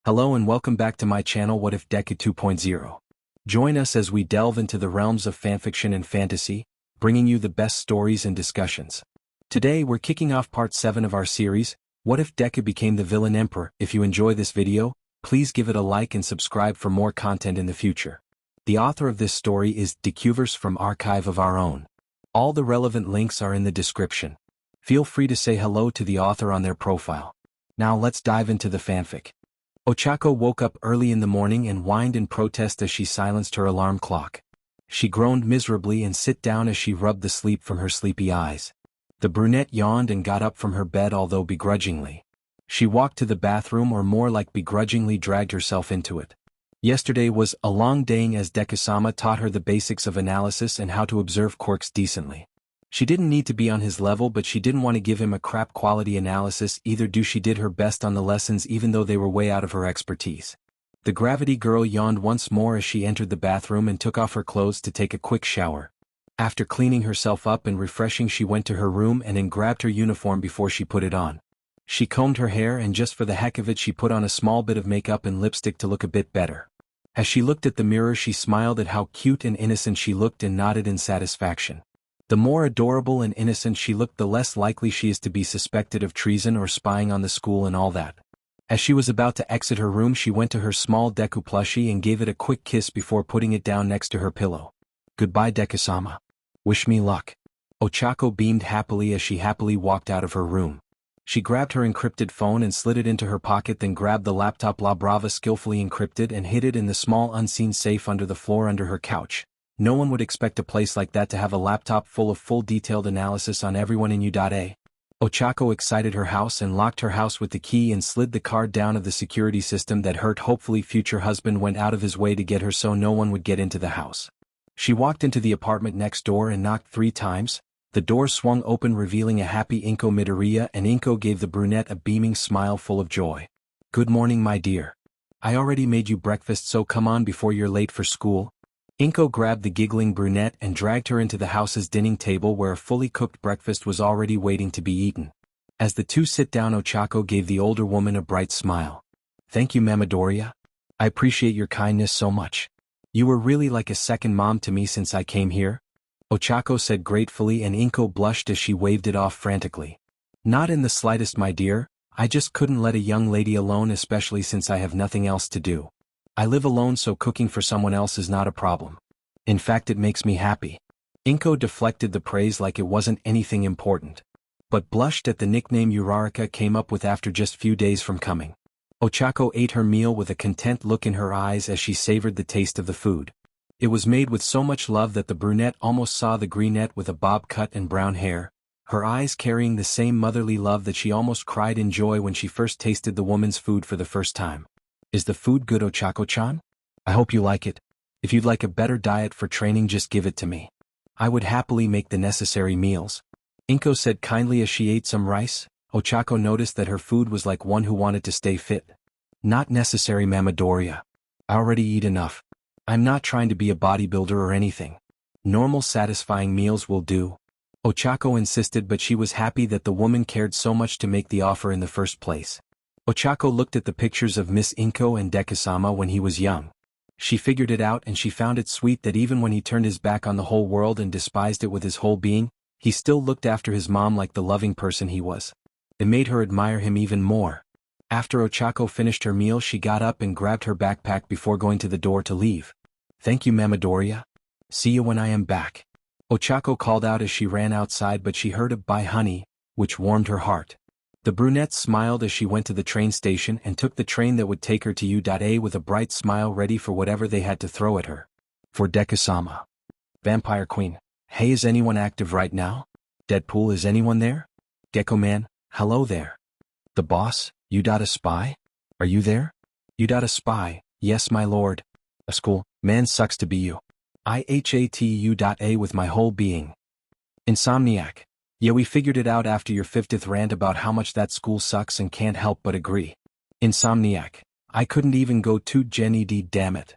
Hello and welcome back to my channel What If Deca 2.0. Join us as we delve into the realms of fanfiction and fantasy, bringing you the best stories and discussions. Today we're kicking off part 7 of our series, What If Deca Became the Villain Emperor. If you enjoy this video, please give it a like and subscribe for more content in the future. The author of this story is DekuVerse from Archive of Our Own. All the relevant links are in the description. Feel free to say hello to the author on their profile. Now let's dive into the fanfic. Oako woke up early in the morning and whined in protest as she silenced her alarm clock. She groaned miserably and sat down as she rubbed the sleep from her sleepy eyes. The brunette yawned and got up from her bed, although begrudgingly. She walked to the bathroom, or more like begrudgingly dragged herself into it. Yesterday was a long day as Deku-sama taught her the basics of analysis and how to observe Quirks decently. She didn't need to be on his level, but she didn't want to give him a crap quality analysis either. She did her best on the lessons even though they were way out of her expertise. The gravity girl yawned once more as she entered the bathroom and took off her clothes to take a quick shower. After cleaning herself up and refreshing, she went to her room and then grabbed her uniform before she put it on. She combed her hair and just for the heck of it she put on a small bit of makeup and lipstick to look a bit better. As she looked at the mirror, she smiled at how cute and innocent she looked and nodded in satisfaction. The more adorable and innocent she looked, the less likely she is to be suspected of treason or spying on the school and all that. As she was about to exit her room, she went to her small Deku plushie and gave it a quick kiss before putting it down next to her pillow. "Goodbye, Deku-sama. Wish me luck." Oako beamed happily as she happily walked out of her room. She grabbed her encrypted phone and slid it into her pocket, then grabbed the laptop La Brava skillfully encrypted and hid it in the small unseen safe under the floor under her couch. No one would expect a place like that to have a laptop full of full detailed analysis on everyone in U.A. Oako exited her house and locked her house with the key and slid the card down of the security system that her hopefully future husband went out of his way to get her so no one would get into the house. She walked into the apartment next door and knocked 3 times. The door swung open, revealing a happy Izuku Midoriya, and Inko gave the brunette a beaming smile full of joy. "Good morning, my dear. I already made you breakfast, so come on before you're late for school." Inko grabbed the giggling brunette and dragged her into the house's dining table where a fully cooked breakfast was already waiting to be eaten. As the two sit down, Oako gave the older woman a bright smile. "Thank you, Midoriya. I appreciate your kindness so much. You were really like a second mom to me since I came here," Oako said gratefully, and Inko blushed as she waved it off frantically. "Not in the slightest, my dear. I just couldn't let a young lady alone, especially since I have nothing else to do. I live alone, so cooking for someone else is not a problem. In fact, it makes me happy." Inko deflected the praise like it wasn't anything important, but blushed at the nickname Uraraka came up with after just few days from coming. Oako ate her meal with a content look in her eyes as she savored the taste of the food. It was made with so much love that the brunette almost saw the greenette with a bob cut and brown hair, her eyes carrying the same motherly love that she almost cried in joy when she first tasted the woman's food for the first time. "Is the food good, Oako-chan? I hope you like it. If you'd like a better diet for training, just give it to me. I would happily make the necessary meals," Inko said kindly as she ate some rice. Oako noticed that her food was like one who wanted to stay fit. "Not necessary, Midoriya. I already eat enough. I'm not trying to be a bodybuilder or anything. Normal satisfying meals will do," Oako insisted, but she was happy that the woman cared so much to make the offer in the first place. Oako looked at the pictures of Miss Inko and Deku-sama when he was young. She figured it out, and she found it sweet that even when he turned his back on the whole world and despised it with his whole being, he still looked after his mom like the loving person he was. It made her admire him even more. After Oako finished her meal, she got up and grabbed her backpack before going to the door to leave. "Thank you, Midoriya. See you when I am back," Oako called out as she ran outside, but she heard a "bye, honey," which warmed her heart. The brunette smiled as she went to the train station and took the train that would take her to U.A. with a bright smile, ready for whatever they had to throw at her. "For Deku-sama. Vampire Queen. Hey, is anyone active right now? Deadpool, is anyone there? Gecko Man, hello there. The boss, U.A. spy? Are you there? U.A. spy, yes my lord. A school, man, sucks to be you. I hate U.A. with my whole being. Insomniac. Yeah, we figured it out after your 50th rant about how much that school sucks and can't help but agree. Insomniac. I couldn't even go to Jenny D, damn it.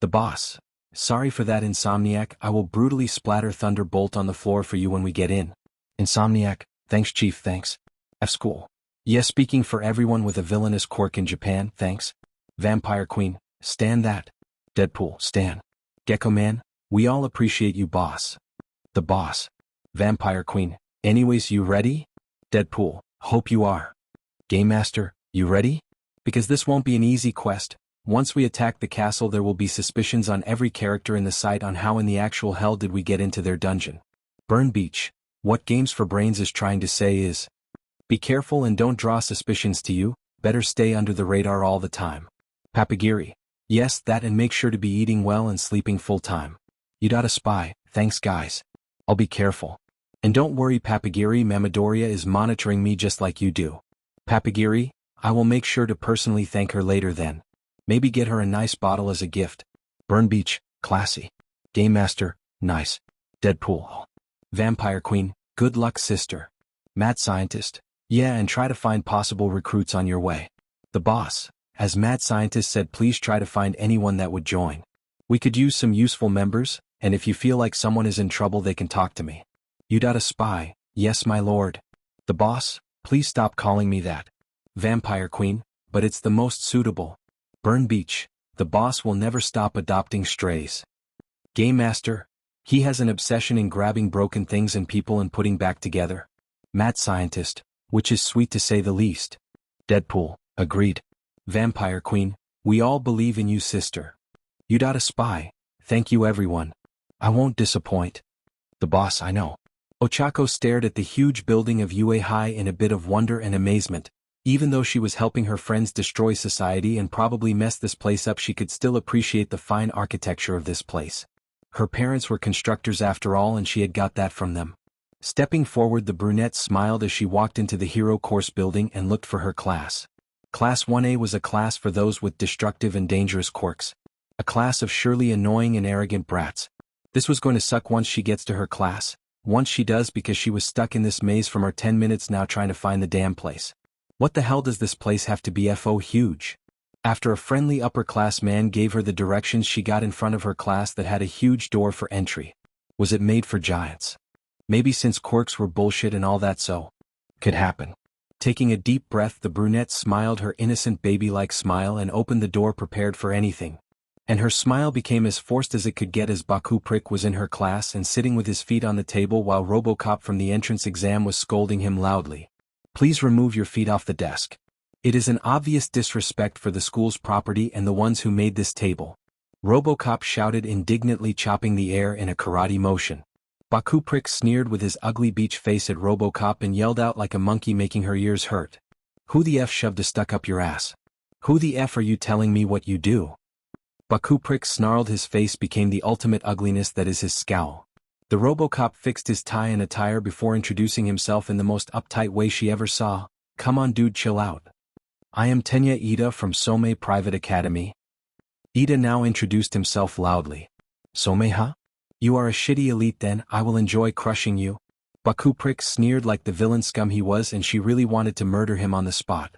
The boss. Sorry for that, Insomniac. I will brutally splatter Thunderbolt on the floor for you when we get in. Insomniac. Thanks, Chief, thanks. F school. Yes, speaking for everyone with a villainous quirk in Japan, thanks. Vampire Queen, stan that. Deadpool, stan. Gecko Man, we all appreciate you, boss. The boss. Vampire Queen, anyways, you ready? Deadpool, hope you are. Game Master, you ready? Because this won't be an easy quest. Once we attack the castle, there will be suspicions on every character in the site on how in the actual hell did we get into their dungeon. Burn Beach, what Games for Brains is trying to say is, be careful and don't draw suspicions to you, better stay under the radar all the time. Papagiri, yes, that, and make sure to be eating well and sleeping full time. You got a spy, thanks guys. I'll be careful. And don't worry, Papagiri, Midoriya is monitoring me just like you do. Papagiri, I will make sure to personally thank her later then. Maybe get her a nice bottle as a gift. Burn Beach, classy. Game Master, nice. Deadpool. Vampire Queen, good luck sister. Mad Scientist, yeah, and try to find possible recruits on your way. The boss, as Mad Scientist said, please try to find anyone that would join. We could use some useful members, and if you feel like someone is in trouble they can talk to me. You got a spy, yes my lord. The boss, please stop calling me that. Vampire Queen, but it's the most suitable. Burn Beach, the boss will never stop adopting strays. Game Master, he has an obsession in grabbing broken things and people and putting back together. Mad Scientist, which is sweet to say the least. Deadpool, agreed. Vampire Queen, we all believe in you sister. You got a spy, thank you everyone. I won't disappoint. The boss, I know. Oako stared at the huge building of UA High in a bit of wonder and amazement. Even though she was helping her friends destroy society and probably mess this place up, she could still appreciate the fine architecture of this place. Her parents were constructors after all, and she had got that from them. Stepping forward, the brunette smiled as she walked into the Hero Course building and looked for her class. Class 1A was a class for those with destructive and dangerous quirks. A class of surely annoying and arrogant brats. This was going to suck once she gets to her class. Once she does, because she was stuck in this maze for 10 minutes now trying to find the damn place. What the hell does this place have to be FO huge? After a friendly upper-class man gave her the directions, she got in front of her class that had a huge door for entry. Was it made for giants? Maybe since quirks were bullshit and all that, so could happen. Taking a deep breath, the brunette smiled her innocent baby-like smile and opened the door prepared for anything. And her smile became as forced as it could get as Bakugo was in her class and sitting with his feet on the table while RoboCop from the entrance exam was scolding him loudly. Please remove your feet off the desk. It is an obvious disrespect for the school's property and the ones who made this table. RoboCop shouted indignantly, chopping the air in a karate motion. Bakugo sneered with his ugly beach face at RoboCop and yelled out like a monkey, making her ears hurt. Who the F shoved a stuck up your ass? Who the F are you telling me what you do? Bakugo snarled. His face became the ultimate ugliness that is his scowl. The RoboCop fixed his tie and attire before introducing himself in the most uptight way she ever saw. Come on dude, chill out. I am Tenya Ida from Some Private Academy. Ida now introduced himself loudly. Some, huh? You are a shitty elite then, I will enjoy crushing you. Bakugo sneered like the villain scum he was, and she really wanted to murder him on the spot.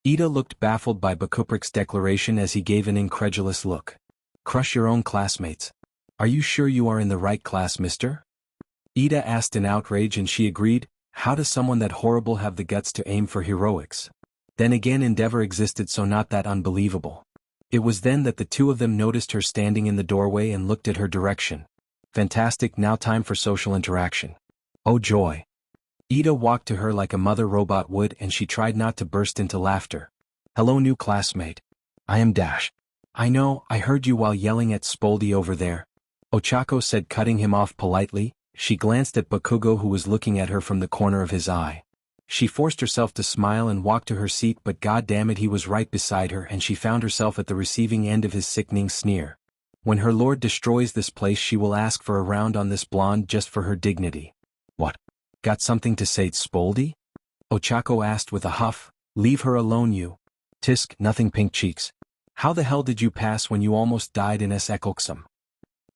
Ida looked baffled by Bakugo's declaration as he gave an incredulous look. Crush your own classmates. Are you sure you are in the right class, mister? Ida asked in outrage, and she agreed. How does someone that horrible have the guts to aim for heroics? Then again, Endeavor existed, so not that unbelievable. It was then that the two of them noticed her standing in the doorway and looked at her direction. Fantastic, now time for social interaction. Oh joy. Ida walked to her like a mother robot would, and she tried not to burst into laughter. Hello new classmate. I am Dash. I know, I heard you while yelling at Spoldy over there. Oako said, cutting him off politely. She glanced at Bakugo, who was looking at her from the corner of his eye. She forced herself to smile and walked to her seat, but goddammit, he was right beside her, and she found herself at the receiving end of his sickening sneer. When her lord destroys this place, she will ask for a round on this blonde just for her dignity. What? Got something to say, Spoldy? Oako asked with a huff. Leave her alone, you. Tisk, nothing, pink cheeks. How the hell did you pass when you almost died in Ekolksum?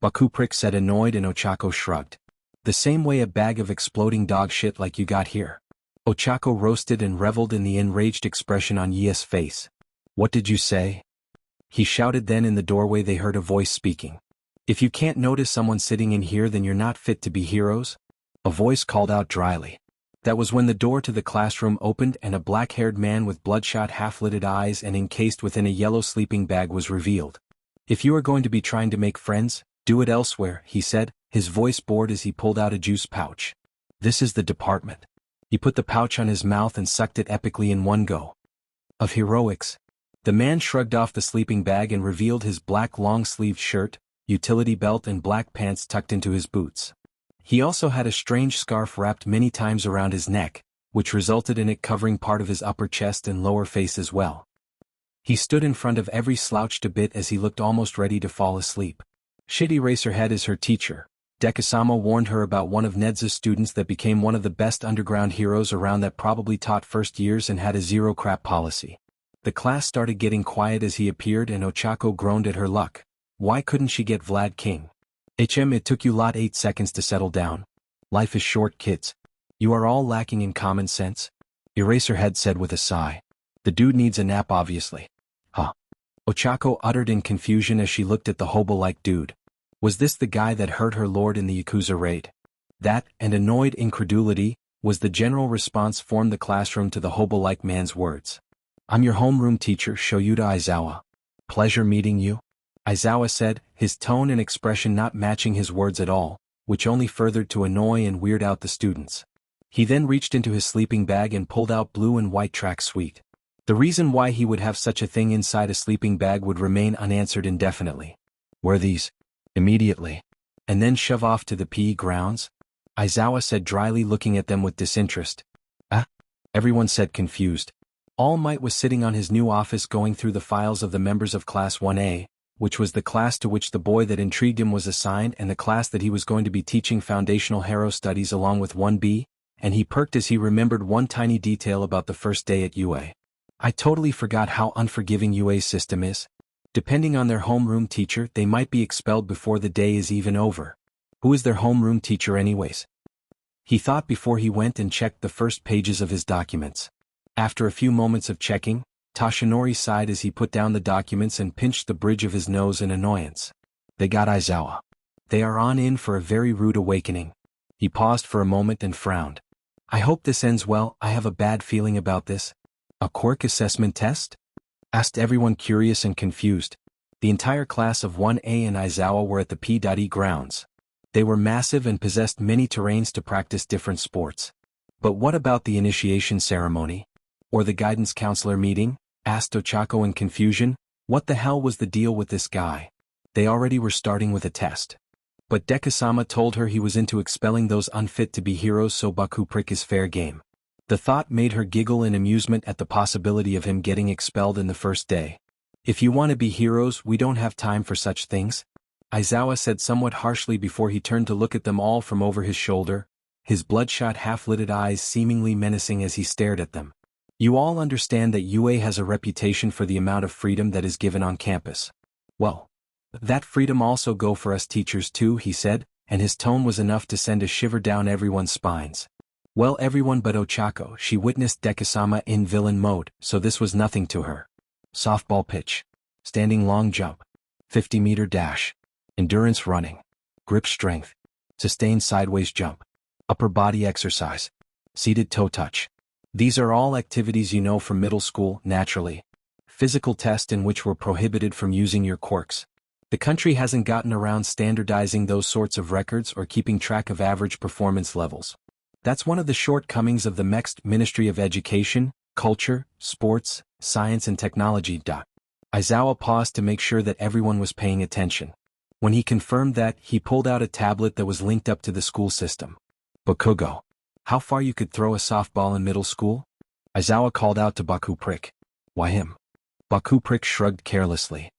Bakugo said, annoyed, and Oako shrugged. The same way a bag of exploding dog shit like you got here. Oako roasted and reveled in the enraged expression on Yia's face. What did you say? He shouted. Then in the doorway they heard a voice speaking. If you can't notice someone sitting in here, then you're not fit to be heroes? A voice called out dryly. That was when the door to the classroom opened and a black-haired man with bloodshot half-lidded eyes and encased within a yellow sleeping bag was revealed. "If you are going to be trying to make friends, do it elsewhere," he said, his voice bored as he pulled out a juice pouch. "This is the department." He put the pouch on his mouth and sucked it epically in one go. "Of heroics." The man shrugged off the sleeping bag and revealed his black long-sleeved shirt, utility belt and black pants tucked into his boots. He also had a strange scarf wrapped many times around his neck, which resulted in it covering part of his upper chest and lower face as well. He stood in front of every slouched a bit as he looked almost ready to fall asleep. "Shit, Eraserhead is her teacher." Deku-sama warned her about one of Nedza's students that became one of the best underground heroes around that probably taught first years and had a zero-crap policy. The class started getting quiet as he appeared and Oako groaned at her luck. Why couldn't she get Vlad King? It took you lot 8 seconds to settle down. Life is short, kids. You are all lacking in common sense. Eraserhead said with a sigh. The dude needs a nap obviously. Huh. Oako uttered in confusion as she looked at the hobo-like dude. Was this the guy that hurt her lord in the Yakuza raid? That, and annoyed incredulity, was the general response formed the classroom to the hobo-like man's words. "I'm your homeroom teacher, Shoyuta Aizawa. Pleasure meeting you," Aizawa said, his tone and expression not matching his words at all, which only furthered to annoy and weird out the students. He then reached into his sleeping bag and pulled out blue and white track suite. The reason why he would have such a thing inside a sleeping bag would remain unanswered indefinitely. "Wear these. Immediately. And then shove off to the PE grounds?" Aizawa said dryly, looking at them with disinterest. "Ah?" everyone said confused. All Might was sitting on his new office going through the files of the members of Class 1A, which was the class to which the boy that intrigued him was assigned and the class that he was going to be teaching foundational hero studies along with 1B, and he perked as he remembered one tiny detail about the first day at UA. I totally forgot how unforgiving UA's system is. Depending on their homeroom teacher, they might be expelled before the day is even over. Who is their homeroom teacher anyways? He thought before he went and checked the first pages of his documents. After a few moments of checking, Toshinori sighed as he put down the documents and pinched the bridge of his nose in annoyance. They got Aizawa. They are on in for a very rude awakening. He paused for a moment and frowned. I hope this ends well. I have a bad feeling about this. A Quirk assessment test? Asked everyone, curious and confused. The entire class of 1A and Aizawa were at the P.E grounds. They were massive and possessed many terrains to practice different sports. But what about the initiation ceremony? Or the guidance counselor meeting? Asked Oako in confusion. What the hell was the deal with this guy? They already were starting with a test. But Deku-sama told her he was into expelling those unfit to be heroes, so Bakugo is fair game. The thought made her giggle in amusement at the possibility of him getting expelled in the first day. If you want to be heroes, we don't have time for such things, Aizawa said somewhat harshly before he turned to look at them all from over his shoulder, his bloodshot half-lidded eyes seemingly menacing as he stared at them. You all understand that UA has a reputation for the amount of freedom that is given on campus. Well, that freedom also go for us teachers too, he said, and his tone was enough to send a shiver down everyone's spines. Well, everyone but Oako. She witnessed Deku-sama in villain mode, so this was nothing to her. Softball pitch. Standing long jump. 50-meter dash. Endurance running. Grip strength. Sustained sideways jump. Upper body exercise. Seated toe touch. These are all activities you know from middle school, naturally. Physical tests in which we're prohibited from using your quirks. The country hasn't gotten around standardizing those sorts of records or keeping track of average performance levels. That's one of the shortcomings of the next Ministry of Education, Culture, Sports, Science and Technology. Aizawa paused to make sure that everyone was paying attention. When he confirmed that, he pulled out a tablet that was linked up to the school system. Bakugo. How far you could throw a softball in middle school? Aizawa called out to Bakugo. Why him? Bakugo shrugged carelessly.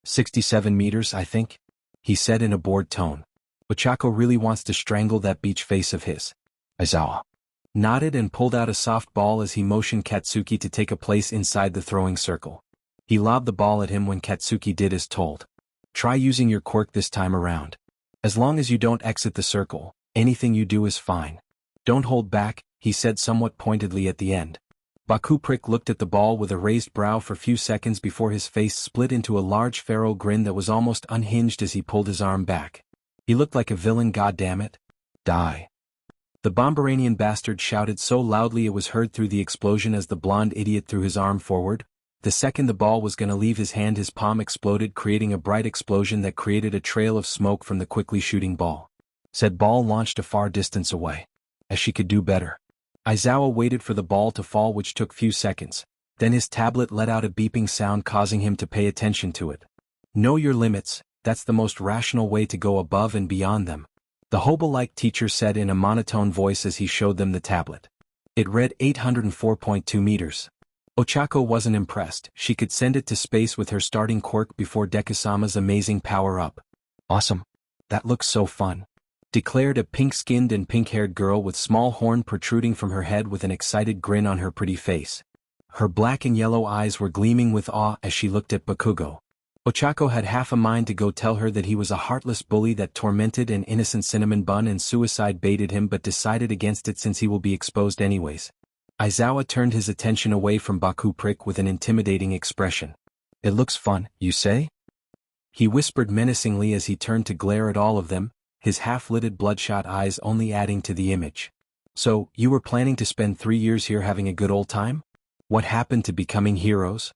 67 meters, I think, he said in a bored tone. Oako really wants to strangle that beach face of his. Aizawa nodded and pulled out a softball as he motioned Katsuki to take a place inside the throwing circle. He lobbed the ball at him when Katsuki did as told. Try using your quirk this time around. As long as you don't exit the circle, anything you do is fine. Don't hold back, he said somewhat pointedly at the end. Bakugo looked at the ball with a raised brow for a few seconds before his face split into a large feral grin that was almost unhinged as he pulled his arm back. He looked like a villain, goddammit. Die. The Bomberanian bastard shouted so loudly it was heard through the explosion as the blonde idiot threw his arm forward. The second the ball was gonna leave his hand, his palm exploded, creating a bright explosion that created a trail of smoke from the quickly shooting ball. Said ball launched a far distance away. As she could do better. Aizawa waited for the ball to fall, which took few seconds. Then his tablet let out a beeping sound, causing him to pay attention to it. Know your limits, that's the most rational way to go above and beyond them. The hobo-like teacher said in a monotone voice as he showed them the tablet. It read 804.2 meters. Oako wasn't impressed. She could send it to space with her starting quirk before Deku-sama's amazing power-up. Awesome. That looks so fun. Declared a pink-skinned and pink-haired girl with small horn protruding from her head with an excited grin on her pretty face. Her black and yellow eyes were gleaming with awe as she looked at Bakugo. Oako had half a mind to go tell her that he was a heartless bully that tormented an innocent cinnamon bun and suicide baited him, but decided against it since he will be exposed anyways. Aizawa turned his attention away from Bakugo with an intimidating expression. It looks fun, you say? He whispered menacingly as he turned to glare at all of them, his half-lidded bloodshot eyes only adding to the image. So, you were planning to spend 3 years here having a good old time? What happened to becoming heroes?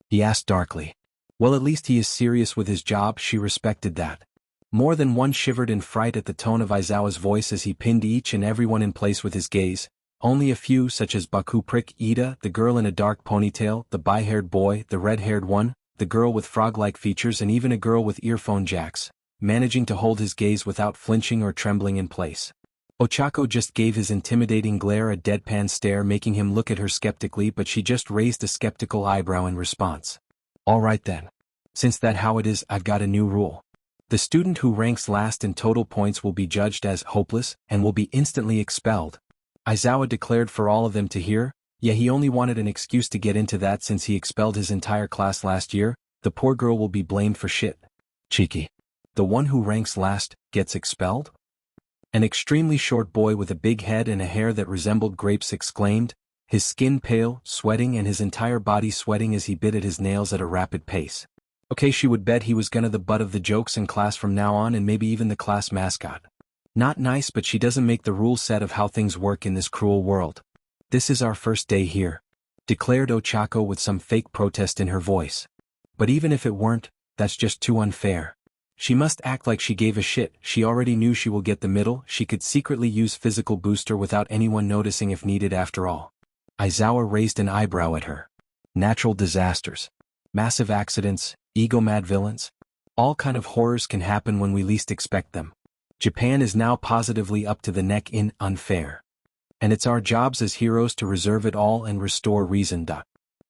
He asked darkly. Well, at least he is serious with his job. She respected that. More than one shivered in fright at the tone of Aizawa's voice as he pinned each and everyone in place with his gaze. Only a few, such as Bakugo, Ida, the girl in a dark ponytail, the bi-haired boy, the red-haired one, the girl with frog-like features, and even a girl with earphone jacks, managing to hold his gaze without flinching or trembling in place. Oako just gave his intimidating glare a deadpan stare, making him look at her skeptically, but she just raised a skeptical eyebrow in response. All right then. Since that's how it is, I've got a new rule. The student who ranks last in total points will be judged as hopeless and will be instantly expelled. Aizawa declared for all of them to hear. Yeah, he only wanted an excuse to get into that since he expelled his entire class last year. The poor girl will be blamed for shit. Cheeky. The one who ranks last gets expelled? An extremely short boy with a big head and a hair that resembled grapes exclaimed, his skin pale, sweating, and his entire body sweating as he bit at his nails at a rapid pace. Okay, she would bet he was gonna the butt of the jokes in class from now on, and maybe even the class mascot. Not nice, but she doesn't make the rule set of how things work in this cruel world. This is our first day here, declared Oako with some fake protest in her voice. But even if it weren't, that's just too unfair. She must act like she gave a shit. She already knew she will get the middle. She could secretly use physical booster without anyone noticing if needed after all. Aizawa raised an eyebrow at her. Natural disasters. Massive accidents, ego-mad villains. All kind of horrors can happen when we least expect them. Japan is now positively up to the neck in unfair. And it's our jobs as heroes to reserve it all and restore reason.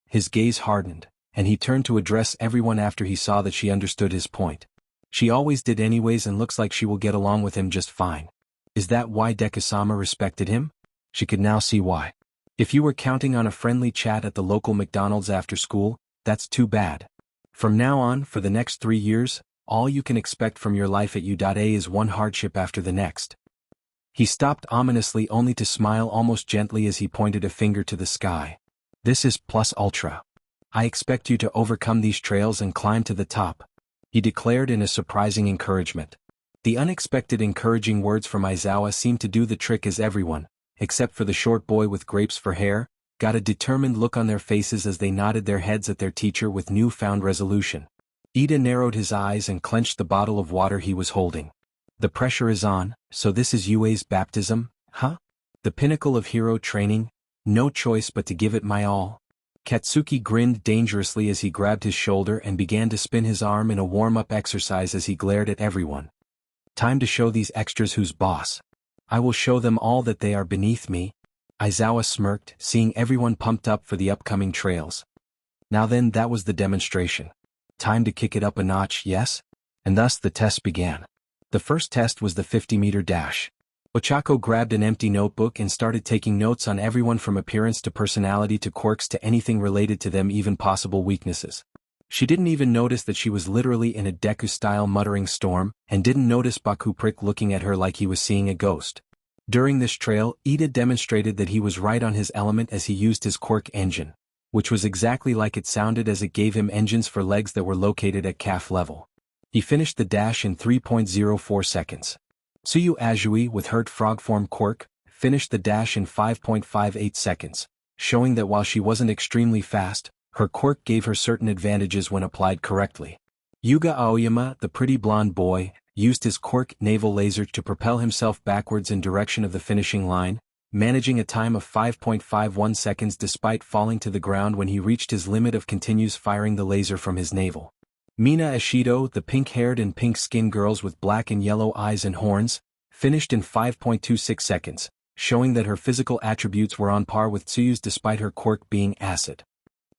His gaze hardened, and he turned to address everyone after he saw that she understood his point. She always did anyways, and looks like she will get along with him just fine. Is that why Deku-sama respected him? She could now see why. If you were counting on a friendly chat at the local McDonald's after school, that's too bad. From now on, for the next 3 years, all you can expect from your life at U.A is one hardship after the next. He stopped ominously, only to smile almost gently as he pointed a finger to the sky. This is plus ultra. I expect you to overcome these trails and climb to the top, he declared in a surprising encouragement. The unexpected encouraging words from Aizawa seemed to do the trick, as everyone, except for the short boy with grapes for hair, got a determined look on their faces as they nodded their heads at their teacher with newfound resolution. Ida narrowed his eyes and clenched the bottle of water he was holding. The pressure is on, so this is UA's baptism, huh? The pinnacle of hero training, no choice but to give it my all. Katsuki grinned dangerously as he grabbed his shoulder and began to spin his arm in a warm-up exercise as he glared at everyone. Time to show these extras who's boss. I will show them all that they are beneath me. Aizawa smirked, seeing everyone pumped up for the upcoming trails. Now then, that was the demonstration. Time to kick it up a notch, yes? And thus the test began. The first test was the 50-meter dash. Oako grabbed an empty notebook and started taking notes on everyone from appearance to personality to quirks to anything related to them, even possible weaknesses. She didn't even notice that she was literally in a Deku-style muttering storm, and didn't notice Bakugo looking at her like he was seeing a ghost. During this trail, Ida demonstrated that he was right on his element as he used his quirk engine, which was exactly like it sounded, as it gave him engines for legs that were located at calf level. He finished the dash in 3.04 seconds. Tsuyu Azui with Hurt Frog Form Quirk, finished the dash in 5.58 seconds, showing that while she wasn't extremely fast, her quirk gave her certain advantages when applied correctly. Yuga Aoyama, the pretty blonde boy, used his quirk naval laser to propel himself backwards in direction of the finishing line, managing a time of 5.51 seconds despite falling to the ground when he reached his limit of continues firing the laser from his navel. Mina Ashido, the pink-haired and pink-skinned girls with black and yellow eyes and horns, finished in 5.26 seconds, showing that her physical attributes were on par with Tsuyu's despite her quirk being acid.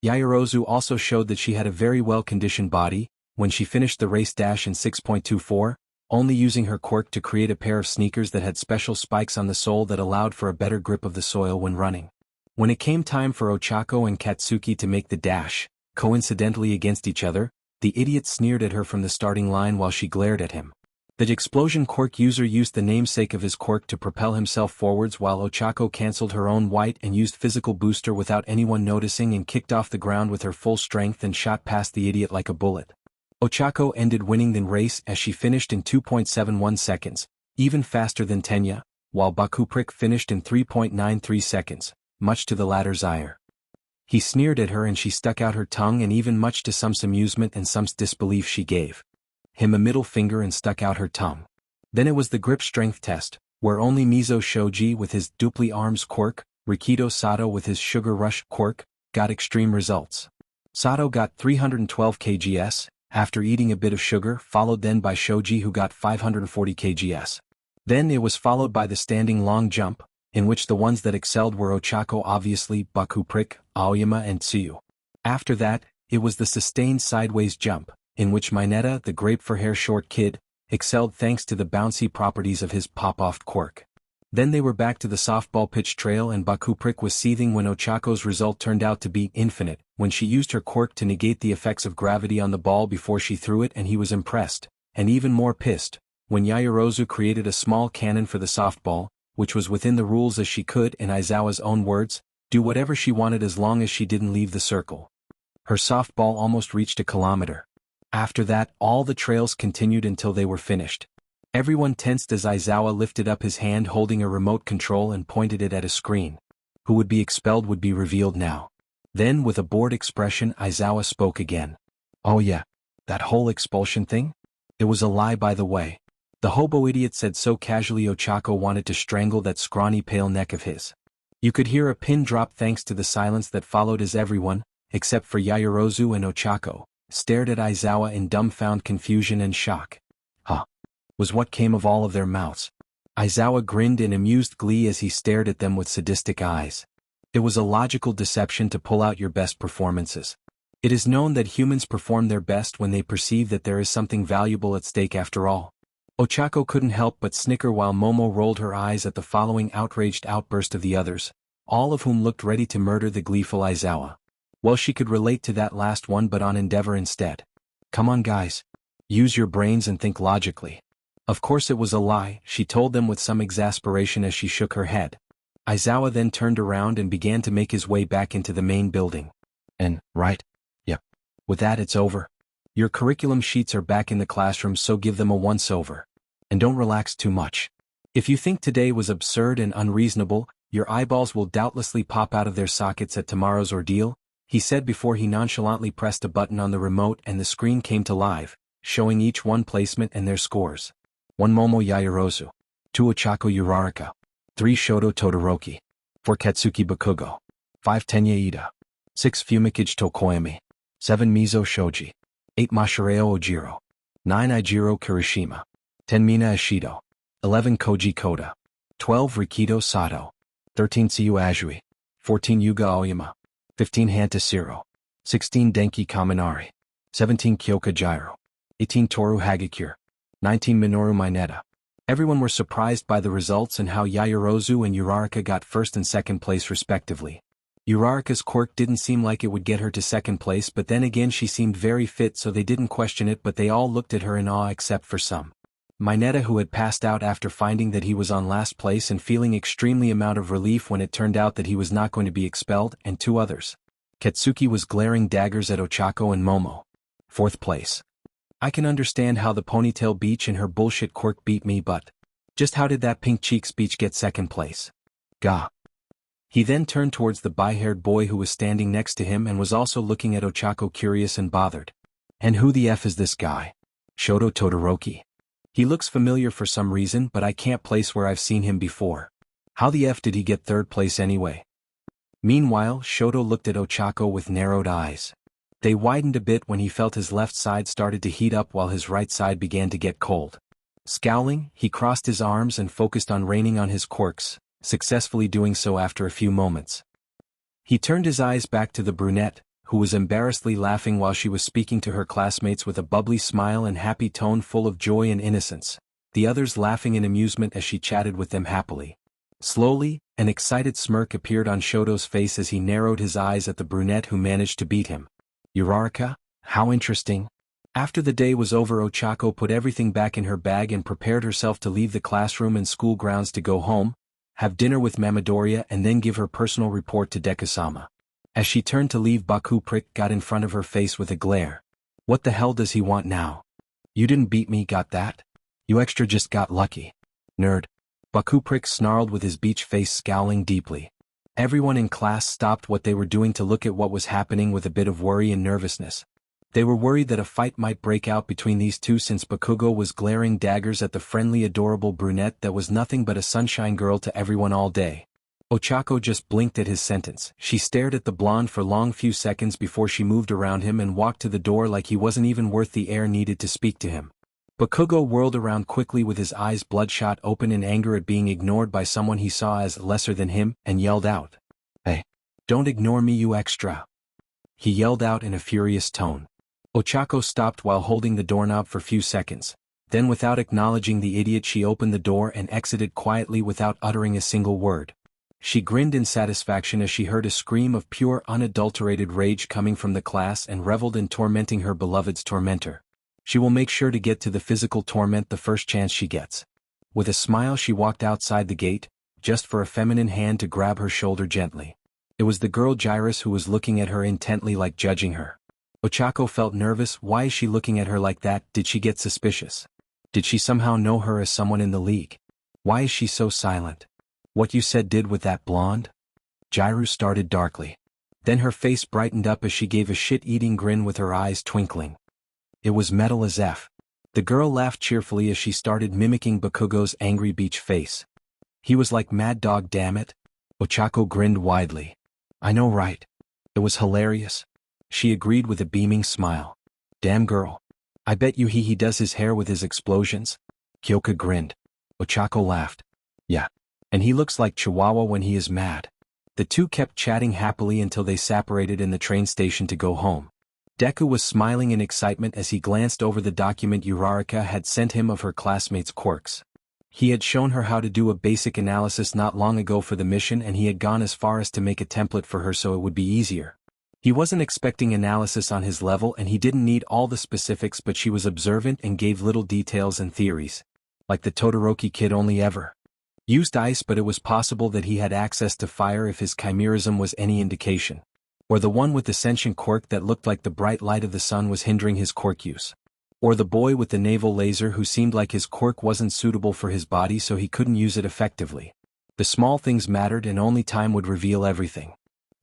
Yaoyorozu also showed that she had a very well-conditioned body, when she finished the race dash in 6.24, only using her quirk to create a pair of sneakers that had special spikes on the sole that allowed for a better grip of the soil when running. When it came time for Ochako and Katsuki to make the dash, coincidentally against each other, the idiot sneered at her from the starting line while she glared at him. The explosion quirk user used the namesake of his quirk to propel himself forwards while Ochako cancelled her own white and used physical booster without anyone noticing and kicked off the ground with her full strength and shot past the idiot like a bullet. Ochako ended winning the race as she finished in 2.71 seconds, even faster than Tenya, while Bakugo finished in 3.93 seconds, much to the latter's ire. He sneered at her and she stuck out her tongue, and even much to some amusement and some disbelief she gave him a middle finger and stuck out her tongue. Then it was the grip strength test, where only Mizo Shoji with his dupli arms quirk, Rikido Sato with his sugar rush quirk, got extreme results. Sato got 312 kgs, after eating a bit of sugar, followed then by Shoji who got 540 kgs. Then it was followed by the standing long jump, in which the ones that excelled were Ochako obviously, Bakugo, Aoyama and Tsuyu. After that, it was the sustained sideways jump, in which Mineta, the grape-for-hair short kid, excelled thanks to the bouncy properties of his pop-off quirk. Then they were back to the softball pitch trail and Bakugo was seething when Ochako's result turned out to be infinite, when she used her quirk to negate the effects of gravity on the ball before she threw it, and he was impressed, and even more pissed, when Yaoyorozu created a small cannon for the softball, which was within the rules as she could, in Aizawa's own words, do whatever she wanted as long as she didn't leave the circle. Her softball almost reached a kilometer. After that, all the trails continued until they were finished. Everyone tensed as Aizawa lifted up his hand holding a remote control and pointed it at a screen. Who would be expelled would be revealed now. Then, with a bored expression, Aizawa spoke again. Oh yeah, that whole expulsion thing? It was a lie, by the way. The hobo idiot said so casually Ochako wanted to strangle that scrawny pale neck of his. You could hear a pin drop thanks to the silence that followed as everyone, except for Yaoyorozu and Ochako, stared at Aizawa in dumbfounded confusion and shock. Huh. Was what came of all of their mouths. Aizawa grinned in amused glee as he stared at them with sadistic eyes. It was a logical deception to pull out your best performances. It is known that humans perform their best when they perceive that there is something valuable at stake after all. Ochako couldn't help but snicker while Momo rolled her eyes at the following outraged outburst of the others, all of whom looked ready to murder the gleeful Aizawa. Well, she could relate to that last one, but on Endeavor instead. Come on guys. Use your brains and think logically. Of course it was a lie, she told them with some exasperation as she shook her head. Aizawa then turned around and began to make his way back into the main building. And, right? Yep. With that it's over. Your curriculum sheets are back in the classroom, so give them a once-over. And don't relax too much. If you think today was absurd and unreasonable, your eyeballs will doubtlessly pop out of their sockets at tomorrow's ordeal, he said before he nonchalantly pressed a button on the remote and the screen came to life, showing each one placement and their scores. 1 Momo Yaoyorozu. 2 Ochako Uraraka. 3 Shoto Todoroki. 4 Katsuki Bakugo. 5 Tenya Ida. 6 Fumikage Tokoyami. 7 Mizo Shoji. 8 Mashireo Ojiro. 9 Ijiro Kirishima. 10 Mina Ashido. 11 Koji Koda. 12 Rikido Sato. 13 Tsuyu Azui. 14 Yuga Aoyama. 15 Hanta Siro. 16 Denki Kaminari. 17 Kyoka Jiro. 18 Toru Hagakure. 19 Minoru Mineta. Everyone were surprised by the results and how Yaoyorozu and Uraraka got first and second place respectively. Uraraka's quirk didn't seem like it would get her to second place, but then again she seemed very fit, so they didn't question it, but they all looked at her in awe except for some. Mineta, who had passed out after finding that he was on last place and feeling extremely amount of relief when it turned out that he was not going to be expelled, and 2 others. Katsuki was glaring daggers at Ochako and Momo. 4th place. I can understand how the ponytail beach and her bullshit quirk beat me, but just how did that pink cheek speech get second place? Gah. He then turned towards the bi-haired boy who was standing next to him and was also looking at Ochako curious and bothered. And who the F is this guy? Shoto Todoroki. He looks familiar for some reason but I can't place where I've seen him before. How the F did he get third place anyway? Meanwhile, Shoto looked at Ochako with narrowed eyes. They widened a bit when he felt his left side started to heat up while his right side began to get cold. Scowling, he crossed his arms and focused on raining on his quirks, successfully doing so after a few moments. He turned his eyes back to the brunette, who was embarrassedly laughing while she was speaking to her classmates with a bubbly smile and happy tone full of joy and innocence, the others laughing in amusement as she chatted with them happily. Slowly, an excited smirk appeared on Shoto's face as he narrowed his eyes at the brunette who managed to beat him. Uraraka? How interesting. After the day was over, Ochako put everything back in her bag and prepared herself to leave the classroom and school grounds to go home, have dinner with Midoriya and then give her personal report to Deku-sama. As she turned to leave, Bakugo got in front of her face with a glare. What the hell does he want now? You didn't beat me, got that? You extra just got lucky. Nerd. Bakugo snarled with his beach face, scowling deeply. Everyone in class stopped what they were doing to look at what was happening with a bit of worry and nervousness. They were worried that a fight might break out between these two since Bakugo was glaring daggers at the friendly adorable brunette that was nothing but a sunshine girl to everyone all day. Ochako just blinked at his sentence. She stared at the blonde for long few seconds before she moved around him and walked to the door like he wasn't even worth the air needed to speak to him. Bakugo whirled around quickly with his eyes bloodshot open in anger at being ignored by someone he saw as lesser than him, and yelled out. Hey! Don't ignore me, you extra! He yelled out in a furious tone. Ochako stopped while holding the doorknob for few seconds. Then without acknowledging the idiot she opened the door and exited quietly without uttering a single word. She grinned in satisfaction as she heard a scream of pure unadulterated rage coming from the class and reveled in tormenting her beloved's tormentor. She will make sure to get to the physical torment the first chance she gets. With a smile she walked outside the gate, just for a feminine hand to grab her shoulder gently. It was the girl Gyrus who was looking at her intently like judging her. Ochako felt nervous. Why is she looking at her like that? Did she get suspicious? Did she somehow know her as someone in the league? Why is she so silent? What you said did with that blonde? Gyrus started darkly. Then her face brightened up as she gave a shit-eating grin with her eyes twinkling. It was metal as F. The girl laughed cheerfully as she started mimicking Bakugo's angry beach face. He was like Mad Dog, damn it. Ochako grinned widely. I know, right? It was hilarious. She agreed with a beaming smile. Damn girl. I bet you he does his hair with his explosions. Kyoka grinned. Ochako laughed. Yeah. And he looks like Chihuahua when he is mad. The two kept chatting happily until they separated in the train station to go home. Deku was smiling in excitement as he glanced over the document Uraraka had sent him of her classmates' quirks. He had shown her how to do a basic analysis not long ago for the mission, and he had gone as far as to make a template for her so it would be easier. He wasn't expecting analysis on his level and he didn't need all the specifics, but she was observant and gave little details and theories. Like the Todoroki kid only ever used ice, but it was possible that he had access to fire if his chimerism was any indication. Or the one with the sentient quirk that looked like the bright light of the sun was hindering his quirk use. Or the boy with the naval laser who seemed like his quirk wasn't suitable for his body so he couldn't use it effectively. The small things mattered and only time would reveal everything.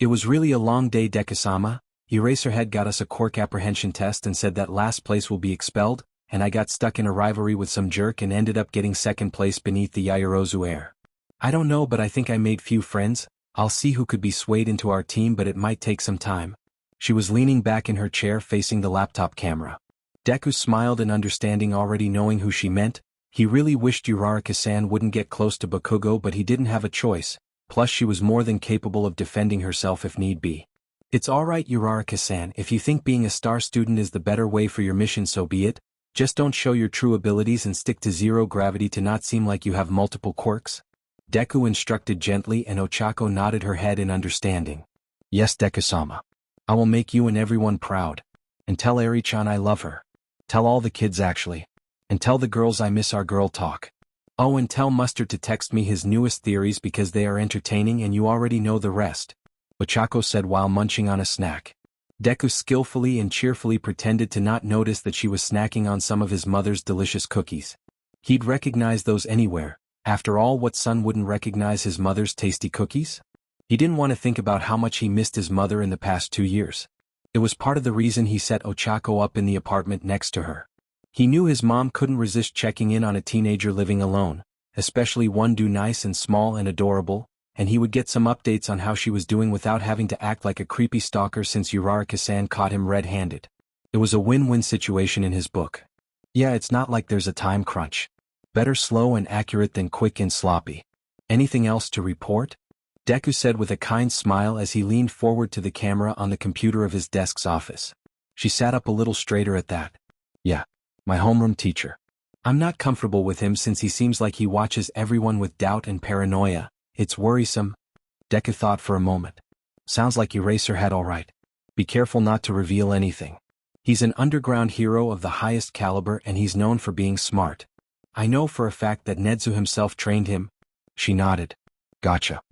It was really a long day, Deku-sama. Eraserhead got us a quirk apprehension test and said that last place will be expelled, and I got stuck in a rivalry with some jerk and ended up getting second place beneath the Yaoyorozu air. I don't know, but I think I made few friends. I'll see who could be swayed into our team, but it might take some time. She was leaning back in her chair facing the laptop camera. Deku smiled in understanding, already knowing who she meant. He really wished Uraraka-san wouldn't get close to Bakugo, but he didn't have a choice. Plus she was more than capable of defending herself if need be. It's alright, Uraraka-san, if you think being a star student is the better way for your mission, so be it. Just don't show your true abilities and stick to zero gravity to not seem like you have multiple quirks. Deku instructed gently, and Ochako nodded her head in understanding. Yes, Deku-sama. I will make you and everyone proud. And tell Eri-chan I love her. Tell all the kids actually. And tell the girls I miss our girl talk. Oh, and tell Mustard to text me his newest theories because they are entertaining and you already know the rest. Ochako said while munching on a snack. Deku skillfully and cheerfully pretended to not notice that she was snacking on some of his mother's delicious cookies. He'd recognize those anywhere, After all, what son wouldn't recognize his mother's tasty cookies? He didn't want to think about how much he missed his mother in the past 2 years. It was part of the reason he set Oako up in the apartment next to her. He knew his mom couldn't resist checking in on a teenager living alone, especially one nice and small and adorable, and he would get some updates on how she was doing without having to act like a creepy stalker since Uraraka-san caught him red-handed. It was a win-win situation in his book. Yeah, it's not like there's a time crunch. Better slow and accurate than quick and sloppy. Anything else to report? Deku said with a kind smile as he leaned forward to the camera on the computer of his desk's office. She sat up a little straighter at that. Yeah, my homeroom teacher. I'm not comfortable with him since he seems like he watches everyone with doubt and paranoia. It's worrisome. Deku thought for a moment. Sounds like Eraserhead all right. Be careful not to reveal anything. He's an underground hero of the highest caliber and he's known for being smart. I know for a fact that Nezu himself trained him. She nodded. Gotcha.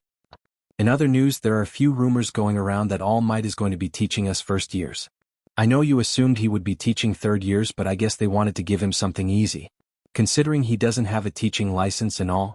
In other news, there are a few rumors going around that All Might is going to be teaching us first years. I know you assumed he would be teaching third years, but I guess they wanted to give him something easy. Considering he doesn't have a teaching license and all.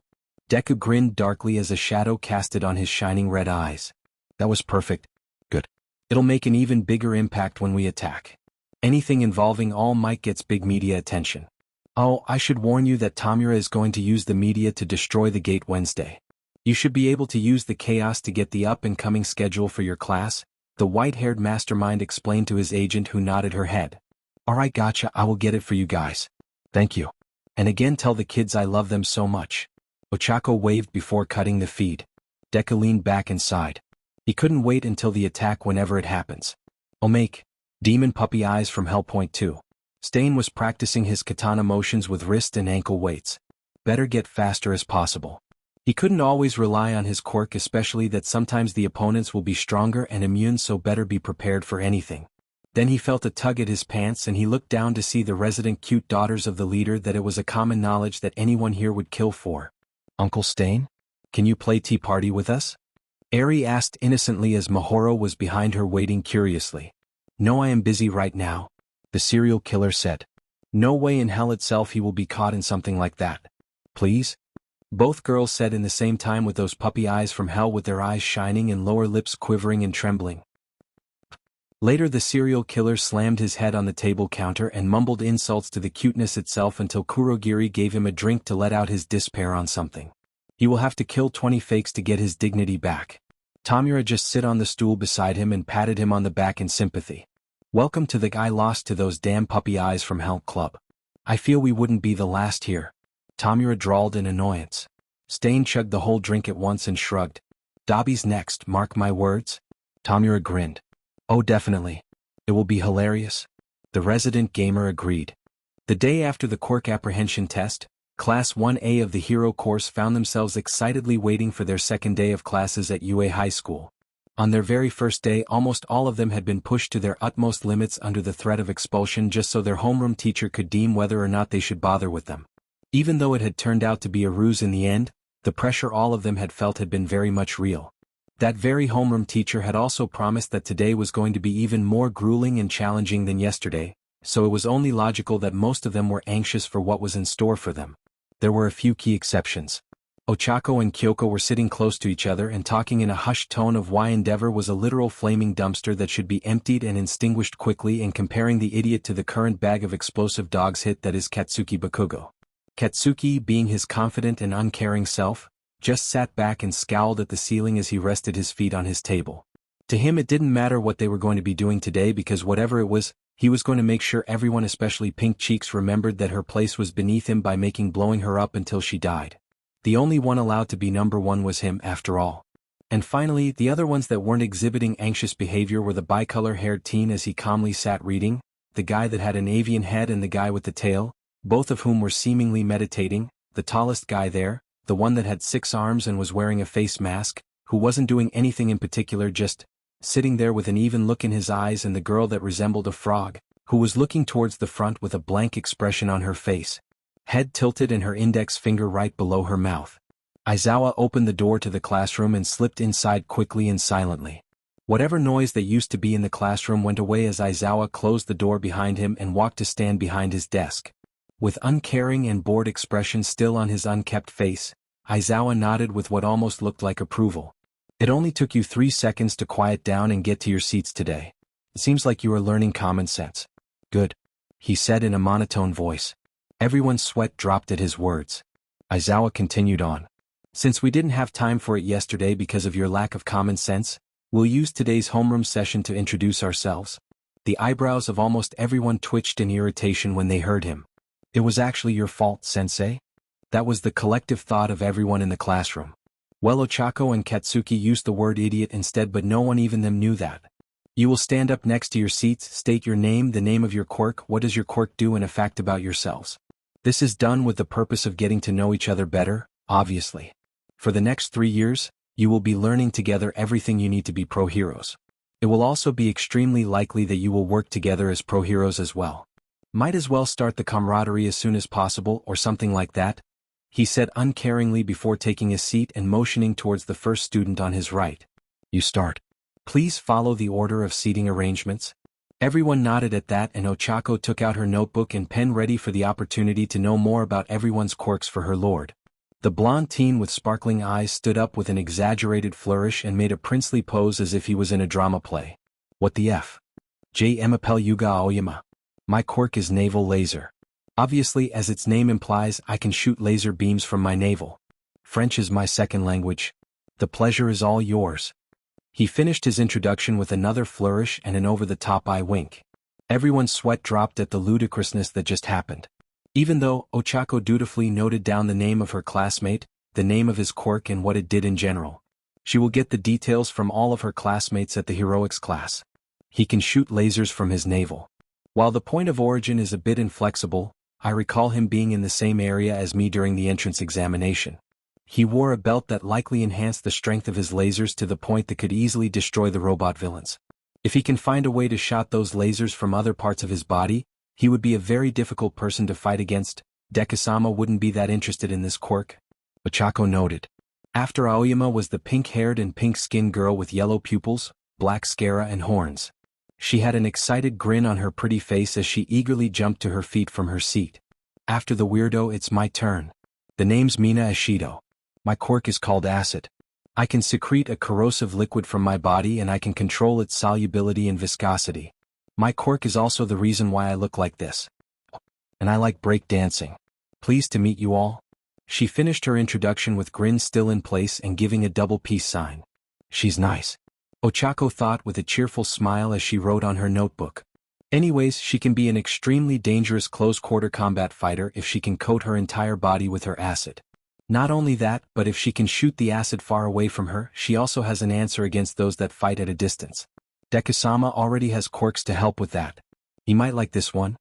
Deku grinned darkly as a shadow casted on his shining red eyes. That was perfect. Good. It'll make an even bigger impact when we attack. Anything involving All Might gets big media attention. Oh, I should warn you that Tamura is going to use the media to destroy the gate Wednesday. You should be able to use the chaos to get the up-and-coming schedule for your class, the white-haired mastermind explained to his agent who nodded her head. Alright, gotcha, I will get it for you guys. Thank you. And again tell the kids I love them so much. Oako waved before cutting the feed. Deca leaned back and sighed. He couldn't wait until the attack whenever it happens. Make demon puppy eyes from Hellpoint 2. Stain was practicing his katana motions with wrist and ankle weights. Better get faster as possible. He couldn't always rely on his quirk, especially that sometimes the opponents will be stronger and immune, so better be prepared for anything. Then he felt a tug at his pants and he looked down to see the resident cute daughters of the leader that it was a common knowledge that anyone here would kill for. Uncle Stain? Can you play tea party with us? Eri asked innocently as Mahoro was behind her waiting curiously. No, I am busy right now, the serial killer said. No way in hell itself he will be caught in something like that. Please? Both girls said in the same time with those puppy eyes from hell, with their eyes shining and lower lips quivering and trembling. Later the serial killer slammed his head on the table counter and mumbled insults to the cuteness itself until Kurogiri gave him a drink to let out his despair on something. He will have to kill 20 fakes to get his dignity back. Tamura just sit on the stool beside him and patted him on the back in sympathy. Welcome to the guy lost to those damn puppy eyes from hell club. I feel we wouldn't be the last here. Tamura drawled in annoyance. Stain chugged the whole drink at once and shrugged. Dobby's next, mark my words. Tamura grinned. Oh, definitely. It will be hilarious. The resident gamer agreed. The day after the Quirk apprehension test, Class 1A of the Hero course found themselves excitedly waiting for their second day of classes at UA High School. On their very first day, almost all of them had been pushed to their utmost limits under the threat of expulsion just so their homeroom teacher could deem whether or not they should bother with them. Even though it had turned out to be a ruse in the end, the pressure all of them had felt had been very much real. That very homeroom teacher had also promised that today was going to be even more grueling and challenging than yesterday, so it was only logical that most of them were anxious for what was in store for them. There were a few key exceptions. Oako and Kyoka were sitting close to each other and talking in a hushed tone of why Endeavor was a literal flaming dumpster that should be emptied and extinguished quickly, and comparing the idiot to the current bag of explosive dog's hit that is Katsuki Bakugo. Katsuki, being his confident and uncaring self, just sat back and scowled at the ceiling as he rested his feet on his table. To him it didn't matter what they were going to be doing today, because whatever it was, he was going to make sure everyone, especially Pink Cheeks, remembered that her place was beneath him by making blowing her up until she died. The only one allowed to be number one was him, after all. And finally, the other ones that weren't exhibiting anxious behavior were the bicolor-haired teen as he calmly sat reading, the guy that had an avian head and the guy with the tail, both of whom were seemingly meditating, the tallest guy there, the one that had 6 arms and was wearing a face mask, who wasn't doing anything in particular, just sitting there with an even look in his eyes, and the girl that resembled a frog, who was looking towards the front with a blank expression on her face, head tilted and her index finger right below her mouth. Aizawa opened the door to the classroom and slipped inside quickly and silently. Whatever noise that used to be in the classroom went away as Aizawa closed the door behind him and walked to stand behind his desk. With uncaring and bored expression still on his unkempt face, Aizawa nodded with what almost looked like approval. It only took you 3 seconds to quiet down and get to your seats today. It seems like you are learning common sense. Good, he said in a monotone voice. Everyone's sweat dropped at his words. Aizawa continued on. Since we didn't have time for it yesterday because of your lack of common sense, we'll use today's homeroom session to introduce ourselves. The eyebrows of almost everyone twitched in irritation when they heard him. It was actually your fault, sensei? That was the collective thought of everyone in the classroom. Well, Ochako and Katsuki used the word idiot instead, but no one even them knew that. You will stand up next to your seats, state your name, the name of your quirk, what does your quirk do, and a fact about yourselves. This is done with the purpose of getting to know each other better, obviously. For the next 3 years, you will be learning together everything you need to be pro heroes. It will also be extremely likely that you will work together as pro heroes as well. Might as well start the camaraderie as soon as possible or something like that, he said uncaringly before taking a seat and motioning towards the first student on his right. You start. Please follow the order of seating arrangements. Everyone nodded at that, and Ochako took out her notebook and pen ready for the opportunity to know more about everyone's quirks for her lord. The blonde teen with sparkling eyes stood up with an exaggerated flourish and made a princely pose as if he was in a drama play. What the F? J. Emapel Yuga Aoyama. My quirk is naval laser. Obviously, as its name implies, I can shoot laser beams from my navel. French is my second language. The pleasure is all yours. He finished his introduction with another flourish and an over-the-top eye wink. Everyone's sweat dropped at the ludicrousness that just happened. Even though Ochako dutifully noted down the name of her classmate, the name of his quirk and what it did in general. She will get the details from all of her classmates at the heroics class. He can shoot lasers from his navel. While the point of origin is a bit inflexible, I recall him being in the same area as me during the entrance examination. He wore a belt that likely enhanced the strength of his lasers to the point that could easily destroy the robot villains. If he can find a way to shoot those lasers from other parts of his body, he would be a very difficult person to fight against. Deku-sama wouldn't be that interested in this quirk. Ochako noted. After Aoyama was the pink-haired and pink-skinned girl with yellow pupils, black scara and horns. She had an excited grin on her pretty face as she eagerly jumped to her feet from her seat. After the weirdo, it's my turn. The name's Mina Ashido. My quirk is called acid. I can secrete a corrosive liquid from my body and I can control its solubility and viscosity. My quirk is also the reason why I look like this. And I like break dancing. Pleased to meet you all. She finished her introduction with grin still in place and giving a double peace sign. She's nice. Ochako thought with a cheerful smile as she wrote on her notebook. Anyways, she can be an extremely dangerous close-quarter combat fighter if she can coat her entire body with her acid. Not only that, but if she can shoot the acid far away from her, she also has an answer against those that fight at a distance. Deku-sama already has quirks to help with that. You might like this one.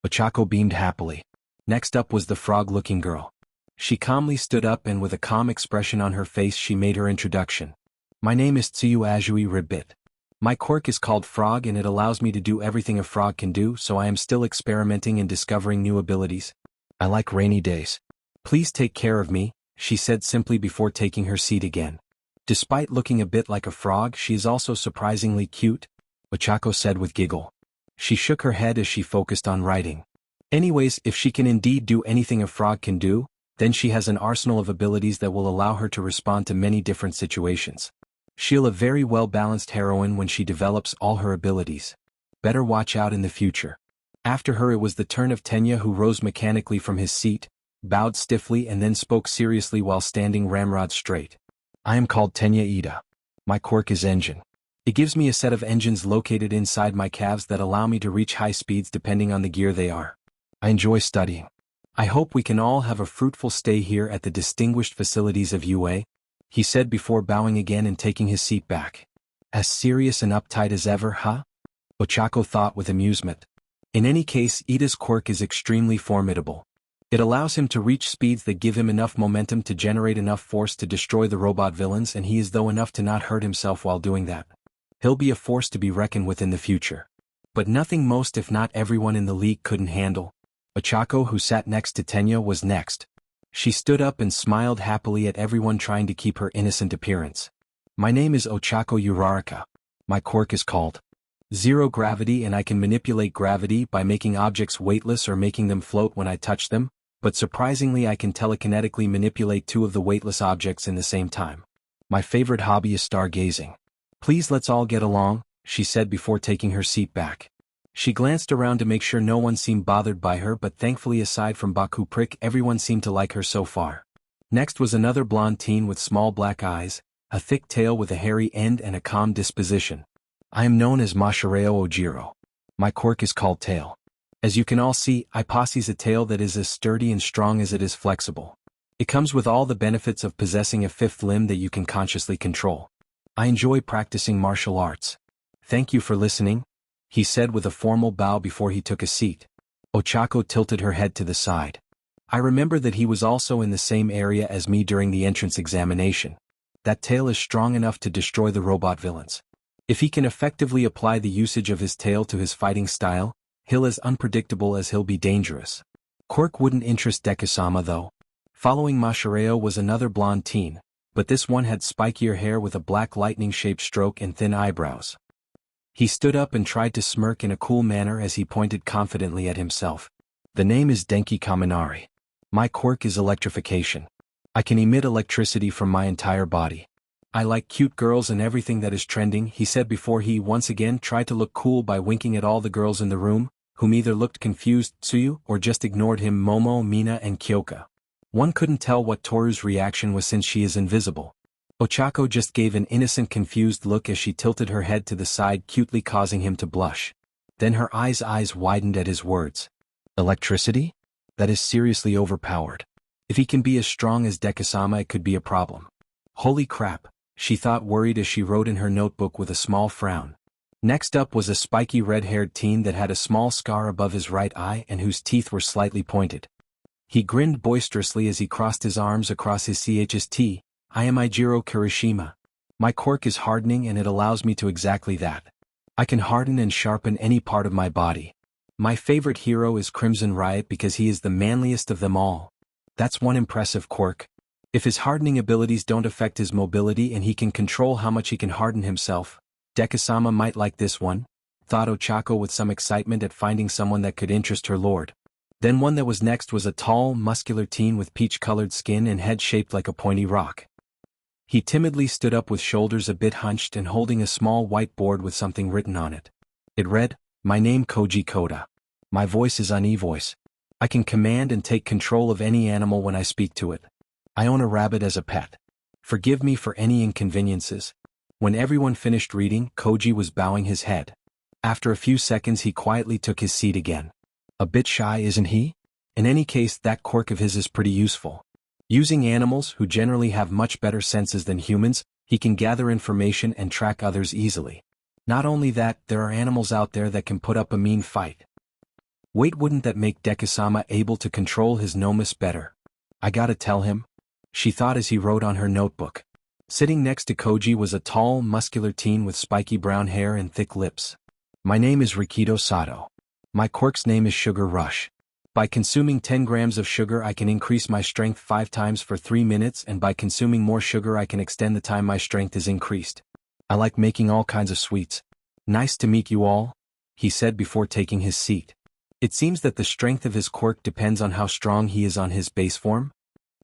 Ochako beamed happily. Next up was the frog-looking girl. She calmly stood up and with a calm expression on her face she made her introduction. My name is Tsuyu Azui Ribbit. My quirk is called Frog and it allows me to do everything a frog can do, so I am still experimenting and discovering new abilities. I like rainy days. Please take care of me, she said simply before taking her seat again. Despite looking a bit like a frog, she is also surprisingly cute, Ochako said with giggle. She shook her head as she focused on writing. Anyways, if she can indeed do anything a frog can do, then she has an arsenal of abilities that will allow her to respond to many different situations. She'll a very well-balanced heroine when she develops all her abilities. Better watch out in the future. After her it was the turn of Tenya, who rose mechanically from his seat, bowed stiffly and then spoke seriously while standing ramrod straight. I am called Tenya Ida. My quirk is engine. It gives me a set of engines located inside my calves that allow me to reach high speeds depending on the gear they are. I enjoy studying. I hope we can all have a fruitful stay here at the distinguished facilities of UA, he said before bowing again and taking his seat back. As serious and uptight as ever, huh? Ochako thought with amusement. In any case, Ida's quirk is extremely formidable. It allows him to reach speeds that give him enough momentum to generate enough force to destroy the robot villains, and he is though enough to not hurt himself while doing that. He'll be a force to be reckoned with in the future. But nothing most if not everyone in the league couldn't handle. Ochako, who sat next to Tenya, was next. She stood up and smiled happily at everyone trying to keep her innocent appearance. My name is Ochako Uraraka. My quirk is called Zero Gravity and I can manipulate gravity by making objects weightless or making them float when I touch them. but surprisingly I can telekinetically manipulate two of the weightless objects in the same time. My favorite hobby is stargazing. Please let's all get along, she said before taking her seat back. She glanced around to make sure no one seemed bothered by her, but thankfully aside from Baku Prick everyone seemed to like her so far. Next was another blonde teen with small black eyes, a thick tail with a hairy end and a calm disposition. I am known as Mashareo Ojiro. My quirk is called Tail. As you can all see, I possess a tail that is as sturdy and strong as it is flexible. It comes with all the benefits of possessing a fifth limb that you can consciously control. I enjoy practicing martial arts. Thank you for listening, he said with a formal bow before he took a seat. Ochako tilted her head to the side. I remember that he was also in the same area as me during the entrance examination. That tail is strong enough to destroy the robot villains. If he can effectively apply the usage of his tail to his fighting style, he'll as unpredictable as he'll be dangerous. Quirk wouldn't interest Deku-sama though. Following Mashareo was another blonde teen, but this one had spikier hair with a black lightning-shaped stroke and thin eyebrows. He stood up and tried to smirk in a cool manner as he pointed confidently at himself. The name is Denki Kaminari. My quirk is electrification. I can emit electricity from my entire body. I like cute girls and everything that is trending, he said before he once again tried to look cool by winking at all the girls in the room, whom either looked confused, Tsuyu, or just ignored him, Momo, Mina and Kyoka. One couldn't tell what Toru's reaction was since she is invisible. Ochako just gave an innocent confused look as she tilted her head to the side, cutely causing him to blush. Then her eyes widened at his words. Electricity? That is seriously overpowered. If he can be as strong as Deku-sama, it could be a problem. Holy crap, she thought, worried as she wrote in her notebook with a small frown. Next up was a spiky red-haired teen that had a small scar above his right eye and whose teeth were slightly pointed. He grinned boisterously as he crossed his arms across his chest. I am Ijiro Kirishima. My quirk is hardening and it allows me to exactly that. I can harden and sharpen any part of my body. My favorite hero is Crimson Riot because he is the manliest of them all. That's one impressive quirk. If his hardening abilities don't affect his mobility and he can control how much he can harden himself, Deku-sama might like this one, thought Ochako with some excitement at finding someone that could interest her lord. Then one that was next was a tall, muscular teen with peach-colored skin and head shaped like a pointy rock. He timidly stood up with shoulders a bit hunched and holding a small white board with something written on it. It read, My name Koji Koda. My voice is Ani-voice. I can command and take control of any animal when I speak to it. I own a rabbit as a pet. Forgive me for any inconveniences. When everyone finished reading, Koji was bowing his head. After a few seconds he quietly took his seat again. A bit shy, isn't he? In any case, that quirk of his is pretty useful. Using animals, who generally have much better senses than humans, he can gather information and track others easily. Not only that, there are animals out there that can put up a mean fight. Wait, wouldn't that make Deku-sama able to control his nomus better? I gotta tell him, she thought as he wrote on her notebook. Sitting next to Koji was a tall, muscular teen with spiky brown hair and thick lips. My name is Rikido Sato. My quirk's name is Sugar Rush. By consuming 10 grams of sugar I can increase my strength 5 times for 3 minutes, and by consuming more sugar I can extend the time my strength is increased. I like making all kinds of sweets. Nice to meet you all, he said before taking his seat. It seems that the strength of his quirk depends on how strong he is on his base form.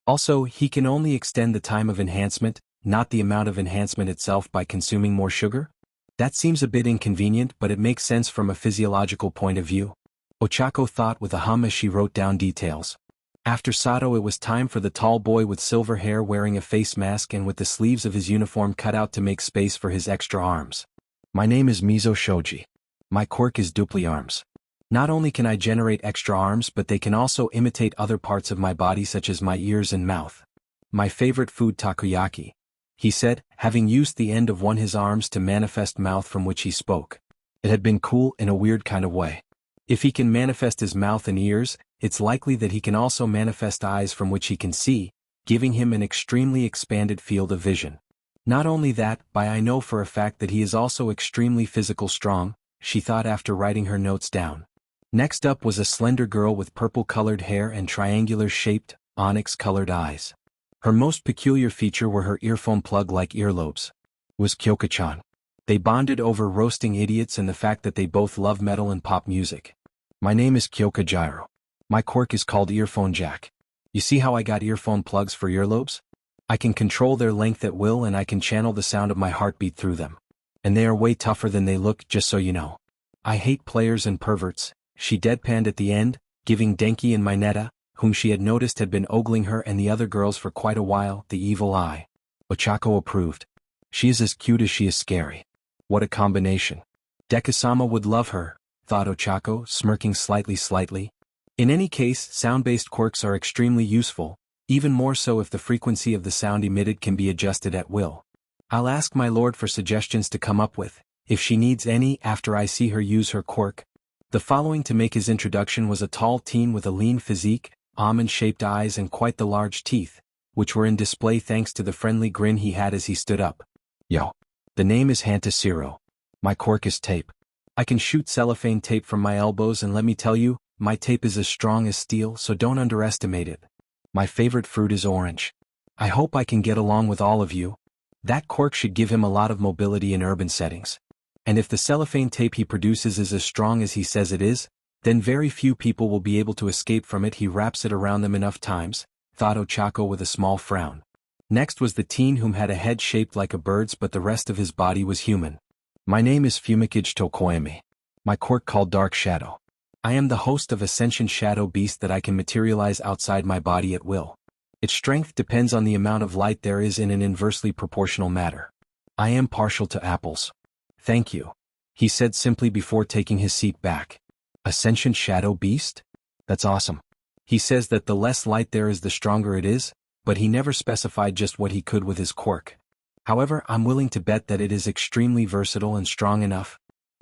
Also, he can only extend the time of enhancement, not the amount of enhancement itself, by consuming more sugar? That seems a bit inconvenient, but it makes sense from a physiological point of view. Ochako thought with a hum as she wrote down details. After Sato, it was time for the tall boy with silver hair wearing a face mask and with the sleeves of his uniform cut out to make space for his extra arms. My name is Mizo Shoji. My quirk is Dupli Arms. Not only can I generate extra arms, but they can also imitate other parts of my body such as my ears and mouth. My favorite food, takoyaki, he said, having used the end of one his arms to manifest mouth from which he spoke. It had been cool in a weird kind of way. If he can manifest his mouth and ears, it's likely that he can also manifest eyes from which he can see, giving him an extremely expanded field of vision. Not only that, but I know for a fact that he is also extremely physical strong, she thought after writing her notes down. Next up was a slender girl with purple-colored hair and triangular-shaped, onyx-colored eyes. Her most peculiar feature were her earphone plug-like earlobes. Was Kyoka-chan. They bonded over roasting idiots and the fact that they both love metal and pop music. My name is Kyoka Gyro. My quirk is called earphone jack. You see how I got earphone plugs for earlobes? I can control their length at will and I can channel the sound of my heartbeat through them. And they are way tougher than they look, just so you know. I hate players and perverts, she deadpanned at the end, giving Denki and Mineta, whom she had noticed had been ogling her and the other girls for quite a while, the evil eye. Oako approved. She is as cute as she is scary. What a combination. Deku-sama would love her, thought Oako, smirking slightly. In any case, sound-based quirks are extremely useful, even more so if the frequency of the sound emitted can be adjusted at will. I'll ask my lord for suggestions to come up with, if she needs any, after I see her use her quirk. The following to make his introduction was a tall teen with a lean physique, almond-shaped eyes and quite the large teeth, which were in display thanks to the friendly grin he had as he stood up. Yo. The name is Hanta. My quirk is tape. I can shoot cellophane tape from my elbows and let me tell you, my tape is as strong as steel, so don't underestimate it. My favorite fruit is orange. I hope I can get along with all of you. That quirk should give him a lot of mobility in urban settings. And if the cellophane tape he produces is as strong as he says it is, then very few people will be able to escape from it. He wraps it around them enough times, thought Oako with a small frown. Next was the teen whom had a head shaped like a bird's but the rest of his body was human. My name is Fumikage Tokoemi. My quirk called Dark Shadow. I am the host of Ascension Shadow Beast that I can materialize outside my body at will. Its strength depends on the amount of light there is in an inversely proportional matter. I am partial to apples. Thank you, he said simply before taking his seat back. Ascension Shadow Beast? That's awesome. He says that the less light there is the stronger it is, but he never specified just what he could with his quirk. However, I'm willing to bet that it is extremely versatile and strong enough,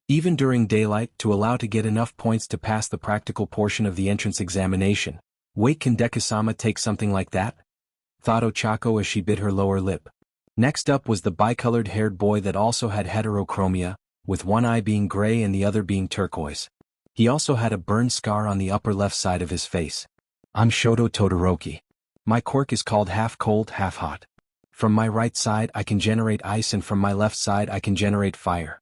even during daylight, to allow to get enough points to pass the practical portion of the entrance examination. Wait, can Deku-sama take something like that? Thought Oako as she bit her lower lip. Next up was the bicolored-haired boy that also had heterochromia, with one eye being gray and the other being turquoise. He also had a burn scar on the upper left side of his face. I'm Shoto Todoroki. My quirk is called half cold, half hot. From my right side I can generate ice and from my left side I can generate fire.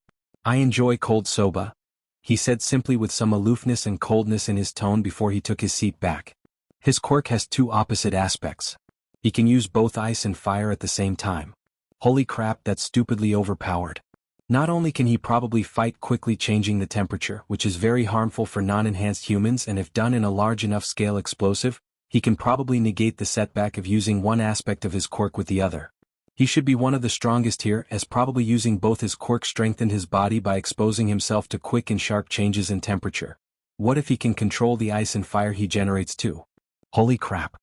I enjoy cold soba, he said simply with some aloofness and coldness in his tone before he took his seat back. His quirk has two opposite aspects. He can use both ice and fire at the same time. Holy crap, that's stupidly overpowered. Not only can he probably fight quickly changing the temperature, which is very harmful for non-enhanced humans, and if done in a large enough scale explosive, he can probably negate the setback of using one aspect of his quirk with the other. He should be one of the strongest here, as probably using both his quirk strengthened his body by exposing himself to quick and sharp changes in temperature. What if he can control the ice and fire he generates too? Holy crap.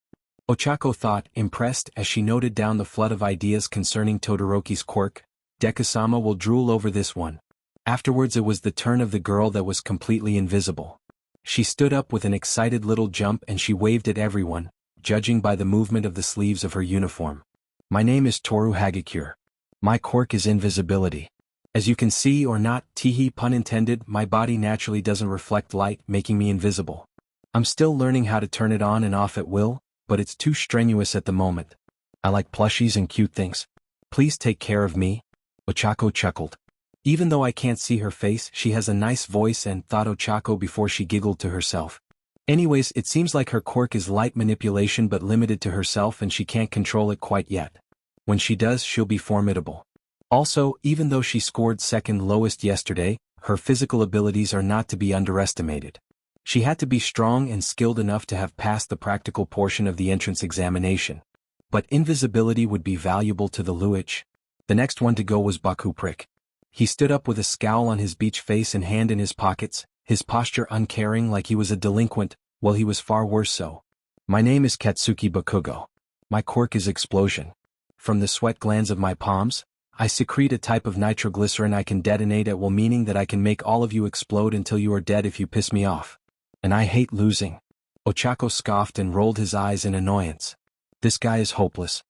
Oako thought, impressed, as she noted down the flood of ideas concerning Todoroki's quirk. Deku-sama will drool over this one. Afterwards it was the turn of the girl that was completely invisible. She stood up with an excited little jump and she waved at everyone, judging by the movement of the sleeves of her uniform. My name is Toru Hagakure. My quirk is invisibility. As you can see or not, teehee pun intended, my body naturally doesn't reflect light, making me invisible. I'm still learning how to turn it on and off at will, but it's too strenuous at the moment. I like plushies and cute things. Please take care of me. Oako chuckled. Even though I can't see her face, she has a nice voice and thought Oako before she giggled to herself. Anyways, it seems like her quirk is light manipulation but limited to herself and she can't control it quite yet. When she does, she'll be formidable. Also, even though she scored second lowest yesterday, her physical abilities are not to be underestimated. She had to be strong and skilled enough to have passed the practical portion of the entrance examination. But invisibility would be valuable to the Luich. The next one to go was Bakugo. He stood up with a scowl on his beach face and hand in his pockets, his posture uncaring like he was a delinquent, while he was far worse so. My name is Katsuki Bakugo. My quirk is explosion. From the sweat glands of my palms, I secrete a type of nitroglycerin I can detonate at will, meaning that I can make all of you explode until you are dead if you piss me off. And I hate losing. Oako scoffed and rolled his eyes in annoyance. This guy is hopeless.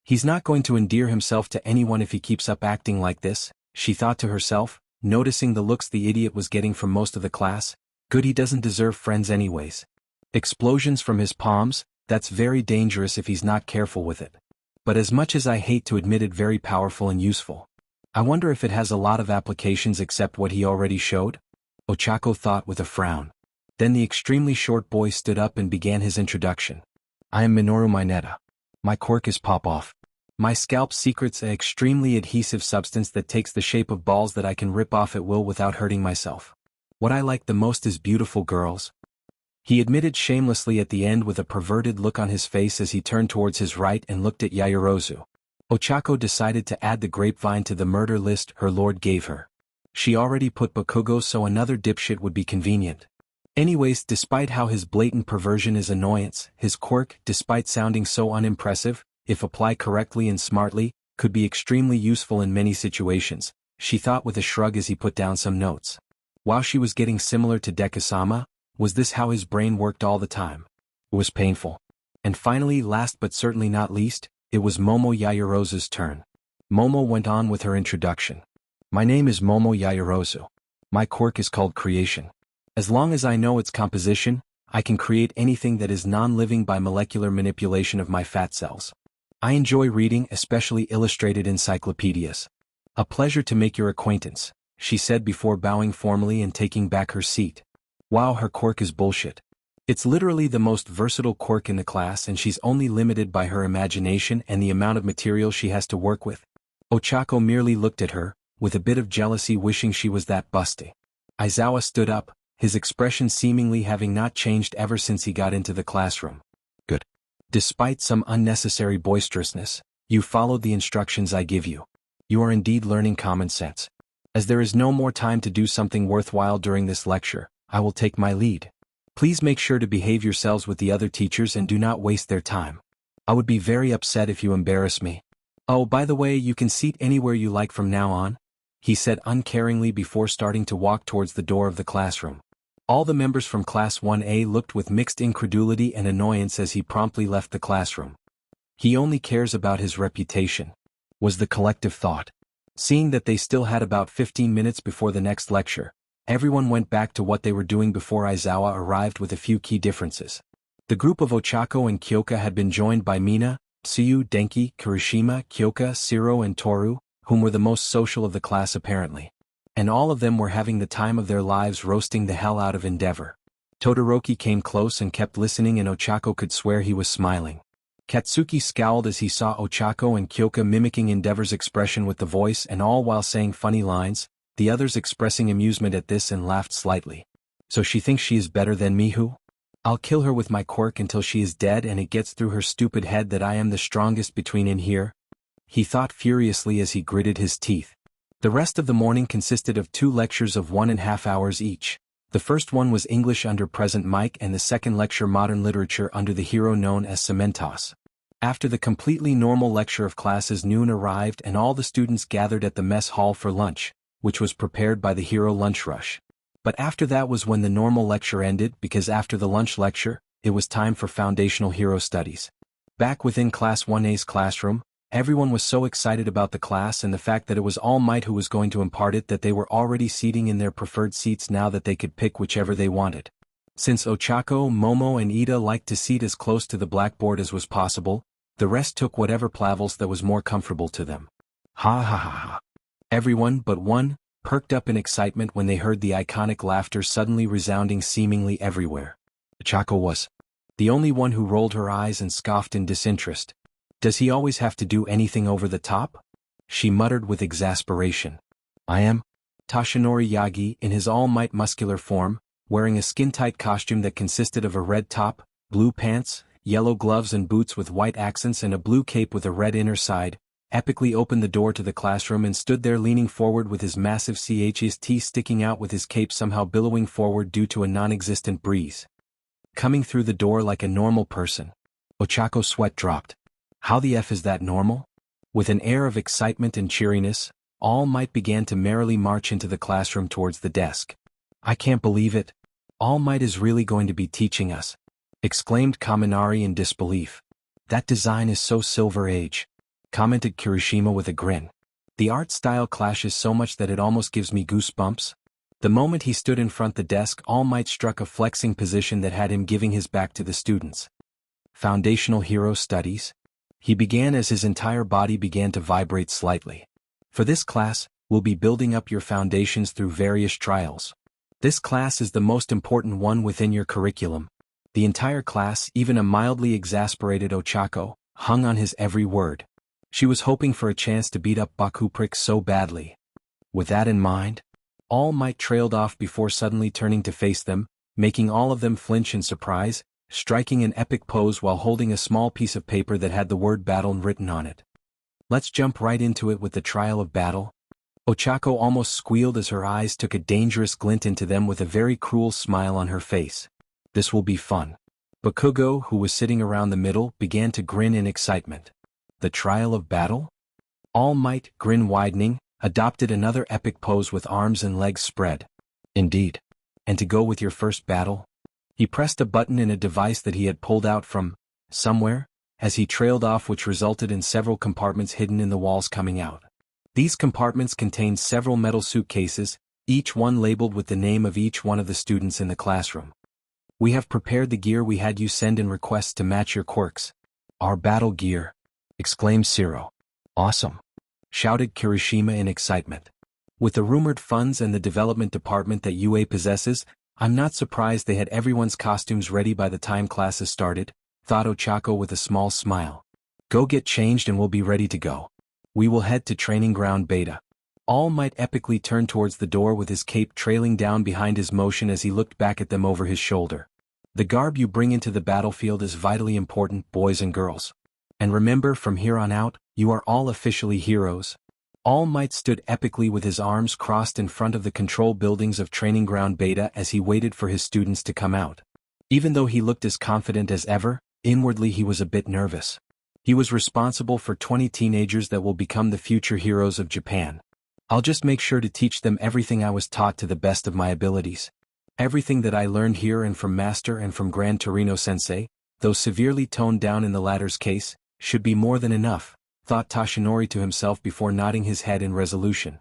He's not going to endear himself to anyone if he keeps up acting like this, she thought to herself, noticing the looks the idiot was getting from most of the class. Good, he doesn't deserve friends anyways. Explosions from his palms, that's very dangerous if he's not careful with it. But as much as I hate to admit it, very powerful and useful. I wonder if it has a lot of applications except what he already showed? Oako thought with a frown. Then the extremely short boy stood up and began his introduction. I am Minoru Mineta. My quirk is pop-off. My scalp secrets an extremely adhesive substance that takes the shape of balls that I can rip off at will without hurting myself. What I like the most is beautiful girls. He admitted shamelessly at the end with a perverted look on his face as he turned towards his right and looked at Yaoyorozu. Oako decided to add the grapevine to the murder list her lord gave her. She already put Bakugo, so another dipshit would be convenient. Anyways, despite how his blatant perversion is annoyance, his quirk, despite sounding so unimpressive, if applied correctly and smartly, could be extremely useful in many situations, she thought with a shrug as he put down some notes. While she was getting similar to Deku-sama, was this how his brain worked all the time? It was painful. And finally, last but certainly not least, it was Momo Yaoyorozu's turn. Momo went on with her introduction. My name is Momo Yaoyorozu. My quirk is called creation. As long as I know its composition, I can create anything that is non-living by molecular manipulation of my fat cells. I enjoy reading, especially illustrated encyclopedias. A pleasure to make your acquaintance, she said before bowing formally and taking back her seat. Wow, her quirk is bullshit. It's literally the most versatile quirk in the class, and she's only limited by her imagination and the amount of material she has to work with. Oako merely looked at her, with a bit of jealousy, wishing she was that busty. Aizawa stood up, his expression seemingly having not changed ever since he got into the classroom. Good. Despite some unnecessary boisterousness, you followed the instructions I give you. You are indeed learning common sense. As there is no more time to do something worthwhile during this lecture, I will take my lead. Please make sure to behave yourselves with the other teachers and do not waste their time. I would be very upset if you embarrass me. Oh, by the way, you can seat anywhere you like from now on, he said uncaringly before starting to walk towards the door of the classroom. All the members from Class 1A looked with mixed incredulity and annoyance as he promptly left the classroom. He only cares about his reputation, was the collective thought. Seeing that they still had about 15 minutes before the next lecture, everyone went back to what they were doing before Aizawa arrived with a few key differences. The group of Oako and Kyoka had been joined by Mina, Tsuyu, Denki, Kirishima, Kyoka, Siro and Toru, whom were the most social of the class apparently. And all of them were having the time of their lives roasting the hell out of Endeavor. Todoroki came close and kept listening, and Oako could swear he was smiling. Katsuki scowled as he saw Oako and Kyoka mimicking Endeavor's expression with the voice, and all while saying funny lines, the others expressing amusement at this and laughed slightly. So she thinks she is better than me, who? I'll kill her with my quirk until she is dead and it gets through her stupid head that I am the strongest between in here, he thought furiously as he gritted his teeth. The rest of the morning consisted of 2 lectures of 1.5 hours each. The first one was English under Present Mike, and the second lecture Modern Literature under the hero known as Cementos. After the completely normal lecture of classes, noon arrived and all the students gathered at the mess hall for lunch, which was prepared by the hero lunch rush. But after that was when the normal lecture ended, because after the lunch lecture, it was time for foundational hero studies. Back within Class 1A's classroom, everyone was so excited about the class and the fact that it was All Might who was going to impart it that they were already seating in their preferred seats now that they could pick whichever they wanted. Since Oako, Momo and Ida liked to seat as close to the blackboard as was possible, the rest took whatever plavels that was more comfortable to them. Ha ha ha ha. Everyone but one perked up in excitement when they heard the iconic laughter suddenly resounding seemingly everywhere. Oako was the only one who rolled her eyes and scoffed in disinterest. Does he always have to do anything over the top? She muttered with exasperation. I am Toshinori Yagi in his All Might muscular form, wearing a skin-tight costume that consisted of a red top, blue pants, yellow gloves and boots with white accents and a blue cape with a red inner side, epically opened the door to the classroom and stood there leaning forward with his massive chest sticking out with his cape somehow billowing forward due to a non-existent breeze. Coming through the door like a normal person. Oako's sweat dropped. How the F is that normal? With an air of excitement and cheeriness, All Might began to merrily march into the classroom towards the desk. I can't believe it. All Might is really going to be teaching us, exclaimed Kaminari in disbelief. That design is so Silver Age, commented Kirishima with a grin. The art style clashes so much that it almost gives me goosebumps. The moment he stood in front the desk, All Might struck a flexing position that had him giving his back to the students. Foundational Hero Studies? He began as his entire body began to vibrate slightly. For this class, we'll be building up your foundations through various trials. This class is the most important one within your curriculum. The entire class, even a mildly exasperated Ochako, hung on his every word. She was hoping for a chance to beat up Bakugo so badly. With that in mind, All Might trailed off before suddenly turning to face them, making all of them flinch in surprise, striking an epic pose while holding a small piece of paper that had the word battle written on it. Let's jump right into it with the trial of battle. Ochako almost squealed as her eyes took a dangerous glint into them with a very cruel smile on her face. This will be fun. Bakugo, who was sitting around the middle, began to grin in excitement. The trial of battle? All Might, grin widening, adopted another epic pose with arms and legs spread. Indeed. And to go with your first battle? He pressed a button in a device that he had pulled out from somewhere, as he trailed off, which resulted in several compartments hidden in the walls coming out. These compartments contained several metal suitcases, each one labeled with the name of each one of the students in the classroom. We have prepared the gear we had you send in requests to match your quirks. Our battle gear, exclaimed Zero. Awesome, shouted Kirishima in excitement. With the rumored funds and the development department that UA possesses, I'm not surprised they had everyone's costumes ready by the time classes started, thought Ochako with a small smile. Go get changed and we'll be ready to go. We will head to Training Ground Beta. All Might epically turned towards the door with his cape trailing down behind his motion as he looked back at them over his shoulder. The garb you bring into the battlefield is vitally important, boys and girls. And remember, from here on out, you are all officially heroes. All Might stood epically with his arms crossed in front of the control buildings of Training Ground Beta as he waited for his students to come out. Even though he looked as confident as ever, inwardly he was a bit nervous. He was responsible for 20 teenagers that will become the future heroes of Japan. I'll just make sure to teach them everything I was taught to the best of my abilities. Everything that I learned here and from Master and from Grand Torino-sensei, though severely toned down in the latter's case, should be more than enough, thought Toshinori to himself before nodding his head in resolution.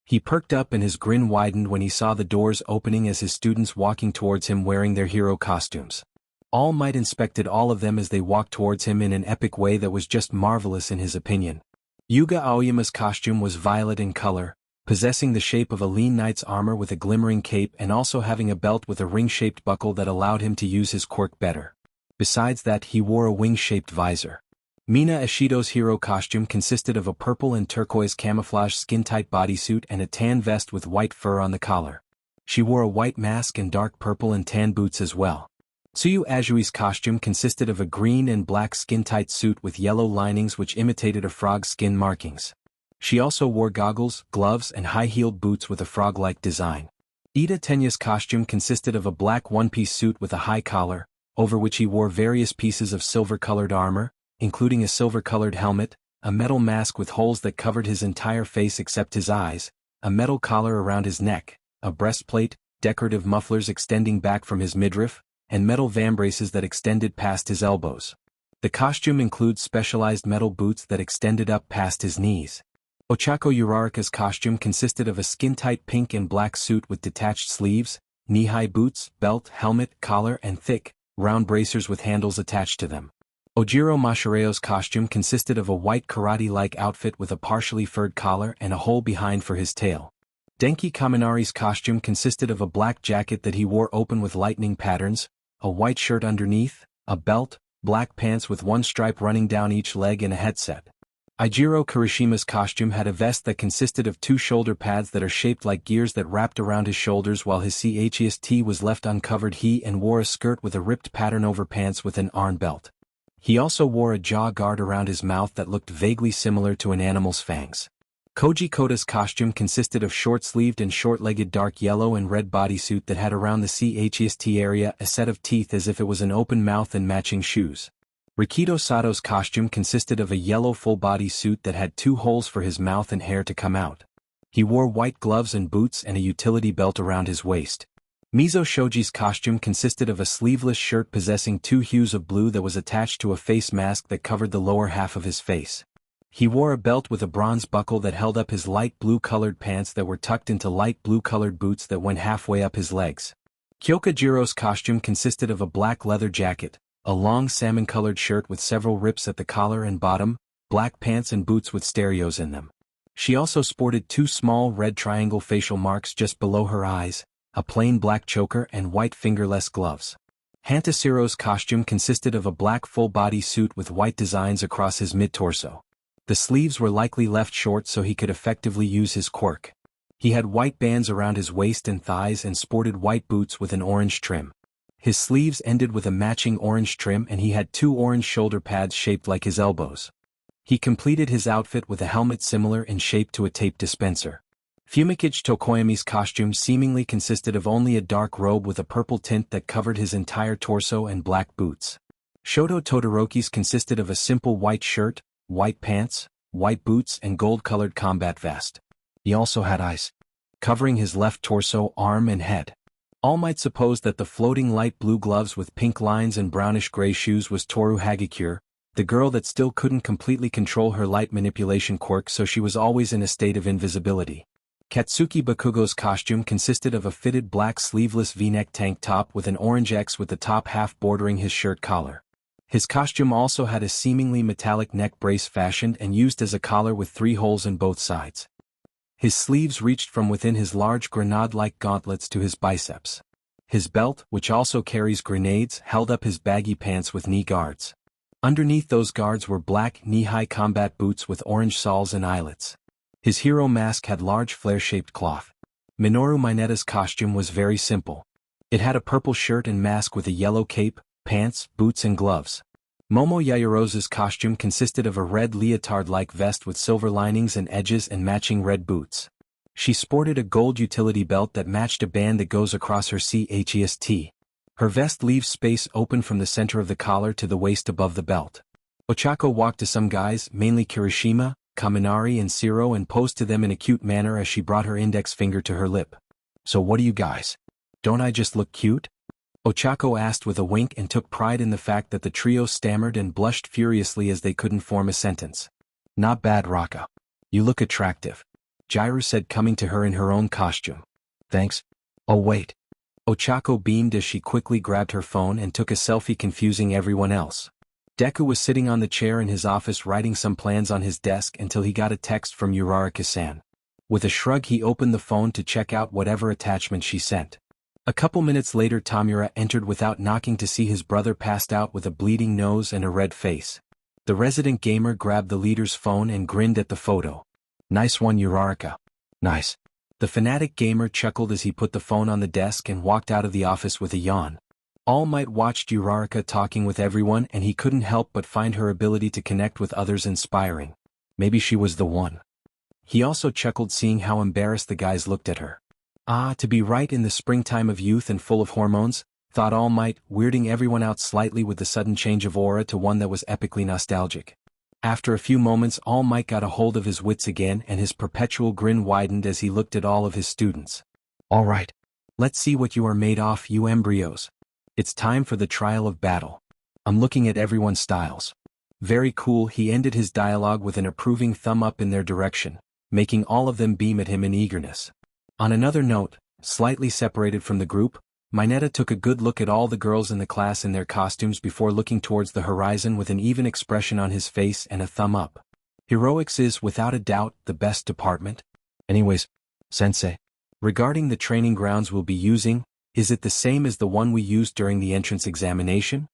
He perked up and his grin widened when he saw the doors opening as his students walking towards him wearing their hero costumes. All Might inspected all of them as they walked towards him in an epic way that was just marvelous in his opinion. Yuga Aoyama's costume was violet in color, possessing the shape of a lean knight's armor with a glimmering cape and also having a belt with a ring-shaped buckle that allowed him to use his quirk better. Besides that, he wore a wing-shaped visor. Mina Ashido's hero costume consisted of a purple and turquoise camouflage skin-tight bodysuit and a tan vest with white fur on the collar. She wore a white mask and dark purple and tan boots as well. Tsuyu Ajui's costume consisted of a green and black skin-tight suit with yellow linings which imitated a frog's skin markings. She also wore goggles, gloves and high-heeled boots with a frog-like design. Ida Tenya's costume consisted of a black one-piece suit with a high collar, over which he wore various pieces of silver-colored armor, including a silver-colored helmet, a metal mask with holes that covered his entire face except his eyes, a metal collar around his neck, a breastplate, decorative mufflers extending back from his midriff, and metal vambraces that extended past his elbows. The costume includes specialized metal boots that extended up past his knees. Ochako Uraraka's costume consisted of a skin-tight pink and black suit with detached sleeves, knee-high boots, belt, helmet, collar and thick, round bracers with handles attached to them. Ojiro Mashireo's costume consisted of a white karate-like outfit with a partially furred collar and a hole behind for his tail. Denki Kaminari's costume consisted of a black jacket that he wore open with lightning patterns, a white shirt underneath, a belt, black pants with one stripe running down each leg and a headset. Eijiro Kirishima's costume had a vest that consisted of two shoulder pads that are shaped like gears that wrapped around his shoulders while his chest was left uncovered. He wore a skirt with a ripped pattern over pants with an arm belt. He also wore a jaw guard around his mouth that looked vaguely similar to an animal's fangs. Koji Koda's costume consisted of short-sleeved and short-legged dark yellow and red bodysuit that had around the chest area a set of teeth as if it was an open mouth and matching shoes. Rikido Sato's costume consisted of a yellow full-body suit that had two holes for his mouth and hair to come out. He wore white gloves and boots and a utility belt around his waist. Mizo Shoji's costume consisted of a sleeveless shirt possessing two hues of blue that was attached to a face mask that covered the lower half of his face. He wore a belt with a bronze buckle that held up his light blue-colored pants that were tucked into light blue-colored boots that went halfway up his legs. Kyoka Jiro's costume consisted of a black leather jacket, a long salmon-colored shirt with several rips at the collar and bottom, black pants and boots with stereos in them. She also sported two small red triangle facial marks just below her eyes, a plain black choker and white fingerless gloves. Hantasiro's costume consisted of a black full-body suit with white designs across his mid-torso. The sleeves were likely left short so he could effectively use his quirk. He had white bands around his waist and thighs and sported white boots with an orange trim. His sleeves ended with a matching orange trim and he had 2 orange shoulder pads shaped like his elbows. He completed his outfit with a helmet similar in shape to a tape dispenser. Fumikichi Tokoyami's costume seemingly consisted of only a dark robe with a purple tint that covered his entire torso and black boots. Shoto Todoroki's consisted of a simple white shirt, white pants, white boots and gold-colored combat vest. He also had eyes covering his left torso, arm and head. All Might supposed that the floating light blue gloves with pink lines and brownish-gray shoes was Toru Hagakure, the girl that still couldn't completely control her light manipulation quirk, so she was always in a state of invisibility. Katsuki Bakugo's costume consisted of a fitted black sleeveless V-neck tank top with an orange X with the top half bordering his shirt collar. His costume also had a seemingly metallic neck brace fashioned and used as a collar with 3 holes in both sides. His sleeves reached from within his large grenade-like gauntlets to his biceps. His belt, which also carries grenades, held up his baggy pants with knee guards. Underneath those guards were black knee-high combat boots with orange soles and eyelets. His hero mask had large flare-shaped cloth. Minoru Minetta's costume was very simple. It had a purple shirt and mask with a yellow cape, pants, boots and gloves. Momo Yaoyorozu's costume consisted of a red leotard-like vest with silver linings and edges and matching red boots. She sported a gold utility belt that matched a band that goes across her chest. Her vest leaves space open from the center of the collar to the waist above the belt. Ochako walked to some guys, mainly Kirishima, Kaminari and Shiro, and posed to them in a cute manner as she brought her index finger to her lip. "So what do you guys? Don't I just look cute?" Ochako asked with a wink and took pride in the fact that the trio stammered and blushed furiously as they couldn't form a sentence. "Not bad, Raka. You look attractive," Jiru said, coming to her in her own costume. "Thanks. Oh wait." Ochako beamed as she quickly grabbed her phone and took a selfie, confusing everyone else. Deku was sitting on the chair in his office writing some plans on his desk until he got a text from Uraraka-san. With a shrug he opened the phone to check out whatever attachment she sent. A couple minutes later Tamura entered without knocking to see his brother passed out with a bleeding nose and a red face. The resident gamer grabbed the leader's phone and grinned at the photo. "Nice one, Uraraka." "Nice." The fanatic gamer chuckled as he put the phone on the desk and walked out of the office with a yawn. All Might watched Uraraka talking with everyone and he couldn't help but find her ability to connect with others inspiring. Maybe she was the one. He also chuckled seeing how embarrassed the guys looked at her. To be right in the springtime of youth and full of hormones, thought All Might, weirding everyone out slightly with the sudden change of aura to one that was epically nostalgic. After a few moments All Might got a hold of his wits again and his perpetual grin widened as he looked at all of his students. "All right. Let's see what you are made of, you embryos. It's time for the trial of battle. I'm looking at everyone's styles." "Very cool." He ended his dialogue with an approving thumb up in their direction, making all of them beam at him in eagerness. On another note, slightly separated from the group, Mineta took a good look at all the girls in the class in their costumes before looking towards the horizon with an even expression on his face and a thumb up. "Heroics is, without a doubt, the best department. Anyways, Sensei, regarding the training grounds we'll be using, is it the same as the one we used during the entrance examination?"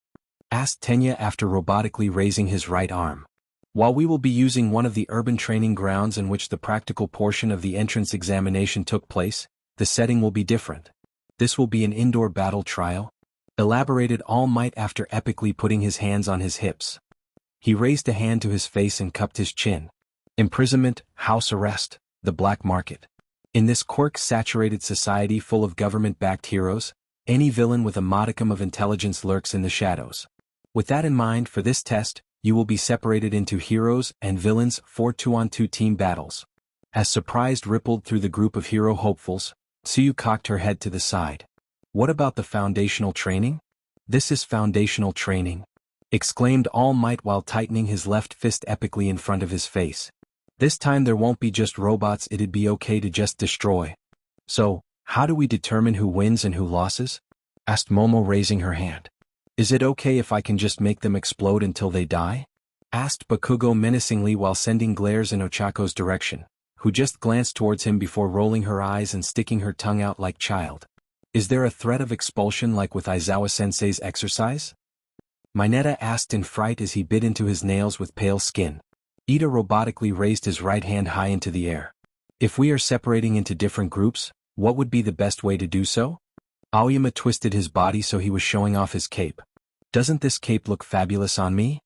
asked Tenya after robotically raising his right arm. "While we will be using one of the urban training grounds in which the practical portion of the entrance examination took place, the setting will be different. This will be an indoor battle trial," elaborated All Might after epically putting his hands on his hips. He raised a hand to his face and cupped his chin. "Imprisonment, house arrest, the black market. In this quirk-saturated society full of government-backed heroes, any villain with a modicum of intelligence lurks in the shadows. With that in mind, for this test, you will be separated into heroes and villains for 2-on-2 team battles." As surprise rippled through the group of hero hopefuls, Tsuyu cocked her head to the side. "What about the foundational training?" "This is foundational training," exclaimed All Might while tightening his left fist epically in front of his face. "This time there won't be just robots, it'd be okay to just destroy." "So, how do we determine who wins and who loses?" asked Momo, raising her hand. "Is it okay if I can just make them explode until they die?" asked Bakugo menacingly while sending glares in Ochako's direction, who just glanced towards him before rolling her eyes and sticking her tongue out like child. Is there a threat of expulsion like with Aizawa-sensei's exercise? Mineta asked in fright as he bit into his nails with pale skin. Ida robotically raised his right hand high into the air. If we are separating into different groups, what would be the best way to do so? Aoyama twisted his body so he was showing off his cape. Doesn't this cape look fabulous on me?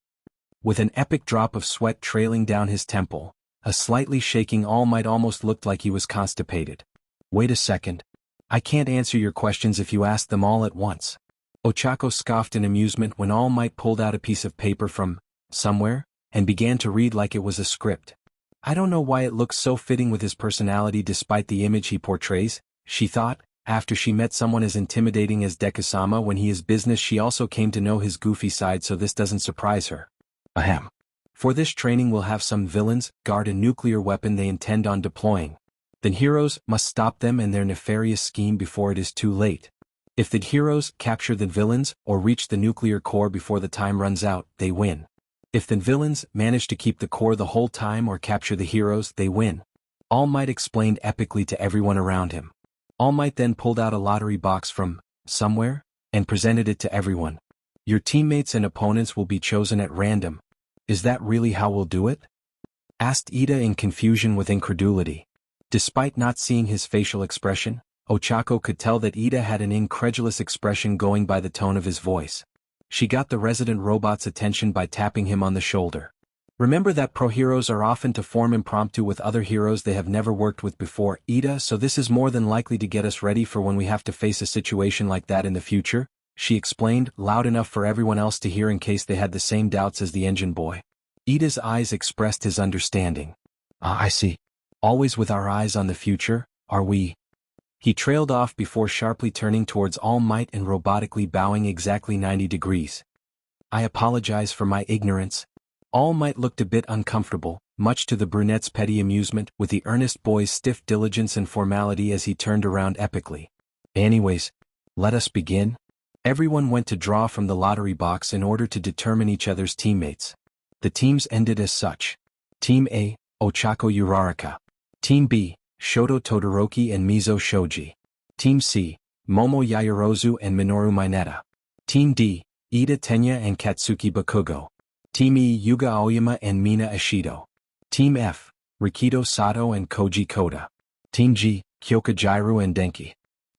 With an epic drop of sweat trailing down his temple, a slightly shaking All Might almost looked like he was constipated. Wait a second. I can't answer your questions if you ask them all at once. Ochako scoffed in amusement when All Might pulled out a piece of paper from somewhere and began to read like it was a script. I don't know why it looks so fitting with his personality despite the image he portrays, she thought, after she met someone as intimidating as Deku-sama when he is business. She also came to know his goofy side, so this doesn't surprise her. Ahem. For this training we'll have some villains guard a nuclear weapon they intend on deploying. The heroes must stop them and their nefarious scheme before it is too late. If the heroes capture the villains or reach the nuclear core before the time runs out, they win. If the villains manage to keep the core the whole time or capture the heroes, they win. All Might explained epically to everyone around him. All Might then pulled out a lottery box from somewhere and presented it to everyone. Your teammates and opponents will be chosen at random. Is that really how we'll do it? Asked Ida in confusion with incredulity. Despite not seeing his facial expression, Ochako could tell that Ida had an incredulous expression going by the tone of his voice. She got the resident robot's attention by tapping him on the shoulder. Remember that pro-heroes are often to form impromptu with other heroes they have never worked with before, Ida, so this is more than likely to get us ready for when we have to face a situation like that in the future, she explained, loud enough for everyone else to hear in case they had the same doubts as the engine boy. Ida's eyes expressed his understanding. I see. Always with our eyes on the future, are we? He trailed off before sharply turning towards All Might and robotically bowing exactly 90 degrees. I apologize for my ignorance. All Might looked a bit uncomfortable, much to the brunette's petty amusement, with the earnest boy's stiff diligence and formality as he turned around epically. Anyways, let us begin. Everyone went to draw from the lottery box in order to determine each other's teammates. The teams ended as such. Team A, Ochako Uraraka. Team B, Shoto Todoroki and Mizo Shoji. Team C, Momo Yaoyorozu and Minoru Mineta. Team D, Ida Tenya and Katsuki Bakugo. Team E, Yuga Aoyama and Mina Ishido. Team F, Rikido Sato and Koji Koda. Team G, Kyoka Jiru and Denki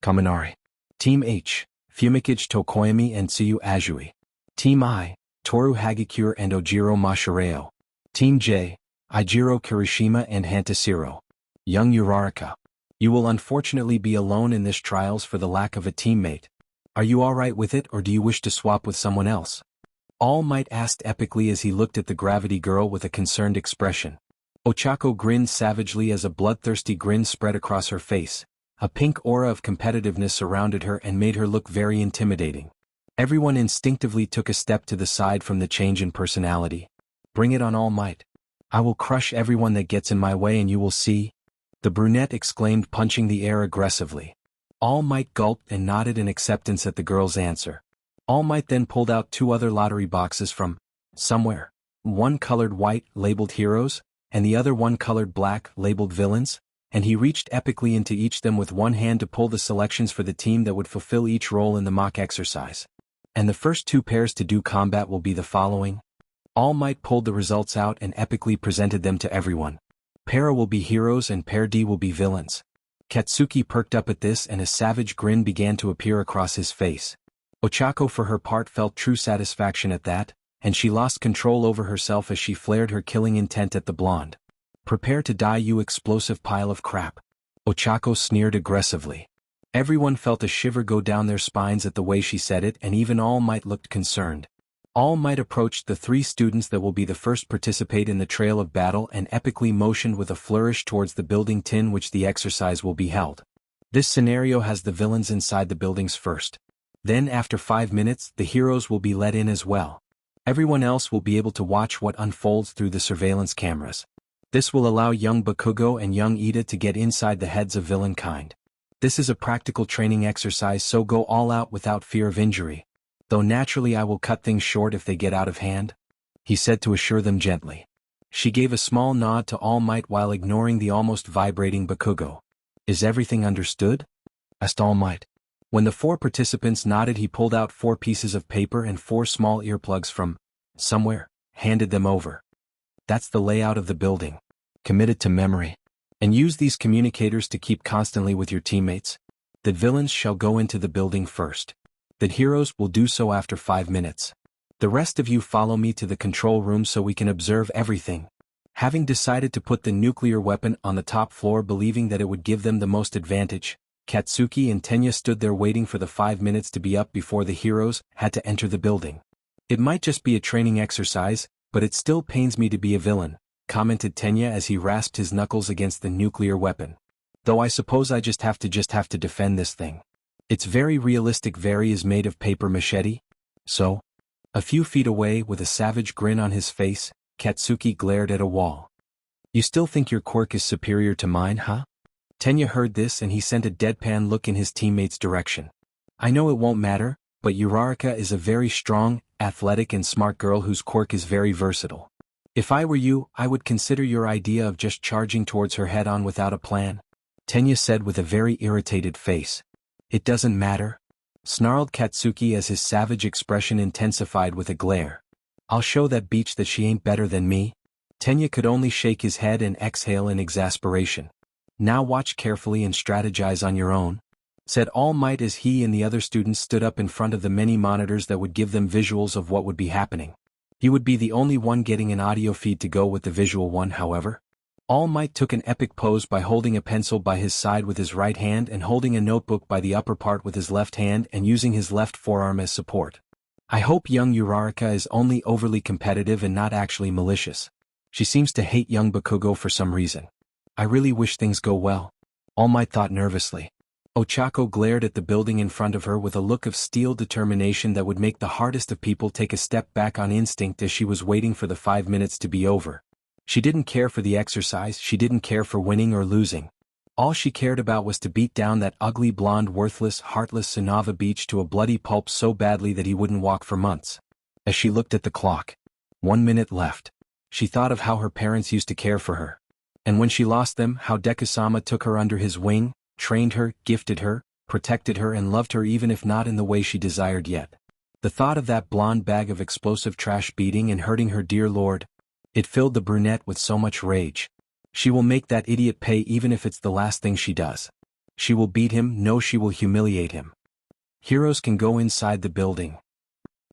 Kaminari. Team H, Fumikage Tokoyami and Tsuyu Azui. Team I, Toru Hagakure and Ojiro Mashireo. Team J, Ijiro Kirishima and Hantasiro. Young Uraraka. You will unfortunately be alone in this trials for the lack of a teammate. Are you alright with it or do you wish to swap with someone else? All Might asked epically as he looked at the gravity girl with a concerned expression. Ochako grinned savagely as a bloodthirsty grin spread across her face. A pink aura of competitiveness surrounded her and made her look very intimidating. Everyone instinctively took a step to the side from the change in personality. Bring it on, All Might. I will crush everyone that gets in my way and you will see. The brunette exclaimed, punching the air aggressively. All Might gulped and nodded in acceptance at the girl's answer. All Might then pulled out two other lottery boxes from somewhere. One colored white, labeled heroes, and the other one colored black, labeled villains, and he reached epically into each them with one hand to pull the selections for the team that would fulfill each role in the mock exercise. And the first two pairs to do combat will be the following. All Might pulled the results out and epically presented them to everyone. Pair A will be heroes and Pair D will be villains. Katsuki perked up at this and a savage grin began to appear across his face. Ochako for her part felt true satisfaction at that, and she lost control over herself as she flared her killing intent at the blonde. Prepare to die, you explosive pile of crap. Ochako sneered aggressively. Everyone felt a shiver go down their spines at the way she said it, and even All Might looked concerned. All Might approached the three students that will be the first participate in the trail of battle and epically motioned with a flourish towards the building tin which the exercise will be held. This scenario has the villains inside the buildings first. Then after 5 minutes the heroes will be let in as well. Everyone else will be able to watch what unfolds through the surveillance cameras. This will allow young Bakugo and young Ida to get inside the heads of villain kind. This is a practical training exercise, so go all out without fear of injury. Though naturally I will cut things short if they get out of hand, he said to assure them gently. She gave a small nod to All Might while ignoring the almost vibrating Bakugo. Is everything understood? Asked All Might. When the 4 participants nodded, he pulled out 4 pieces of paper and 4 small earplugs from somewhere, handed them over. That's the layout of the building. Commit it to memory. And use these communicators to keep constantly with your teammates. That villains shall go into the building first. That heroes will do so after 5 minutes. The rest of you follow me to the control room so we can observe everything. Having decided to put the nuclear weapon on the top floor, believing that it would give them the most advantage, Katsuki and Tenya stood there waiting for the 5 minutes to be up before the heroes had to enter the building. It might just be a training exercise, but it still pains me to be a villain, commented Tenya as he rasped his knuckles against the nuclear weapon. Though I suppose I just have to defend this thing. It's very realistic. Very is made of paper machete. So? A few feet away, with a savage grin on his face, Katsuki glared at a wall. You still think your quirk is superior to mine, huh? Tenya heard this and he sent a deadpan look in his teammate's direction. I know it won't matter, but Uraraka is a very strong, athletic and smart girl whose quirk is very versatile. If I were you, I would consider your idea of just charging towards her head-on without a plan, Tenya said with a very irritated face. It doesn't matter, snarled Katsuki as his savage expression intensified with a glare. I'll show that beach that she ain't better than me. Tenya could only shake his head and exhale in exasperation. Now watch carefully and strategize on your own, said All Might as he and the other students stood up in front of the many monitors that would give them visuals of what would be happening. He would be the only one getting an audio feed to go with the visual one, however. All Might took an epic pose by holding a pencil by his side with his right hand and holding a notebook by the upper part with his left hand and using his left forearm as support. I hope young Uraraka is only overly competitive and not actually malicious. She seems to hate young Bakugo for some reason. I really wish things go well, All Might thought nervously. Oako glared at the building in front of her with a look of steel determination that would make the hardest of people take a step back on instinct as she was waiting for the 5 minutes to be over. She didn't care for the exercise, she didn't care for winning or losing. All she cared about was to beat down that ugly blonde worthless heartless Sunava Beach to a bloody pulp so badly that he wouldn't walk for months. As she looked at the clock, 1 minute left. She thought of how her parents used to care for her. And when she lost them, how Deku-sama took her under his wing, trained her, gifted her, protected her and loved her even if not in the way she desired yet. The thought of that blonde bag of explosive trash beating and hurting her dear lord, it filled the brunette with so much rage. She will make that idiot pay even if it's the last thing she does. She will beat him, no she will humiliate him. Heroes can go inside the building.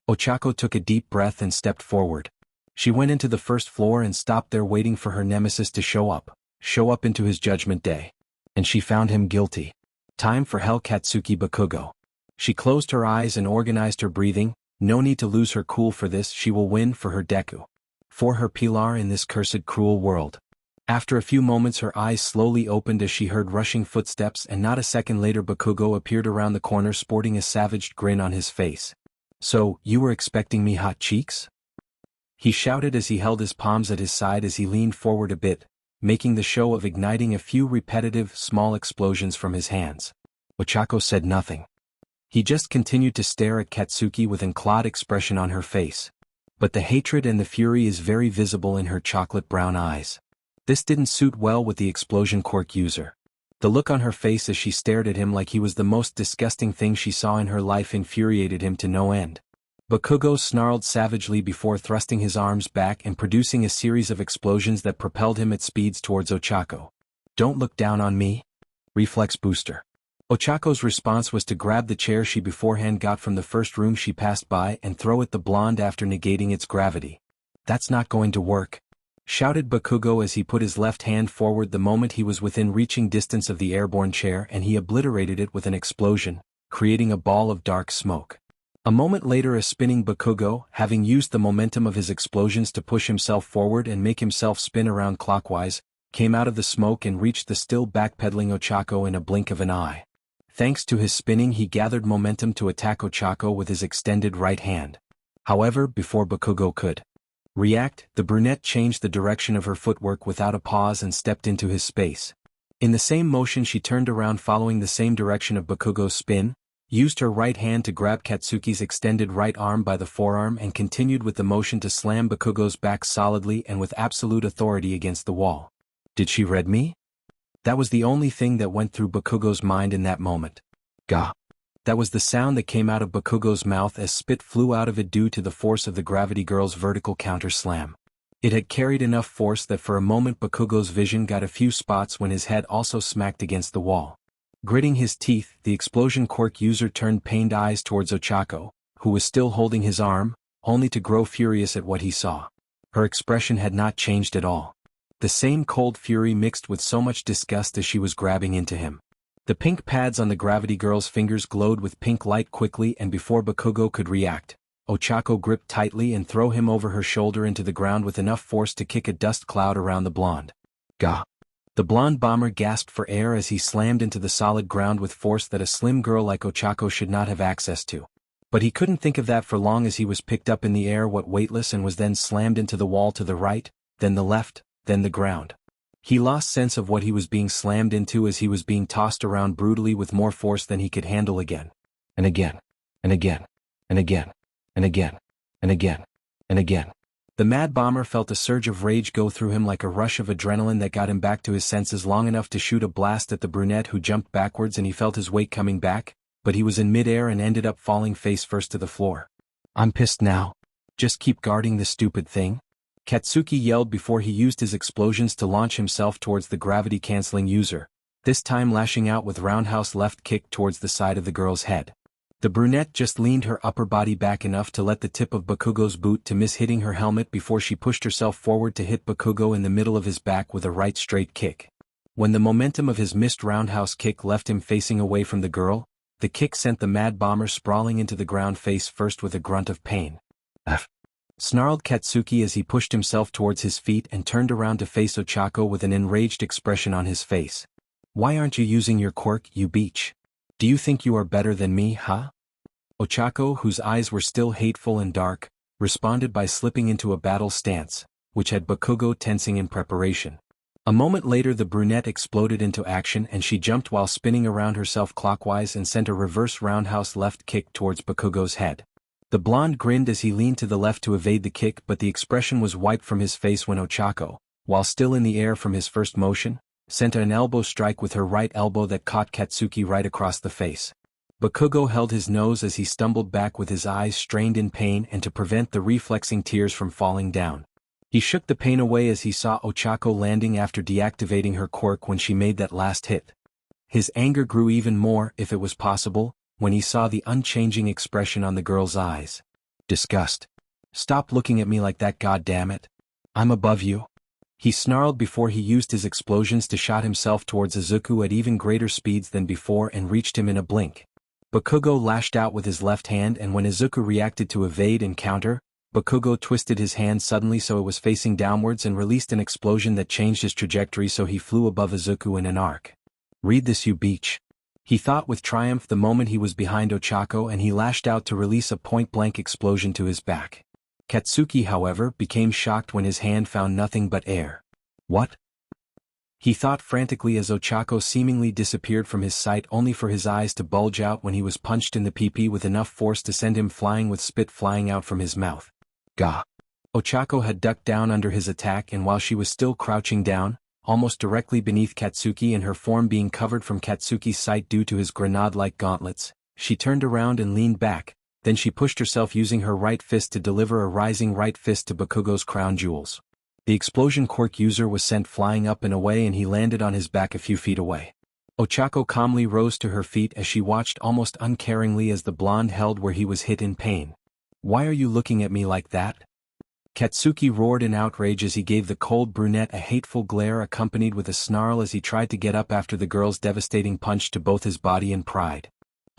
Oako took a deep breath and stepped forward. She went into the first floor and stopped there waiting for her nemesis to show up into his judgment day. And she found him guilty. Time for hell, Katsuki Bakugo. She closed her eyes and organized her breathing. No need to lose her cool for this, she will win for her Deku. For her Pilar in this cursed cruel world. After a few moments her eyes slowly opened as she heard rushing footsteps and not a second later Bakugo appeared around the corner sporting a savage grin on his face. So, you were expecting me, hot cheeks? He shouted as he held his palms at his side as he leaned forward a bit, making the show of igniting a few repetitive, small explosions from his hands. Oako said nothing. He just continued to stare at Katsuki with an clawed expression on her face. But the hatred and the fury is very visible in her chocolate brown eyes. This didn't suit well with the explosion quirk user. The look on her face as she stared at him like he was the most disgusting thing she saw in her life infuriated him to no end. Bakugo snarled savagely before thrusting his arms back and producing a series of explosions that propelled him at speeds towards Oako. Don't look down on me. Reflex booster. Ochako's response was to grab the chair she beforehand got from the first room she passed by and throw at the blonde after negating its gravity. That's not going to work, shouted Bakugo as he put his left hand forward the moment he was within reaching distance of the airborne chair and he obliterated it with an explosion, creating a ball of dark smoke. A moment later a spinning Bakugo, having used the momentum of his explosions to push himself forward and make himself spin around clockwise, came out of the smoke and reached the still backpedaling Oako in a blink of an eye. Thanks to his spinning he gathered momentum to attack Oako with his extended right hand. However, before Bakugo could react, the brunette changed the direction of her footwork without a pause and stepped into his space. In the same motion she turned around following the same direction of Bakugo's spin, used her right hand to grab Katsuki's extended right arm by the forearm and continued with the motion to slam Bakugo's back solidly and with absolute authority against the wall. Did she read me? That was the only thing that went through Bakugo's mind in that moment. Gah! That was the sound that came out of Bakugo's mouth as spit flew out of it due to the force of the gravity girl's vertical counter-slam. It had carried enough force that for a moment Bakugo's vision got a few spots when his head also smacked against the wall. Gritting his teeth, the explosion quirk user turned pained eyes towards Oako, who was still holding his arm, only to grow furious at what he saw. Her expression had not changed at all. The same cold fury mixed with so much disgust as she was grabbing into him. The pink pads on the gravity girl's fingers glowed with pink light quickly, and before Bakugo could react, Oako gripped tightly and threw him over her shoulder into the ground with enough force to kick a dust cloud around the blonde. Gah! The blonde bomber gasped for air as he slammed into the solid ground with force that a slim girl like Oako should not have access to. But he couldn't think of that for long as he was picked up in the air weightless and was then slammed into the wall to the right, then the left, then the ground. He lost sense of what he was being slammed into as he was being tossed around brutally with more force than he could handle again. And again. And again. And again. And again. And again. And again. The mad bomber felt a surge of rage go through him like a rush of adrenaline that got him back to his senses long enough to shoot a blast at the brunette who jumped backwards, and he felt his weight coming back, but he was in midair and ended up falling face first to the floor. I'm pissed now. Just keep guarding the stupid thing. Katsuki yelled before he used his explosions to launch himself towards the gravity-canceling user, this time lashing out with roundhouse left kick towards the side of the girl's head. The brunette just leaned her upper body back enough to let the tip of Bakugo's boot to miss hitting her helmet before she pushed herself forward to hit Bakugo in the middle of his back with a right straight kick. When the momentum of his missed roundhouse kick left him facing away from the girl, the kick sent the mad bomber sprawling into the ground face first with a grunt of pain. F. Snarled Katsuki as he pushed himself towards his feet and turned around to face Oako with an enraged expression on his face. Why aren't you using your quirk, you beach? Do you think you are better than me, huh? Oako, whose eyes were still hateful and dark, responded by slipping into a battle stance, which had Bakugo tensing in preparation. A moment later the brunette exploded into action and she jumped while spinning around herself clockwise and sent a reverse roundhouse left kick towards Bakugo's head. The blonde grinned as he leaned to the left to evade the kick, but the expression was wiped from his face when Oako, while still in the air from his first motion, sent an elbow strike with her right elbow that caught Katsuki right across the face. Bakugo held his nose as he stumbled back with his eyes strained in pain and to prevent the reflexing tears from falling down. He shook the pain away as he saw Oako landing after deactivating her quirk when she made that last hit. His anger grew even more, if it was possible, when he saw the unchanging expression on the girl's eyes. Disgust. Stop looking at me like that, goddammit. I'm above you. He snarled before he used his explosions to shot himself towards Izuku at even greater speeds than before and reached him in a blink. Bakugo lashed out with his left hand, and when Izuku reacted to evade and counter, Bakugo twisted his hand suddenly so it was facing downwards and released an explosion that changed his trajectory so he flew above Izuku in an arc. Read this, you beach. He thought with triumph the moment he was behind Oako, and he lashed out to release a point-blank explosion to his back. Katsuki, however, became shocked when his hand found nothing but air. What? He thought frantically as Oako seemingly disappeared from his sight, only for his eyes to bulge out when he was punched in the pee-pee with enough force to send him flying with spit flying out from his mouth. Gah! Oako had ducked down under his attack, and while she was still crouching down, almost directly beneath Katsuki and her form being covered from Katsuki's sight due to his grenade-like gauntlets, she turned around and leaned back, then she pushed herself using her right fist to deliver a rising right fist to Bakugo's crown jewels. The explosion quirk user was sent flying up and away, and he landed on his back a few feet away. Oako calmly rose to her feet as she watched almost uncaringly as the blonde held where he was hit in pain. Why are you looking at me like that? Katsuki roared in outrage as he gave the cold brunette a hateful glare accompanied with a snarl as he tried to get up after the girl's devastating punch to both his body and pride.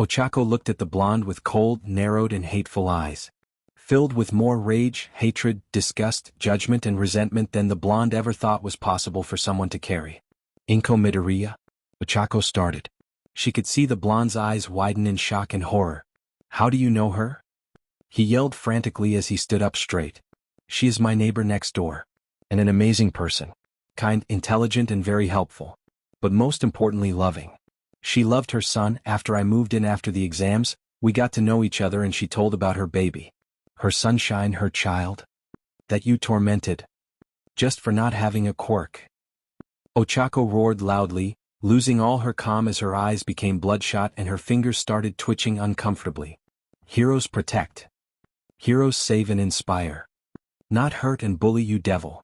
Oako looked at the blonde with cold, narrowed and hateful eyes. Filled with more rage, hatred, disgust, judgment and resentment than the blonde ever thought was possible for someone to carry. Izuku Midoriya? Oako started. She could see the blonde's eyes widen in shock and horror. How do you know her? He yelled frantically as he stood up straight. She is my neighbor next door. And an amazing person. Kind, intelligent and very helpful. But most importantly loving. She loved her son. After I moved in after the exams, we got to know each other and she told about her baby. Her sunshine, her child. That you tormented. Just for not having a quirk. Oako roared loudly, losing all her calm as her eyes became bloodshot and her fingers started twitching uncomfortably. Heroes protect. Heroes save and inspire. Not hurt and bully, you devil.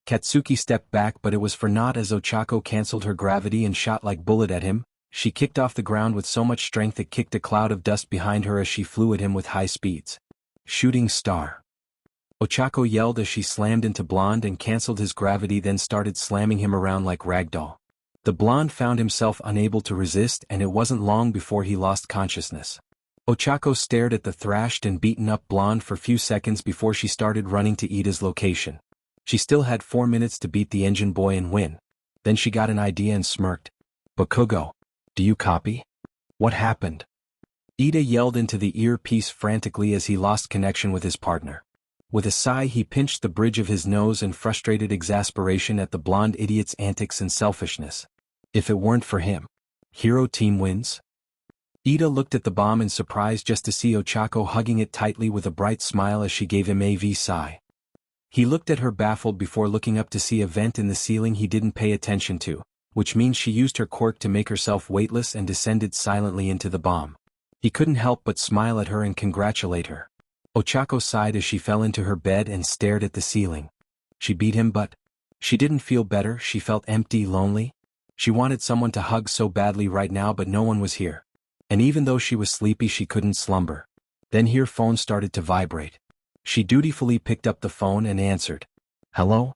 Katsuki stepped back, but it was for naught as Ochako cancelled her gravity and shot like bullet at him. She kicked off the ground with so much strength it kicked a cloud of dust behind her as she flew at him with high speeds. Shooting star. Ochako yelled as she slammed into Blonde and cancelled his gravity, then started slamming him around like ragdoll. The Blonde found himself unable to resist, and it wasn't long before he lost consciousness. Ochako stared at the thrashed and beaten up Blonde for a few seconds before she started running to Ida's location. She still had 4 minutes to beat the engine boy and win. Then she got an idea and smirked. Bakugo, do you copy? What happened? Ida yelled into the earpiece frantically as he lost connection with his partner. With a sigh, he pinched the bridge of his nose in frustrated exasperation at the blonde idiot's antics and selfishness. If it weren't for him, hero team wins? Ida looked at the bomb in surprise just to see Ochako hugging it tightly with a bright smile as she gave him a sigh. He looked at her baffled before looking up to see a vent in the ceiling he didn't pay attention to, which means she used her quirk to make herself weightless and descended silently into the bomb. He couldn't help but smile at her and congratulate her. Ochako sighed as she fell into her bed and stared at the ceiling. She beat him, but she didn't feel better. She felt empty, lonely. She wanted someone to hug so badly right now, but no one was here. And even though she was sleepy, she couldn't slumber. Then her phone started to vibrate. She dutifully picked up the phone and answered. Hello?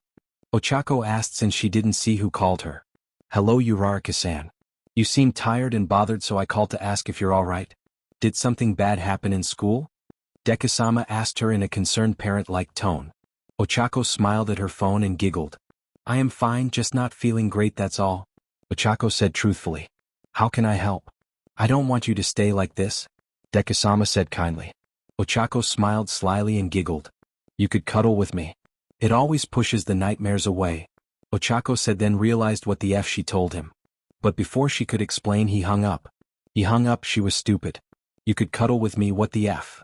Ochako asked since she didn't see who called her. Hello, Uraraka-san. You seem tired and bothered, so I called to ask if you're alright. Did something bad happen in school? Deku-sama asked her in a concerned parent-like tone. Ochako smiled at her phone and giggled. I am fine, just not feeling great, that's all. Ochako said truthfully. How can I help? I don't want you to stay like this, Deku-sama said kindly. Ochako smiled slyly and giggled. You could cuddle with me. It always pushes the nightmares away, Ochako said, then realized what the F she told him. But before she could explain, he hung up. He hung up. She was stupid. You could cuddle with me, what the F?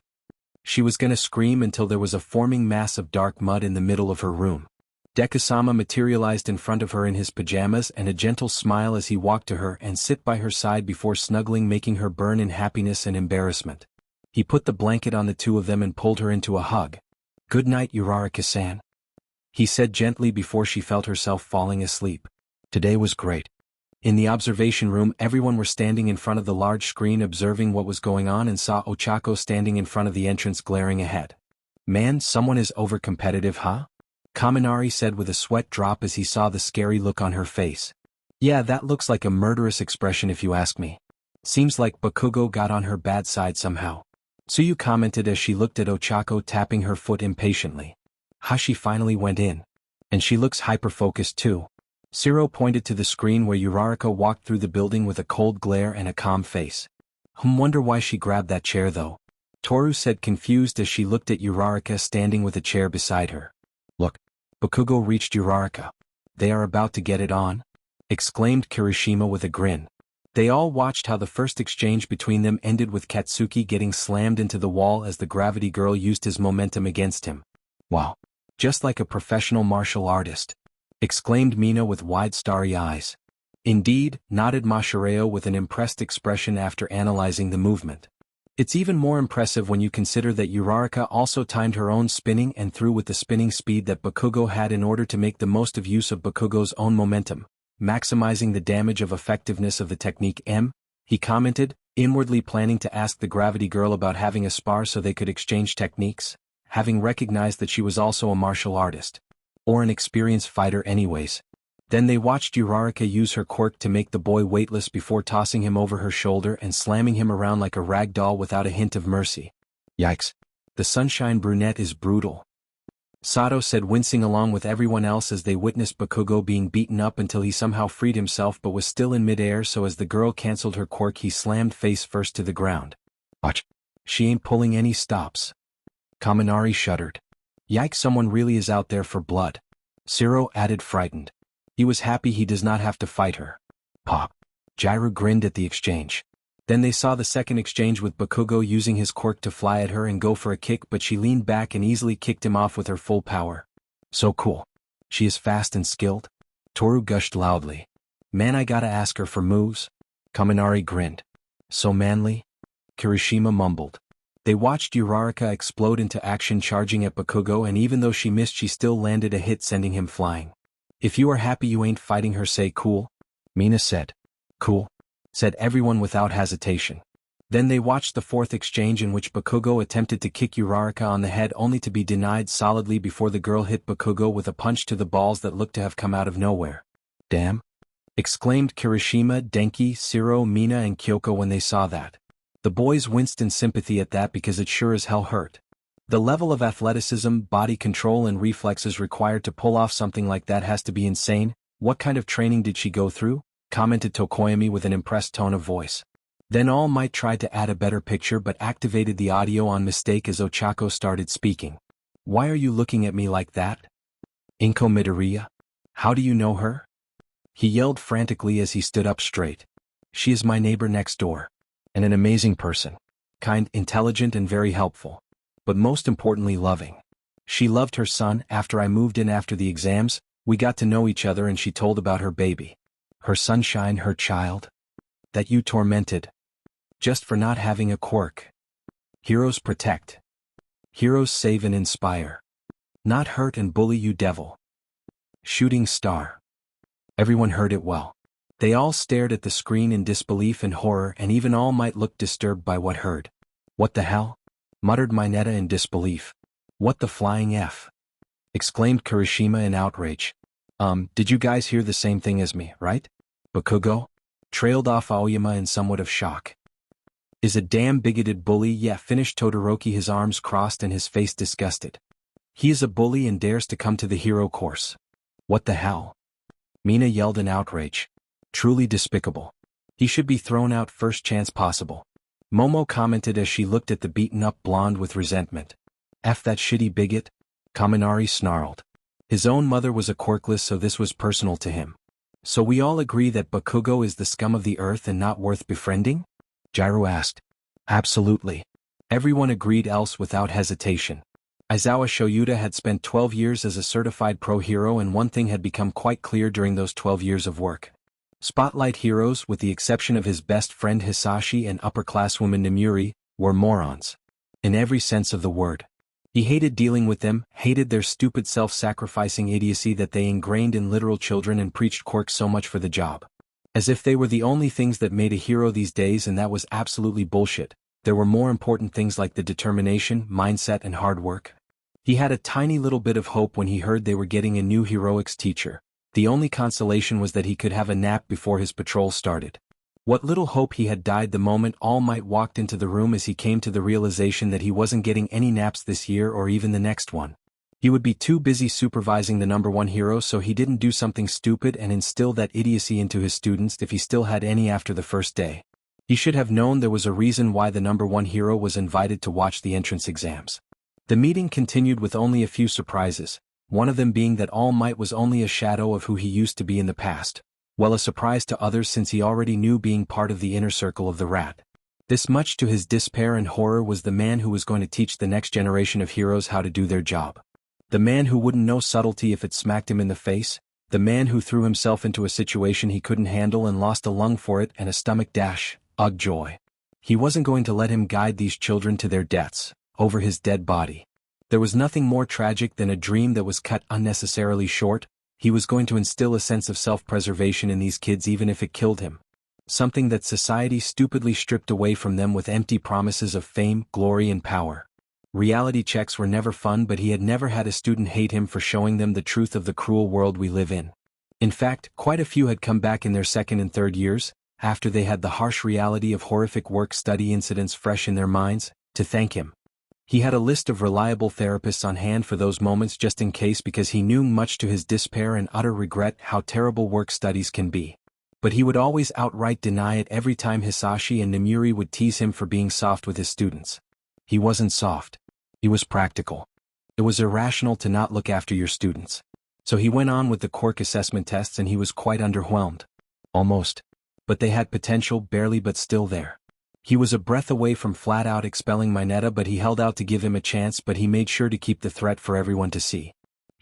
She was gonna scream until there was a forming mass of dark mud in the middle of her room. Deku-sama materialized in front of her in his pajamas and a gentle smile as he walked to her and sit by her side before snuggling, making her burn in happiness and embarrassment. He put the blanket on the two of them and pulled her into a hug. Good night, Uraraka-san, he said gently before she felt herself falling asleep. Today was great. In the observation room, everyone were standing in front of the large screen observing what was going on and saw Ochako standing in front of the entrance glaring ahead. Man, someone is over-competitive, huh? Kaminari said with a sweat drop as he saw the scary look on her face. Yeah, that looks like a murderous expression if you ask me. Seems like Bakugo got on her bad side somehow. Tsuyu commented as she looked at Ochako tapping her foot impatiently. She finally went in. And she looks hyper-focused too. Shiro pointed to the screen where Uraraka walked through the building with a cold glare and a calm face. Wonder why she grabbed that chair though, Toru said confused as she looked at Uraraka standing with a chair beside her. Look, Bakugo reached Uraraka. They are about to get it on, exclaimed Kirishima with a grin. They all watched how the first exchange between them ended with Katsuki getting slammed into the wall as the gravity girl used his momentum against him. Wow. Just like a professional martial artist, exclaimed Mina with wide starry eyes. Indeed, nodded Mashireo with an impressed expression after analyzing the movement. It's even more impressive when you consider that Uraraka also timed her own spinning and threw with the spinning speed that Bakugo had in order to make the most of use of Bakugo's own momentum, maximizing the damage of effectiveness of the technique. He commented, inwardly planning to ask the gravity girl about having a spar so they could exchange techniques, having recognized that she was also a martial artist. Or an experienced fighter anyways. Then they watched Uraraka use her quirk to make the boy weightless before tossing him over her shoulder and slamming him around like a rag doll without a hint of mercy. Yikes. The sunshine brunette is brutal, Sato said, wincing along with everyone else as they witnessed Bakugo being beaten up until he somehow freed himself but was still in midair, so as the girl cancelled her quirk he slammed face first to the ground. Watch. She ain't pulling any stops. Kaminari shuddered. Yikes, someone really is out there for blood. Shiro added, frightened. He was happy he does not have to fight her. Pop. Jiru grinned at the exchange. Then they saw the second exchange with Bakugo using his quirk to fly at her and go for a kick, but she leaned back and easily kicked him off with her full power. So cool. She is fast and skilled. Toru gushed loudly. Man, I gotta ask her for moves. Kaminari grinned. So manly? Kirishima mumbled. They watched Uraraka explode into action, charging at Bakugo, and even though she missed, she still landed a hit, sending him flying. If you are happy you ain't fighting her, say cool. Mina said. Cool, said everyone without hesitation. Then they watched the fourth exchange, in which Bakugo attempted to kick Uraraka on the head, only to be denied solidly before the girl hit Bakugo with a punch to the balls that looked to have come out of nowhere. Damn! Exclaimed Kirishima, Denki, Shiro, Mina and Kyoka when they saw that. The boys winced in sympathy at that because it sure as hell hurt. The level of athleticism, body control and reflexes required to pull off something like that has to be insane. What kind of training did she go through? Commented Tokoyami with an impressed tone of voice. Then All Might tried to add a better picture but activated the audio on mistake as Ochako started speaking. Why are you looking at me like that? Inko Midoriya? How do you know her? He yelled frantically as he stood up straight. She is my neighbor next door. And an amazing person. Kind, intelligent and very helpful. But most importantly loving. She loved her son. After I moved in after the exams, we got to know each other and she told about her baby. Her sunshine, her child. That you tormented. Just for not having a quirk. Heroes protect. Heroes save and inspire. Not hurt and bully, you devil. Shooting star. Everyone heard it well. They all stared at the screen in disbelief and horror, and even All Might looked disturbed by what heard. What the hell? Muttered Mineta in disbelief. What the flying F? Exclaimed Kirishima in outrage. Did you guys hear the same thing as me, right? Bakugo? Trailed off Aoyama in somewhat of shock. Is a damn bigoted bully, yeah, finished Todoroki, his arms crossed and his face disgusted. He is a bully and dares to come to the hero course. What the hell? Mina yelled in outrage. Truly despicable. He should be thrown out first chance possible. Momo commented as she looked at the beaten-up blonde with resentment. F that shitty bigot? Kaminari snarled. His own mother was a quirkless, so this was personal to him. So we all agree that Bakugo is the scum of the earth and not worth befriending? Jiro asked. Absolutely. Everyone agreed, else without hesitation. Aizawa Shoyuta had spent 12 years as a certified pro hero, and one thing had become quite clear during those 12 years of work. Spotlight heroes, with the exception of his best friend Hisashi and upper-classwoman Nemuri, were morons. In every sense of the word. He hated dealing with them, hated their stupid self-sacrificing idiocy that they ingrained in literal children, and preached quirks so much for the job. As if they were the only things that made a hero these days, and that was absolutely bullshit. There were more important things like the determination, mindset and hard work. He had a tiny little bit of hope when he heard they were getting a new heroics teacher. The only consolation was that he could have a nap before his patrol started. What little hope he had died the moment All Might walked into the room, as he came to the realization that he wasn't getting any naps this year or even the next one. He would be too busy supervising the #1 hero, so he didn't do something stupid and instill that idiocy into his students if he still had any after the first day. He should have known there was a reason why the #1 hero was invited to watch the entrance exams. The meeting continued with only a few surprises. One of them being that All Might was only a shadow of who he used to be in the past. Well, a surprise to others since he already knew, being part of the inner circle of the rat. This, much to his despair and horror, was the man who was going to teach the next generation of heroes how to do their job. The man who wouldn't know subtlety if it smacked him in the face. The man who threw himself into a situation he couldn't handle and lost a lung for it and a stomach dash. Ugh, joy. He wasn't going to let him guide these children to their deaths, over his dead body. There was nothing more tragic than a dream that was cut unnecessarily short. He was going to instill a sense of self-preservation in these kids even if it killed him. Something that society stupidly stripped away from them with empty promises of fame, glory and power. Reality checks were never fun, but he had never had a student hate him for showing them the truth of the cruel world we live in. In fact, quite a few had come back in their second and third years, after they had the harsh reality of horrific work-study incidents fresh in their minds, to thank him. He had a list of reliable therapists on hand for those moments just in case, because he knew, much to his despair and utter regret, how terrible work studies can be. But he would always outright deny it every time Hisashi and Nemuri would tease him for being soft with his students. He wasn't soft. He was practical. It was irrational to not look after your students. So he went on with the Quirk assessment tests, and he was quite underwhelmed. Almost. But they had potential, barely, but still there. He was a breath away from flat-out expelling Mineta, but he held out to give him a chance, but he made sure to keep the threat for everyone to see.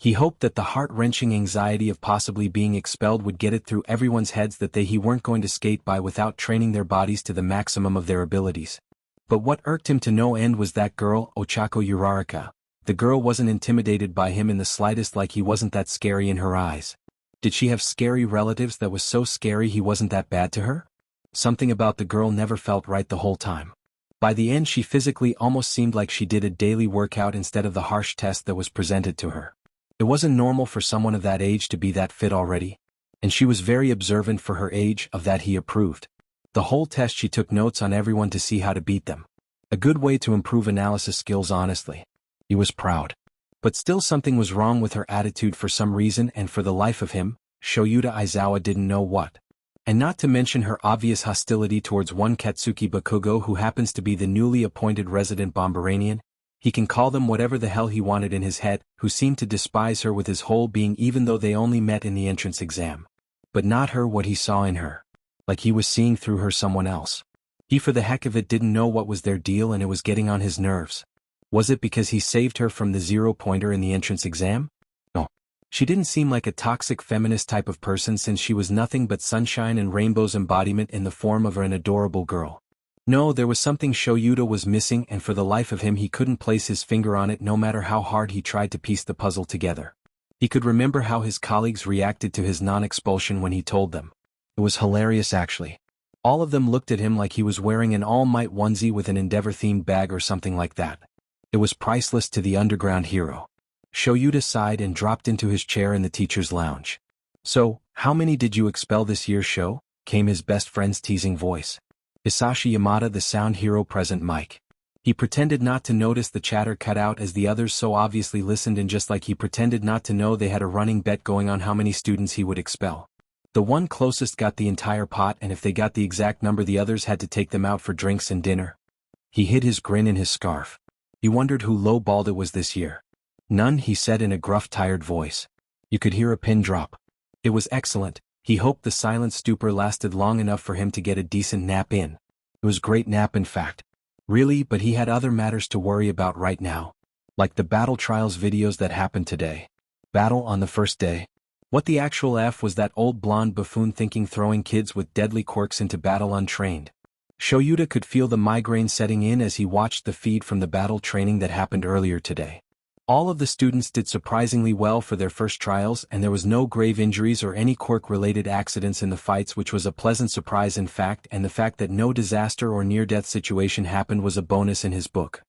He hoped that the heart-wrenching anxiety of possibly being expelled would get it through everyone's heads that he weren't going to skate by without training their bodies to the maximum of their abilities. But what irked him to no end was that girl, Ochako Uraraka. The girl wasn't intimidated by him in the slightest, like he wasn't that scary in her eyes. Did she have scary relatives that was so scary he wasn't that bad to her? Something about the girl never felt right the whole time. By the end she physically almost seemed like she did a daily workout instead of the harsh test that was presented to her. It wasn't normal for someone of that age to be that fit already. And she was very observant for her age, of that he approved. The whole test she took notes on everyone to see how to beat them. A good way to improve analysis skills, honestly. He was proud. But still something was wrong with her attitude for some reason, and for the life of him, Shoyuta Aizawa didn't know what. And not to mention her obvious hostility towards one Katsuki Bakugo, who happens to be the newly appointed resident Bomberanian. He can call them whatever the hell he wanted in his head, who seemed to despise her with his whole being even though they only met in the entrance exam. But not her, what he saw in her. Like he was seeing through her someone else. He for the heck of it didn't know what was their deal, and it was getting on his nerves. Was it because he saved her from the 0-pointer in the entrance exam? No. She didn't seem like a toxic feminist type of person, since she was nothing but sunshine and rainbows embodiment in the form of an adorable girl. No, there was something Shoyuta was missing, and for the life of him he couldn't place his finger on it no matter how hard he tried to piece the puzzle together. He could remember how his colleagues reacted to his non-expulsion when he told them. It was hilarious, actually. All of them looked at him like he was wearing an All Might onesie with an Endeavor-themed bag or something like that. It was priceless to the underground hero. Shoyuta sighed and dropped into his chair in the teacher's lounge. So, how many did you expel this year, Sho? Came his best friend's teasing voice. Isashi Yamada, the sound hero, present mic. He pretended not to notice the chatter cut out as the others so obviously listened, and just like he pretended not to know, they had a running bet going on how many students he would expel. The one closest got the entire pot, and if they got the exact number the others had to take them out for drinks and dinner. He hid his grin in his scarf. He wondered who low-balled it was this year. None, he said in a gruff, tired voice. You could hear a pin drop. It was excellent. He hoped the silent stupor lasted long enough for him to get a decent nap in. It was great nap, in fact. Really, but he had other matters to worry about right now. Like the battle trials videos that happened today. Battle on the first day. What the actual F was that old blonde buffoon thinking, throwing kids with deadly quirks into battle untrained? Shoyuta could feel the migraine setting in as he watched the feed from the battle training that happened earlier today. All of the students did surprisingly well for their first trials, and there was no grave injuries or any quirk-related accidents in the fights, which was a pleasant surprise in fact, and the fact that no disaster or near-death situation happened was a bonus in his book.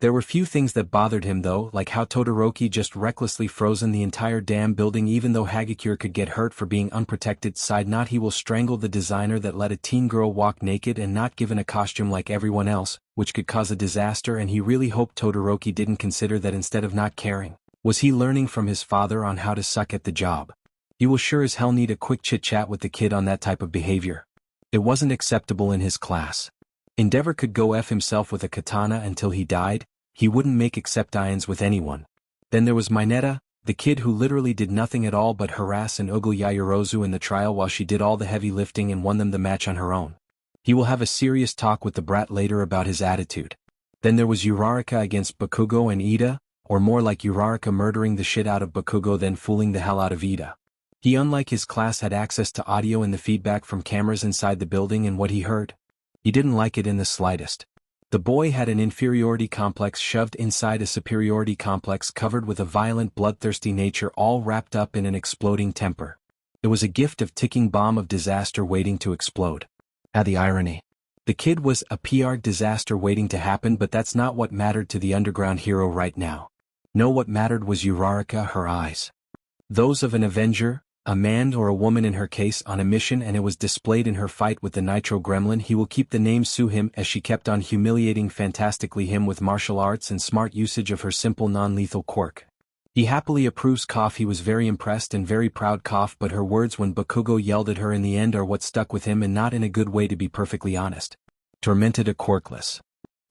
There were few things that bothered him though, like how Todoroki just recklessly frozen the entire damn building even though Hagakure could get hurt for being unprotected. Side note: he will strangle the designer that let a teen girl walk naked and not given a costume like everyone else, which could cause a disaster, and he really hoped Todoroki didn't consider that instead of not caring. Was he learning from his father on how to suck at the job? He will sure as hell need a quick chit-chat with the kid on that type of behavior. It wasn't acceptable in his class. Endeavor could go F himself with a katana until he died. He wouldn't make accept-ions with anyone. Then there was Mineta, the kid who literally did nothing at all but harass and ogle Yaoyorozu in the trial while she did all the heavy lifting and won them the match on her own. He will have a serious talk with the brat later about his attitude. Then there was Uraraka against Bakugo and Ida, or more like Uraraka murdering the shit out of Bakugo then fooling the hell out of Ida. He, unlike his class, had access to audio and the feedback from cameras inside the building, and what he heard, he didn't like it in the slightest. The boy had an inferiority complex shoved inside a superiority complex covered with a violent, bloodthirsty nature, all wrapped up in an exploding temper. It was a gift of ticking bomb of disaster waiting to explode. The irony. The kid was a PR disaster waiting to happen, but that's not what mattered to the underground hero right now. No, what mattered was Uraraka, her eyes. Those of an Avenger, a man or a woman in her case, on a mission, and it was displayed in her fight with the Nitro Gremlin. He will keep the name Sue him, as she kept on humiliating fantastically him with martial arts and smart usage of her simple non-lethal quirk. He happily approves cough. He was very impressed and very proud cough, but her words when Bakugo yelled at her in the end are what stuck with him, and not in a good way, to be perfectly honest. Tormented a quirkless.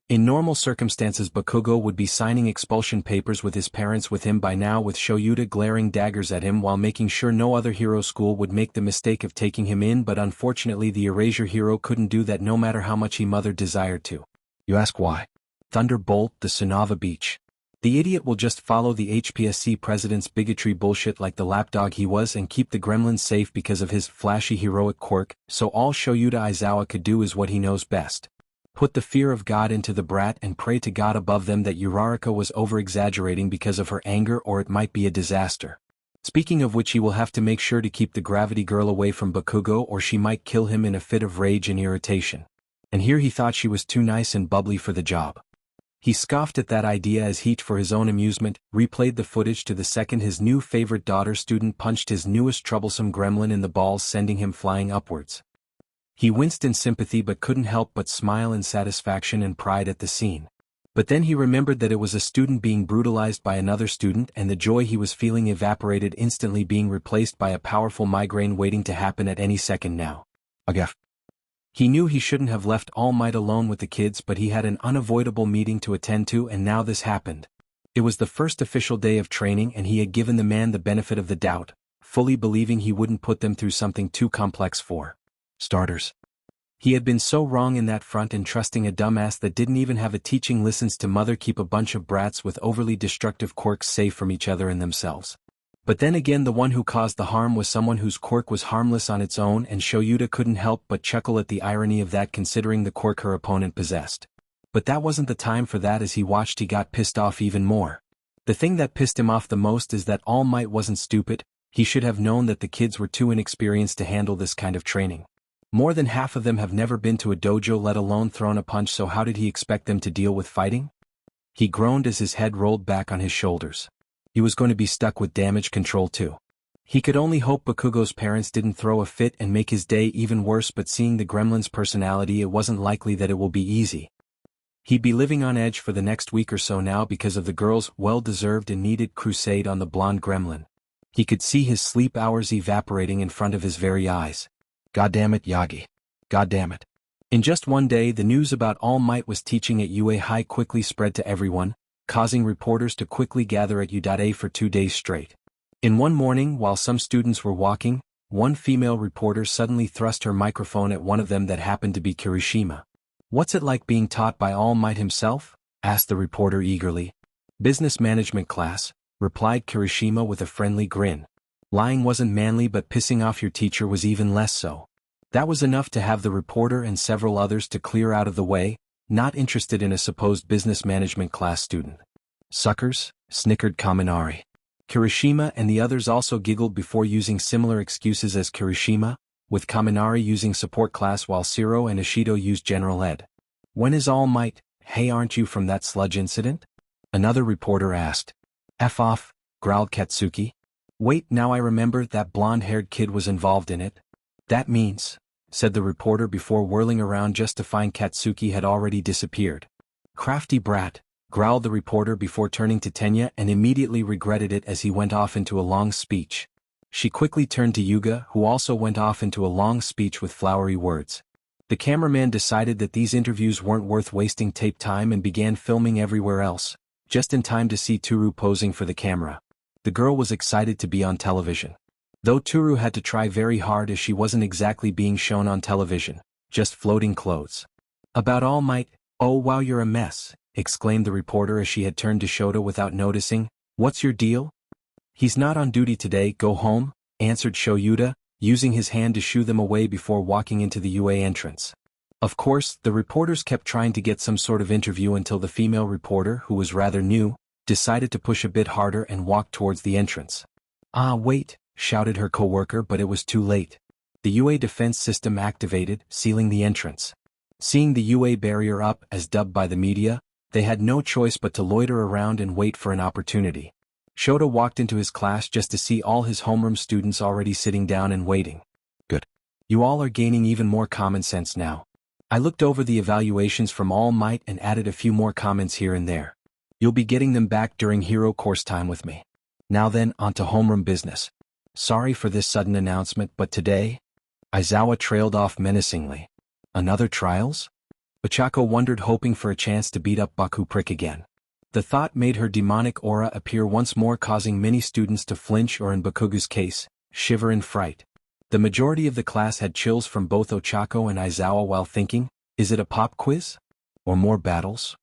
In normal circumstances Bakugo would be signing expulsion papers with his parents with him by now, with Shoyuta glaring daggers at him while making sure no other hero school would make the mistake of taking him in, but unfortunately the Erasure hero couldn't do that no matter how much he mother desired to. You ask why? Thunderbolt, the Sunava Beach. The idiot will just follow the HPSC president's bigotry bullshit like the lapdog he was and keep the gremlins safe because of his flashy heroic quirk, so all Shoyuta Aizawa could do is what he knows best. Put the fear of God into the brat and pray to God above them that Uraraka was over-exaggerating because of her anger or it might be a disaster. Speaking of which, he will have to make sure to keep the gravity girl away from Bakugo or she might kill him in a fit of rage and irritation. And here he thought she was too nice and bubbly for the job. He scoffed at that idea as he, for his own amusement, replayed the footage to the second his new favorite daughter student punched his newest troublesome gremlin in the balls, sending him flying upwards. He winced in sympathy but couldn't help but smile in satisfaction and pride at the scene. But then he remembered that it was a student being brutalized by another student, and the joy he was feeling evaporated instantly, being replaced by a powerful migraine waiting to happen at any second now. Agaf. He knew he shouldn't have left All Might alone with the kids, but he had an unavoidable meeting to attend to, and now this happened. It was the first official day of training and he had given the man the benefit of the doubt, fully believing he wouldn't put them through something too complex for starters. He had been so wrong in that front, and trusting a dumbass that didn't even have a teaching listens to mother keep a bunch of brats with overly destructive quirks safe from each other and themselves. But then again, the one who caused the harm was someone whose quirk was harmless on its own, and Shoyuta couldn't help but chuckle at the irony of that, considering the quirk her opponent possessed. But that wasn't the time for that. As he watched, he got pissed off even more. The thing that pissed him off the most is that All Might wasn't stupid. He should have known that the kids were too inexperienced to handle this kind of training. More than half of them have never been to a dojo, let alone thrown a punch, so how did he expect them to deal with fighting? He groaned as his head rolled back on his shoulders. He was going to be stuck with damage control too. He could only hope Bakugo's parents didn't throw a fit and make his day even worse, but seeing the gremlin's personality, it wasn't likely that it will be easy. He'd be living on edge for the next week or so now because of the girl's well-deserved and needed crusade on the blonde gremlin. He could see his sleep hours evaporating in front of his very eyes. Goddamn it, Yagi. Goddamn it. In just one day, the news about All Might was teaching at UA High quickly spread to everyone, causing reporters to quickly gather at UA for 2 days straight. In one morning, while some students were walking, one female reporter suddenly thrust her microphone at one of them that happened to be Kirishima. "What's it like being taught by All Might himself?" asked the reporter eagerly. "Business management class," replied Kirishima with a friendly grin. Lying wasn't manly, but pissing off your teacher was even less so. That was enough to have the reporter and several others to clear out of the way, not interested in a supposed business management class student. "Suckers," snickered Kaminari. Kirishima and the others also giggled before using similar excuses as Kirishima, with Kaminari using support class while Shiro and Ishido used general ed. "When is All Might? Hey, aren't you from that sludge incident?" another reporter asked. "F off," growled Katsuki. "Wait, now I remember, that blonde-haired kid was involved in it." "That means," said the reporter before whirling around just to find Katsuki had already disappeared. "Crafty brat," growled the reporter before turning to Tenya, and immediately regretted it as he went off into a long speech. She quickly turned to Yuga, who also went off into a long speech with flowery words. The cameraman decided that these interviews weren't worth wasting tape time and began filming everywhere else, just in time to see Toru posing for the camera. The girl was excited to be on television. Though Toru had to try very hard as she wasn't exactly being shown on television, just floating clothes. "About All Might, oh wow, you're a mess," exclaimed the reporter as she had turned to Shota without noticing. "What's your deal?" "He's not on duty today, go home," answered Shoyuta, using his hand to shoo them away before walking into the UA entrance. Of course, the reporters kept trying to get some sort of interview until the female reporter, who was rather new, decided to push a bit harder and walk towards the entrance. "Ah, wait," shouted her co-worker, but it was too late. The UA defense system activated, sealing the entrance. Seeing the UA barrier up, as dubbed by the media, they had no choice but to loiter around and wait for an opportunity. Shota walked into his class just to see all his homeroom students already sitting down and waiting. "Good. You all are gaining even more common sense now. I looked over the evaluations from All Might and added a few more comments here and there. You'll be getting them back during hero course time with me. Now then, on to homeroom business. Sorry for this sudden announcement, but today..." Aizawa trailed off menacingly. "Another trials?" Ochako wondered, hoping for a chance to beat up Baku Prick again. The thought made her demonic aura appear once more, causing many students to flinch or, in Bakugo's case, shiver in fright. The majority of the class had chills from both Ochako and Aizawa while thinking, is it a pop quiz? Or more battles?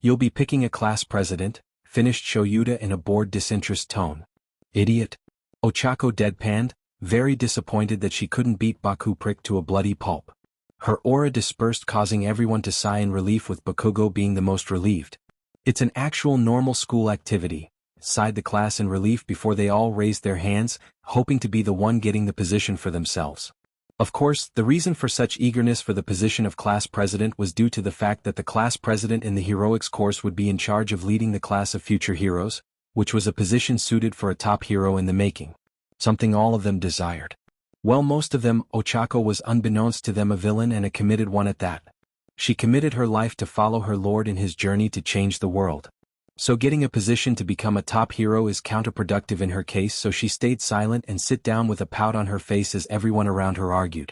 "You'll be picking a class president," finished Shoyuta in a bored disinterest tone. Idiot. Ochako deadpanned, very disappointed that she couldn't beat Baku prick to a bloody pulp. Her aura dispersed, causing everyone to sigh in relief, with Bakugo being the most relieved. It's an actual normal school activity, sighed the class in relief before they all raised their hands, hoping to be the one getting the position for themselves. Of course, the reason for such eagerness for the position of class president was due to the fact that the class president in the heroics course would be in charge of leading the class of future heroes, which was a position suited for a top hero in the making. Something all of them desired. Well, most of them, Ochako was unbeknownst to them a villain, and a committed one at that. She committed her life to follow her lord in his journey to change the world. So getting a position to become a top hero is counterproductive in her case, so she stayed silent and sit down with a pout on her face as everyone around her argued.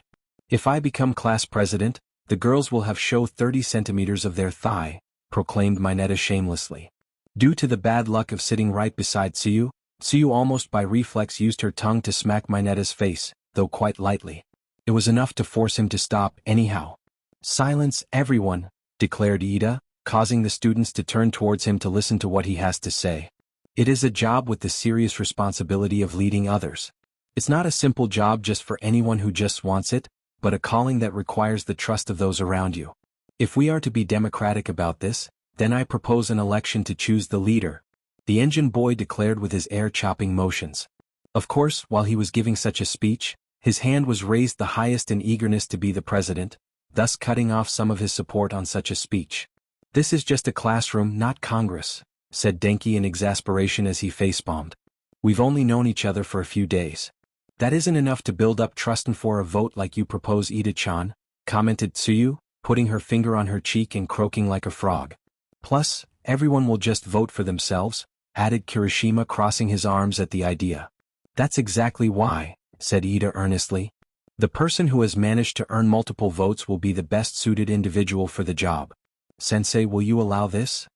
If I become class president, the girls will have show 30 centimeters of their thigh, proclaimed Mineta shamelessly. Due to the bad luck of sitting right beside Tsuyu, Tsuyu almost by reflex used her tongue to smack Mineta's face, though quite lightly. It was enough to force him to stop anyhow. Silence, everyone, declared Ida, causing the students to turn towards him to listen to what he has to say. It is a job with the serious responsibility of leading others. It's not a simple job just for anyone who just wants it, but a calling that requires the trust of those around you. If we are to be democratic about this, then I propose an election to choose the leader, the engine boy declared with his air-chopping motions. Of course, while he was giving such a speech, his hand was raised the highest in eagerness to be the president, thus cutting off some of his support on such a speech. This is just a classroom, not Congress, said Denki in exasperation as he face-bombed. We've only known each other for a few days. That isn't enough to build up trust, and for a vote like you propose, Ida-chan, commented Tsuyu, putting her finger on her cheek and croaking like a frog. Plus, everyone will just vote for themselves, added Kirishima, crossing his arms at the idea. That's exactly why, said Ida earnestly. The person who has managed to earn multiple votes will be the best suited individual for the job. Sensei, will you allow this?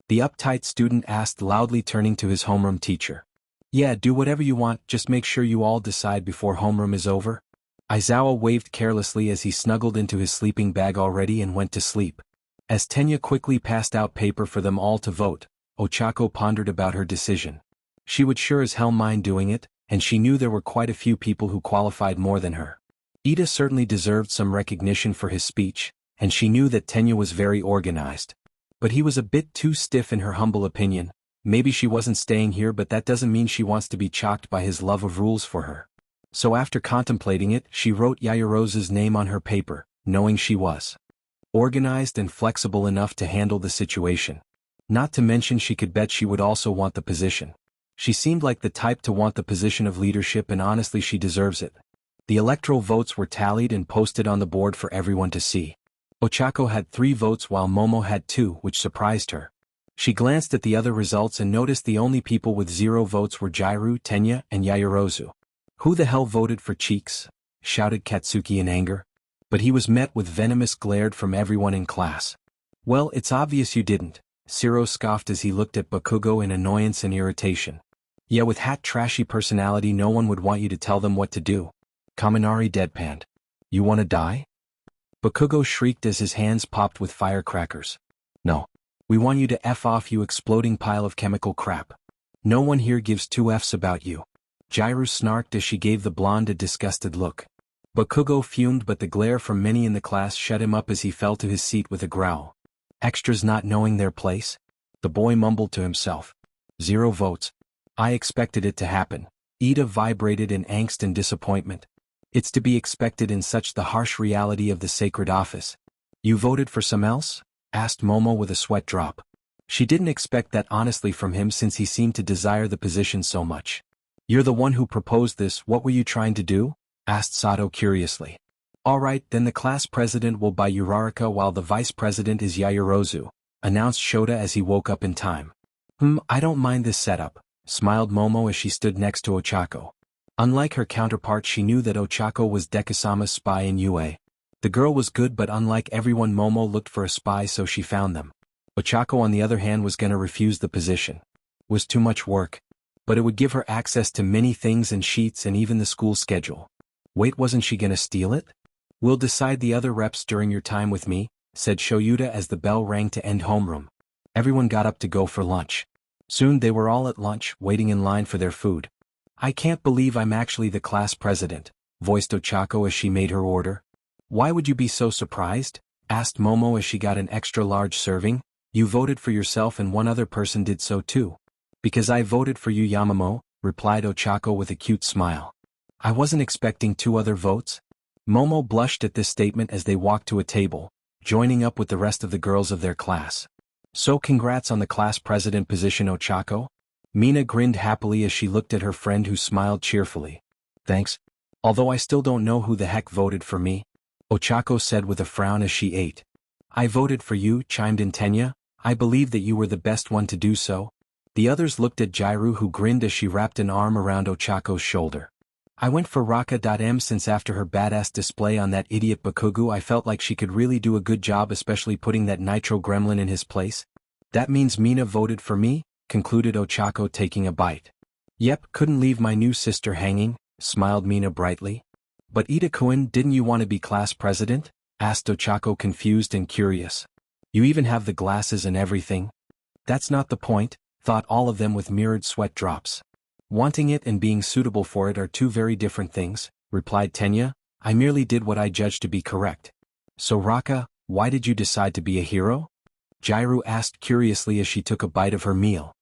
The uptight student asked loudly, turning to his homeroom teacher. Yeah, do whatever you want, just make sure you all decide before homeroom is over. Aizawa waved carelessly as he snuggled into his sleeping bag already and went to sleep. As Tenya quickly passed out paper for them all to vote, Ochako pondered about her decision. She would sure as hell mind doing it, and she knew there were quite a few people who qualified more than her. Ida certainly deserved some recognition for his speech, and she knew that Tenya was very organized. But he was a bit too stiff in her humble opinion. Maybe she wasn't staying here, but that doesn't mean she wants to be chocked by his love of rules for her. So after contemplating it, she wrote Yayarose's name on her paper, knowing she was organized and flexible enough to handle the situation. Not to mention she could bet she would also want the position. She seemed like the type to want the position of leadership, and honestly she deserves it. The electoral votes were tallied and posted on the board for everyone to see. Ochako had 3 votes while Momo had 2, which surprised her. She glanced at the other results and noticed the only people with 0 votes were Jairu, Tenya, and Yayarozu. Who the hell voted for Cheeks? Shouted Katsuki in anger. But he was met with venomous glare from everyone in class. Well, it's obvious you didn't, Shiro scoffed as he looked at Bakugo in annoyance and irritation. Yeah, with hat trashy personality no one would want you to tell them what to do. Kaminari deadpanned. You wanna die? Bakugo shrieked as his hands popped with firecrackers. No. We want you to F off, you exploding pile of chemical crap. No one here gives 2 Fs about you. Jairu snarked as she gave the blonde a disgusted look. Bakugo fumed, but the glare from many in the class shut him up as he fell to his seat with a growl. Extras not knowing their place? The boy mumbled to himself. 0 votes. I expected it to happen. Ida vibrated in angst and disappointment. It's to be expected in such the harsh reality of the sacred office. You voted for some else? Asked Momo with a sweat drop. She didn't expect that honestly from him, since he seemed to desire the position so much. You're the one who proposed this, what were you trying to do? Asked Sato curiously. Alright, then the class president will buy Uraraka while the vice president is Yayarozu, announced Shota as he woke up in time. I don't mind this setup, smiled Momo as she stood next to Ochako. Unlike her counterpart, she knew that Ochako was Deku-sama's spy in UA. The girl was good, but unlike everyone, Momo looked for a spy, so she found them. Ochako on the other hand was gonna refuse the position. Was too much work. But it would give her access to many things and sheets and even the school schedule. Wait, wasn't she gonna steal it? We'll decide the other reps during your time with me, said Shoyuta as the bell rang to end homeroom. Everyone got up to go for lunch. Soon they were all at lunch, waiting in line for their food. "I can't believe I'm actually the class president," voiced Oako as she made her order. "Why would you be so surprised?" asked Momo as she got an extra large serving. "You voted for yourself and one other person did so too." "Because I voted for you, Yamamo," replied Oako with a cute smile. "I wasn't expecting 2 other votes." Momo blushed at this statement as they walked to a table, joining up with the rest of the girls of their class. "So congrats on the class president position, Oako." Mina grinned happily as she looked at her friend who smiled cheerfully. "Thanks. Although I still don't know who the heck voted for me," Oako said with a frown as she ate. "I voted for you," chimed in Tenya. "I believe that you were the best one to do so." The others looked at Jairu, who grinned as she wrapped an arm around Ochako's shoulder. "I went for Raka.M since after her badass display on that idiot Bakugo I felt like she could really do a good job, especially putting that nitro gremlin in his place." "That means Mina voted for me?" concluded Oako, taking a bite. "Yep, couldn't leave my new sister hanging," smiled Mina brightly. "But Ida-kun, didn't you want to be class president?" asked Oako, confused and curious. "You even have the glasses and everything." "That's not the point," thought all of them with mirrored sweat drops. "Wanting it and being suitable for it are 2 very different things," replied Tenya. "I merely did what I judged to be correct." "So Raka, why did you decide to be a hero?" Jairu asked curiously as she took a bite of her meal.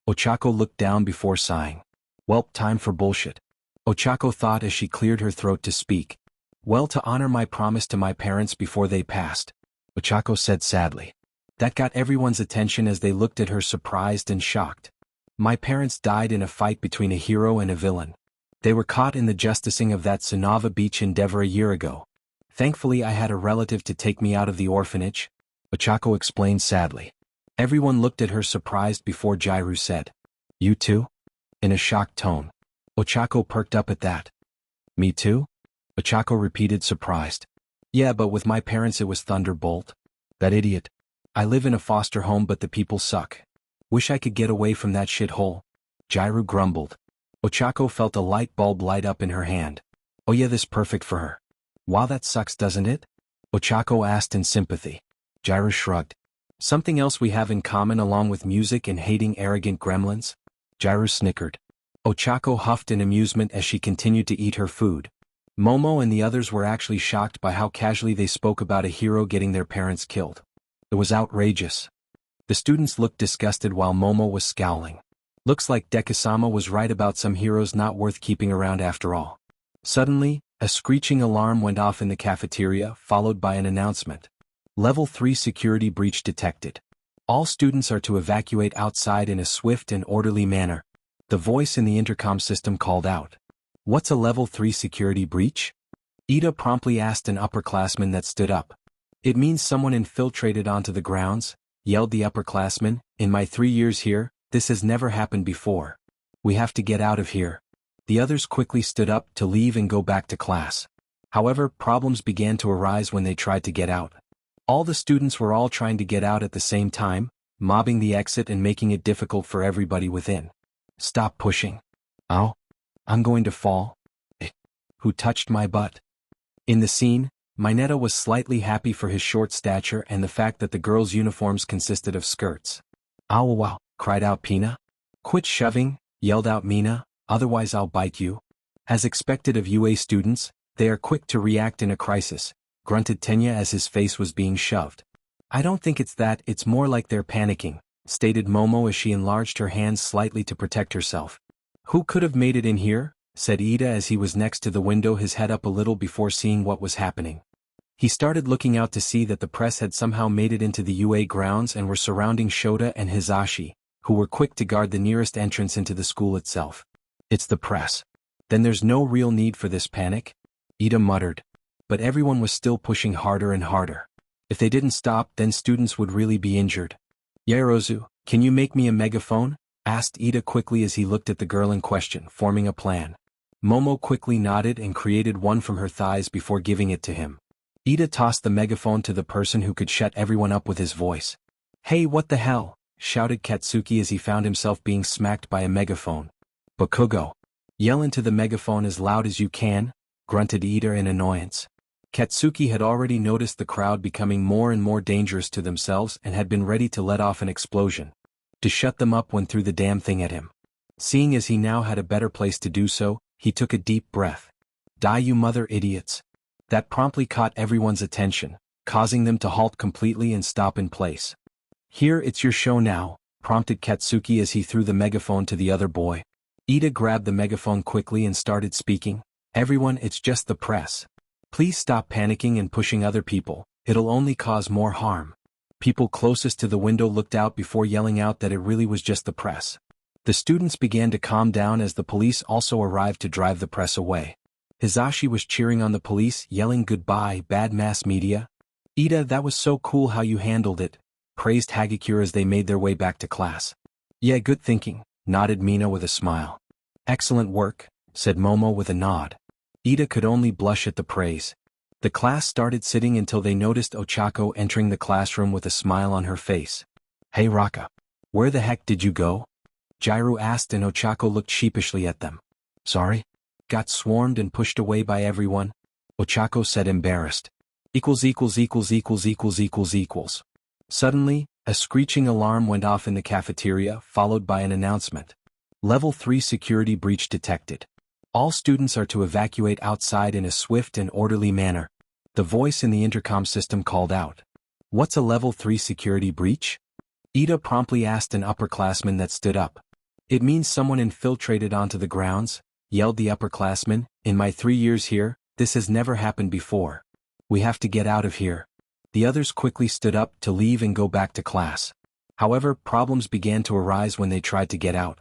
Oako looked down before sighing. "Well, time for bullshit," Oako thought as she cleared her throat to speak. "Well, to honor my promise to my parents before they passed," Oako said sadly. That got everyone's attention as they looked at her surprised and shocked. "My parents died in a fight between a hero and a villain. They were caught in the justicing of that Tsunava Beach endeavor a year ago. Thankfully I had a relative to take me out of the orphanage," Oako explained sadly. Everyone looked at her surprised before Jairu said, "You too?" in a shocked tone. Oako perked up at that. "Me too?" Oako repeated, surprised. "Yeah, but with my parents it was Thunderbolt. That idiot. I live in a foster home but the people suck. Wish I could get away from that shithole," Jairu grumbled. Oako felt a light bulb light up in her hand. "Oh yeah, this perfect for her." "Wow, that sucks, doesn't it?" Oako asked in sympathy. Jairu shrugged. "Something else we have in common along with music and hating arrogant gremlins?" Jairu snickered. Oako huffed in amusement as she continued to eat her food. Momo and the others were actually shocked by how casually they spoke about a hero getting their parents killed. It was outrageous. The students looked disgusted while Momo was scowling. Looks like Deku-sama was right about some heroes not worth keeping around after all. Suddenly, a screeching alarm went off in the cafeteria, followed by an announcement. "Level 3 security breach detected. All students are to evacuate outside in a swift and orderly manner," the voice in the intercom system called out. "What's a level 3 security breach?" Ida promptly asked an upperclassman that stood up. "It means someone infiltrated onto the grounds," yelled the upperclassman. "In my 3 years here, this has never happened before. We have to get out of here." The others quickly stood up to leave and go back to class. However, problems began to arise when they tried to get out. All the students were all trying to get out at the same time, mobbing the exit and making it difficult for everybody within. "Stop pushing. Ow. I'm going to fall. Who touched my butt?" In the scene, Mineta was slightly happy for his short stature and the fact that the girls' uniforms consisted of skirts. "Ow wow," cried out Pina. "Quit shoving," yelled out Mina, "otherwise I'll bite you." As expected of UA students, they are quick to react in a crisis, grunted Tenya as his face was being shoved. "I don't think it's that, it's more like they're panicking," stated Momo as she enlarged her hands slightly to protect herself. "Who could have made it in here?" said Ida as he was next to the window, his head up a little before seeing what was happening. He started looking out to see that the press had somehow made it into the UA grounds and were surrounding Shota and Hizashi, who were quick to guard the nearest entrance into the school itself. "It's the press. Then there's no real need for this panic," Ida muttered. But everyone was still pushing harder and harder. If they didn't stop, then students would really be injured. "Yarozu, can you make me a megaphone?" asked Ida quickly as he looked at the girl in question, forming a plan. Momo quickly nodded and created one from her thighs before giving it to him. Ida tossed the megaphone to the person who could shut everyone up with his voice. "Hey, what the hell?" shouted Katsuki as he found himself being smacked by a megaphone. "Bakugo. Yell into the megaphone as loud as you can," grunted Ida in annoyance. Katsuki had already noticed the crowd becoming more and more dangerous to themselves and had been ready to let off an explosion. to shut them up when threw the damn thing at him. Seeing as he now had a better place to do so, he took a deep breath. Die, you mother idiots. That promptly caught everyone's attention, causing them to halt completely and stop in place. Here, it's your show now, prompted Katsuki as he threw the megaphone to the other boy. Ida grabbed the megaphone quickly and started speaking. Everyone, it's just the press. Please stop panicking and pushing other people, it'll only cause more harm. People closest to the window looked out before yelling out that it really was just the press. The students began to calm down as the police also arrived to drive the press away. Hisashi was cheering on the police, yelling goodbye, bad mass media. Ida, that was so cool how you handled it, praised Hagakure as they made their way back to class. Yeah, good thinking, nodded Mina with a smile. Excellent work, said Momo with a nod. Ida could only blush at the praise. The class started sitting until they noticed Ochako entering the classroom with a smile on her face. Hey Raka. Where the heck did you go? Jairu asked and Ochako looked sheepishly at them. Sorry? Got swarmed and pushed away by everyone? Ochako said embarrassed. =============================================================================================================================screeching alarm went off in the cafeteria, followed by an announcement. Level 3 security breach detected. All students are to evacuate outside in a swift and orderly manner. The voice in the intercom system called out. What's a level 3 security breach? Ida promptly asked an upperclassman that stood up. It means someone infiltrated onto the grounds, yelled the upperclassman. In my 3 years here, this has never happened before. We have to get out of here. The others quickly stood up to leave and go back to class. However, problems began to arise when they tried to get out.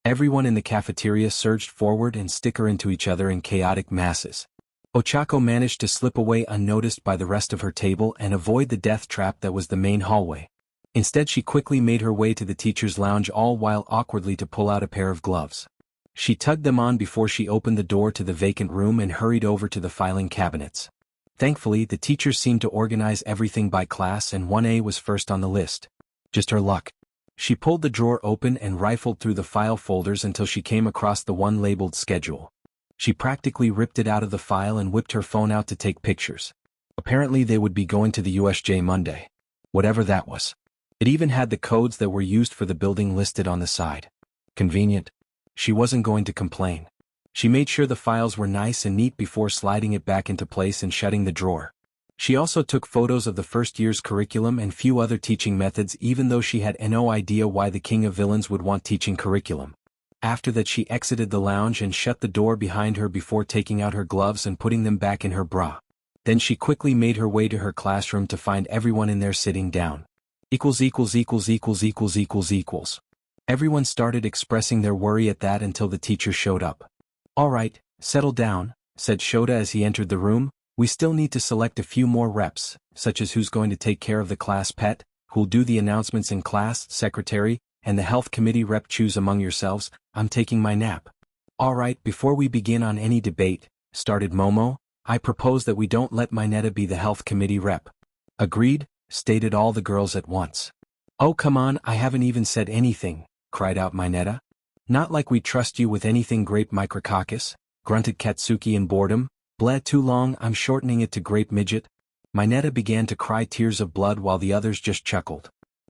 Everyone in the cafeteria surged forward and sticker into each other in chaotic masses. Ochako managed to slip away unnoticed by the rest of her table and avoid the death trap that was the main hallway. Instead, she quickly made her way to the teacher's lounge, all while awkwardly to pull out a pair of gloves. She tugged them on before she opened the door to the vacant room and hurried over to the filing cabinets. Thankfully, the teacher seemed to organize everything by class and 1A was first on the list. Just her luck. She pulled the drawer open and rifled through the file folders until she came across the one labeled schedule. She practically ripped it out of the file and whipped her phone out to take pictures. Apparently they would be going to the USJ Monday. Whatever that was. It even had the codes that were used for the building listed on the side. Convenient. She wasn't going to complain. She made sure the files were nice and neat before sliding it back into place and shutting the drawer. She also took photos of the first year's curriculum and few other teaching methods, even though she had no idea why the king of villains would want teaching curriculum. After that, she exited the lounge and shut the door behind her before taking out her gloves and putting them back in her bra. Then she quickly made her way to her classroom to find everyone in there sitting down. Everyone started expressing their worry at that until the teacher showed up. All right, settle down, said Shota as he entered the room. We still need to select a few more reps, such as who's going to take care of the class pet, who'll do the announcements in class, secretary, and the health committee rep. Choose among yourselves. I'm taking my nap. All right, before we begin on any debate, started Momo, I propose that we don't let Mineta be the health committee rep. Agreed, stated all the girls at once. Oh come on, I haven't even said anything, cried out Mineta. Not like we trust you with anything, grape micrococcus, grunted Katsuki in boredom. Bled too long, I'm shortening it to grape midget. Mineta began to cry tears of blood while the others just chuckled.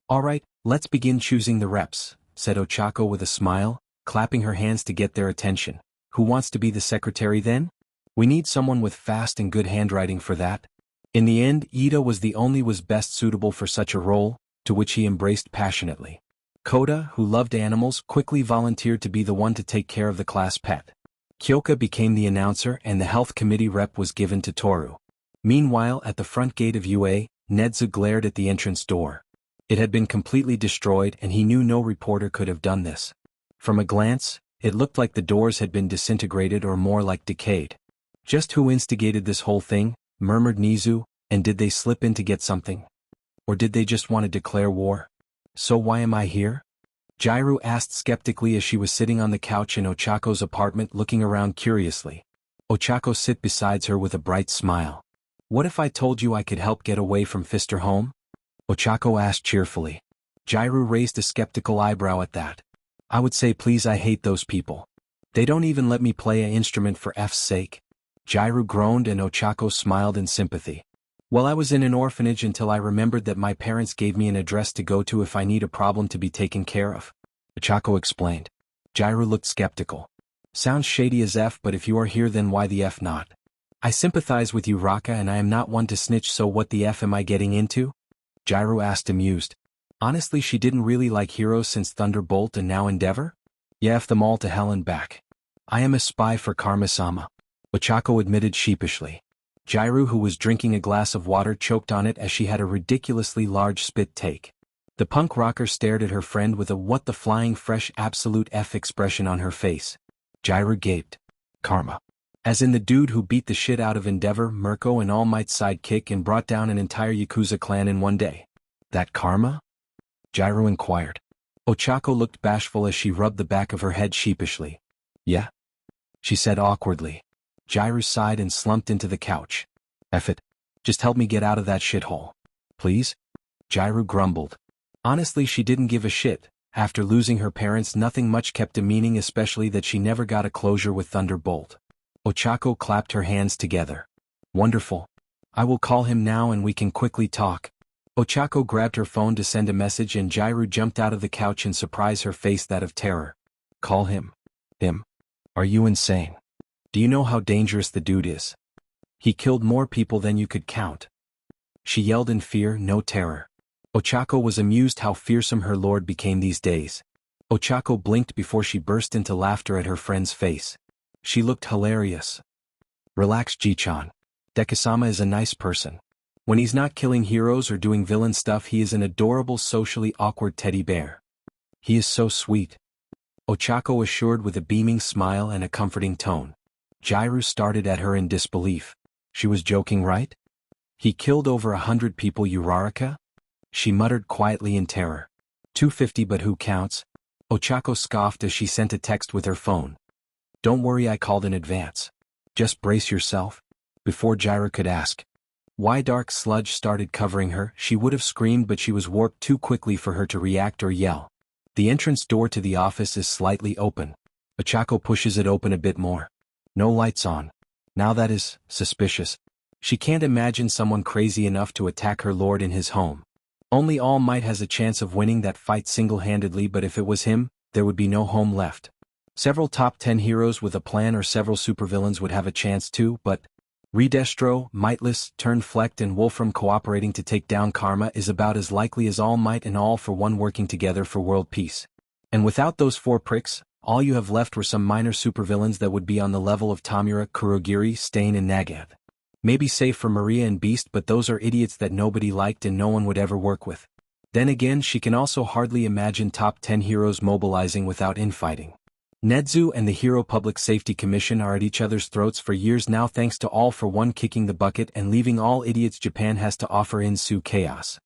All right, let's begin choosing the reps, said Ochako with a smile, clapping her hands to get their attention. Who wants to be the secretary then? We need someone with fast and good handwriting for that. In the end, Ito was the only was best suitable for such a role, to which he embraced passionately. Koda, who loved animals, quickly volunteered to be the one to take care of the class pet. Kyoka became the announcer and the health committee rep was given to Toru. Meanwhile, at the front gate of UA, Nedza glared at the entrance door. It had been completely destroyed and he knew no reporter could have done this. From a glance, it looked like the doors had been disintegrated or more like decayed. Just who instigated this whole thing, murmured Nizu, and did they slip in to get something? Or did they just want to declare war? So why am I here? Jairu asked skeptically as she was sitting on the couch in Ochako's apartment looking around curiously. Ochako sat beside her with a bright smile. What if I told you I could help get away from Fister home? Ochako asked cheerfully. Jairu raised a skeptical eyebrow at that. I would say please, I hate those people. They don't even let me play an instrument for F's sake. Jairu groaned and Ochako smiled in sympathy. Well, I was in an orphanage until I remembered that my parents gave me an address to go to if I need a problem to be taken care of. Oako explained. Jairu looked skeptical. Sounds shady as F, but if you are here then why the F not? I sympathize with you, Raka, and I am not one to snitch, so what the F am I getting into? Jairu asked, amused. Honestly, she didn't really like heroes since Thunderbolt and now Endeavor? Yeah, F them all to hell and back. I am a spy for Karma-sama, Oako admitted sheepishly. Jairu, who was drinking a glass of water, choked on it as she had a ridiculously large spit take. The punk rocker stared at her friend with a what the flying fresh absolute F expression on her face. Jairu gaped. Karma. As in the dude who beat the shit out of Endeavor, Mirko, and All Might's sidekick and brought down an entire Yakuza clan in one day. That Karma? Jairu inquired. Oako looked bashful as she rubbed the back of her head sheepishly. Yeah? She said awkwardly. Jairu sighed and slumped into the couch. F it. Just help me get out of that shithole. Please? Jairu grumbled. Honestly, she didn't give a shit. After losing her parents, nothing much kept a meaning, especially that she never got a closure with Thunderbolt. Oako clapped her hands together. Wonderful. I will call him now and we can quickly talk. Oako grabbed her phone to send a message and Jairu jumped out of the couch in surprise, her face that of terror. Call him? Him? Are you insane? Do you know how dangerous the dude is? He killed more people than you could count. She yelled in fear, no terror. Oako was amused how fearsome her lord became these days. Oako blinked before she burst into laughter at her friend's face. She looked hilarious. Relax, Ji-chan. Deca-sama is a nice person. When he's not killing heroes or doing villain stuff, he is an adorable, socially awkward teddy bear. He is so sweet. Oako assured with a beaming smile and a comforting tone. Jairu started at her in disbelief. She was joking, right? He killed over 100 people, Uraraka? She muttered quietly in terror. 250, but who counts? Oako scoffed as she sent a text with her phone. Don't worry, I called in advance. Just brace yourself. Before Jairu could ask why dark sludge started covering her, she would have screamed, but she was warped too quickly for her to react or yell. The entrance door to the office is slightly open. Oako pushes it open a bit more. No lights on. Now that is suspicious. She can't imagine someone crazy enough to attack her lord in his home. Only All Might has a chance of winning that fight single-handedly, but if it was him, there would be no home left. Several top 10 heroes with a plan or several supervillains would have a chance too, but Redestro, Mightless, Turnflecked and Wolfram cooperating to take down Karma is about as likely as All Might and All for One working together for world peace. And without those 4 pricks, all you have left were some minor supervillains that would be on the level of Tamura, Kurogiri, Stain and Nagath. Maybe safe for Maria and Beast, but those are idiots that nobody liked and no one would ever work with. Then again, she can also hardly imagine top 10 heroes mobilizing without infighting. Nedzu and the Hero Public Safety Commission are at each other's throats for years now, thanks to All for One kicking the bucket and leaving all idiots Japan has to offer ensue chaos.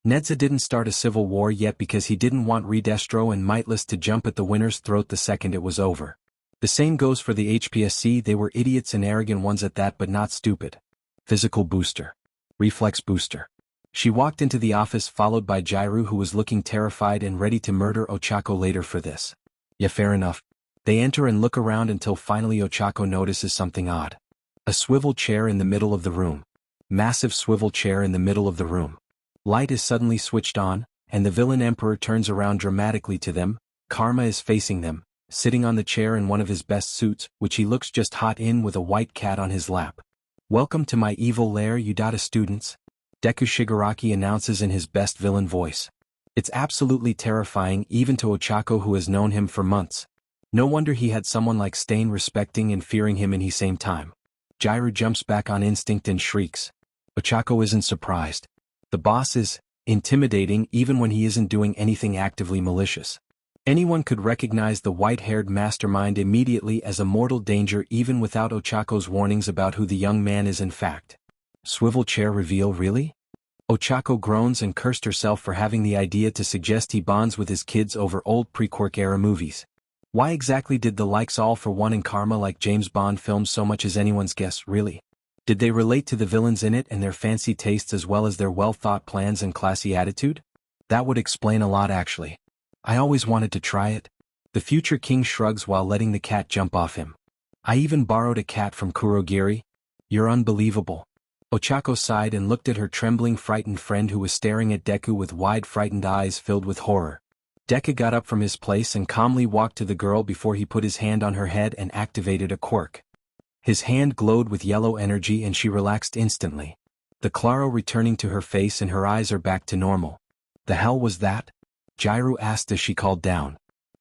Nedzu didn't start a civil war yet because he didn't want Redestro and Mightless to jump at the winner's throat the second it was over. The same goes for the HPSC, they were idiots and arrogant ones at that, but not stupid. Physical booster. Reflex booster. She walked into the office followed by Jairu, who was looking terrified and ready to murder Oako later for this. Yeah, fair enough. They enter and look around until finally Oako notices something odd. A swivel chair in the middle of the room. Massive swivel chair in the middle of the room. Light is suddenly switched on, and the villain emperor turns around dramatically to them. Karma is facing them, sitting on the chair in one of his best suits, which he looks just hot in, with a white cat on his lap. Welcome to my evil lair, Udata students, Deku Shigaraki announces in his best villain voice. It's absolutely terrifying even to Oako, who has known him for months. No wonder he had someone like Stain respecting and fearing him in the same time. Jairu jumps back on instinct and shrieks. Oako isn't surprised. The boss is intimidating even when he isn't doing anything actively malicious. Anyone could recognize the white-haired mastermind immediately as a mortal danger even without Ochako's warnings about who the young man is in fact. Swivel chair reveal, really? Oako groans and cursed herself for having the idea to suggest he bonds with his kids over old pre-Quirk era movies. Why exactly did the likes All for One and Karma like James Bond films so much as anyone's guess, really? Did they relate to the villains in it and their fancy tastes as well as their well-thought plans and classy attitude? That would explain a lot actually. I always wanted to try it. The future king shrugs while letting the cat jump off him. I even borrowed a cat from Kurogiri. You're unbelievable. Ochako sighed and looked at her trembling frightened friend who was staring at Deku with wide frightened eyes filled with horror. Deca got up from his place and calmly walked to the girl before he put his hand on her head and activated a quirk. His hand glowed with yellow energy and she relaxed instantly. The claro returning to her face and her eyes are back to normal. The hell was that? Jairu asked as she called down.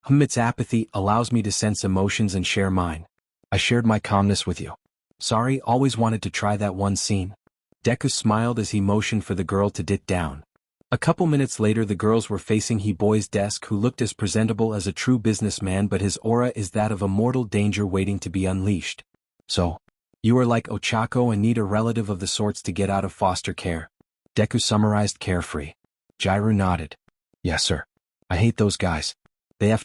Its apathy allows me to sense emotions and share mine. I shared my calmness with you. Sorry, always wanted to try that one scene. Deku smiled as he motioned for the girl to dit down. A couple minutes later the girls were facing he boy's desk who looked as presentable as a true businessman but his aura is that of a mortal danger waiting to be unleashed. So, you are like Ochako and need a relative of the sorts to get out of foster care. Deku summarized carefree. Jairu nodded. Yes sir. I hate those guys. They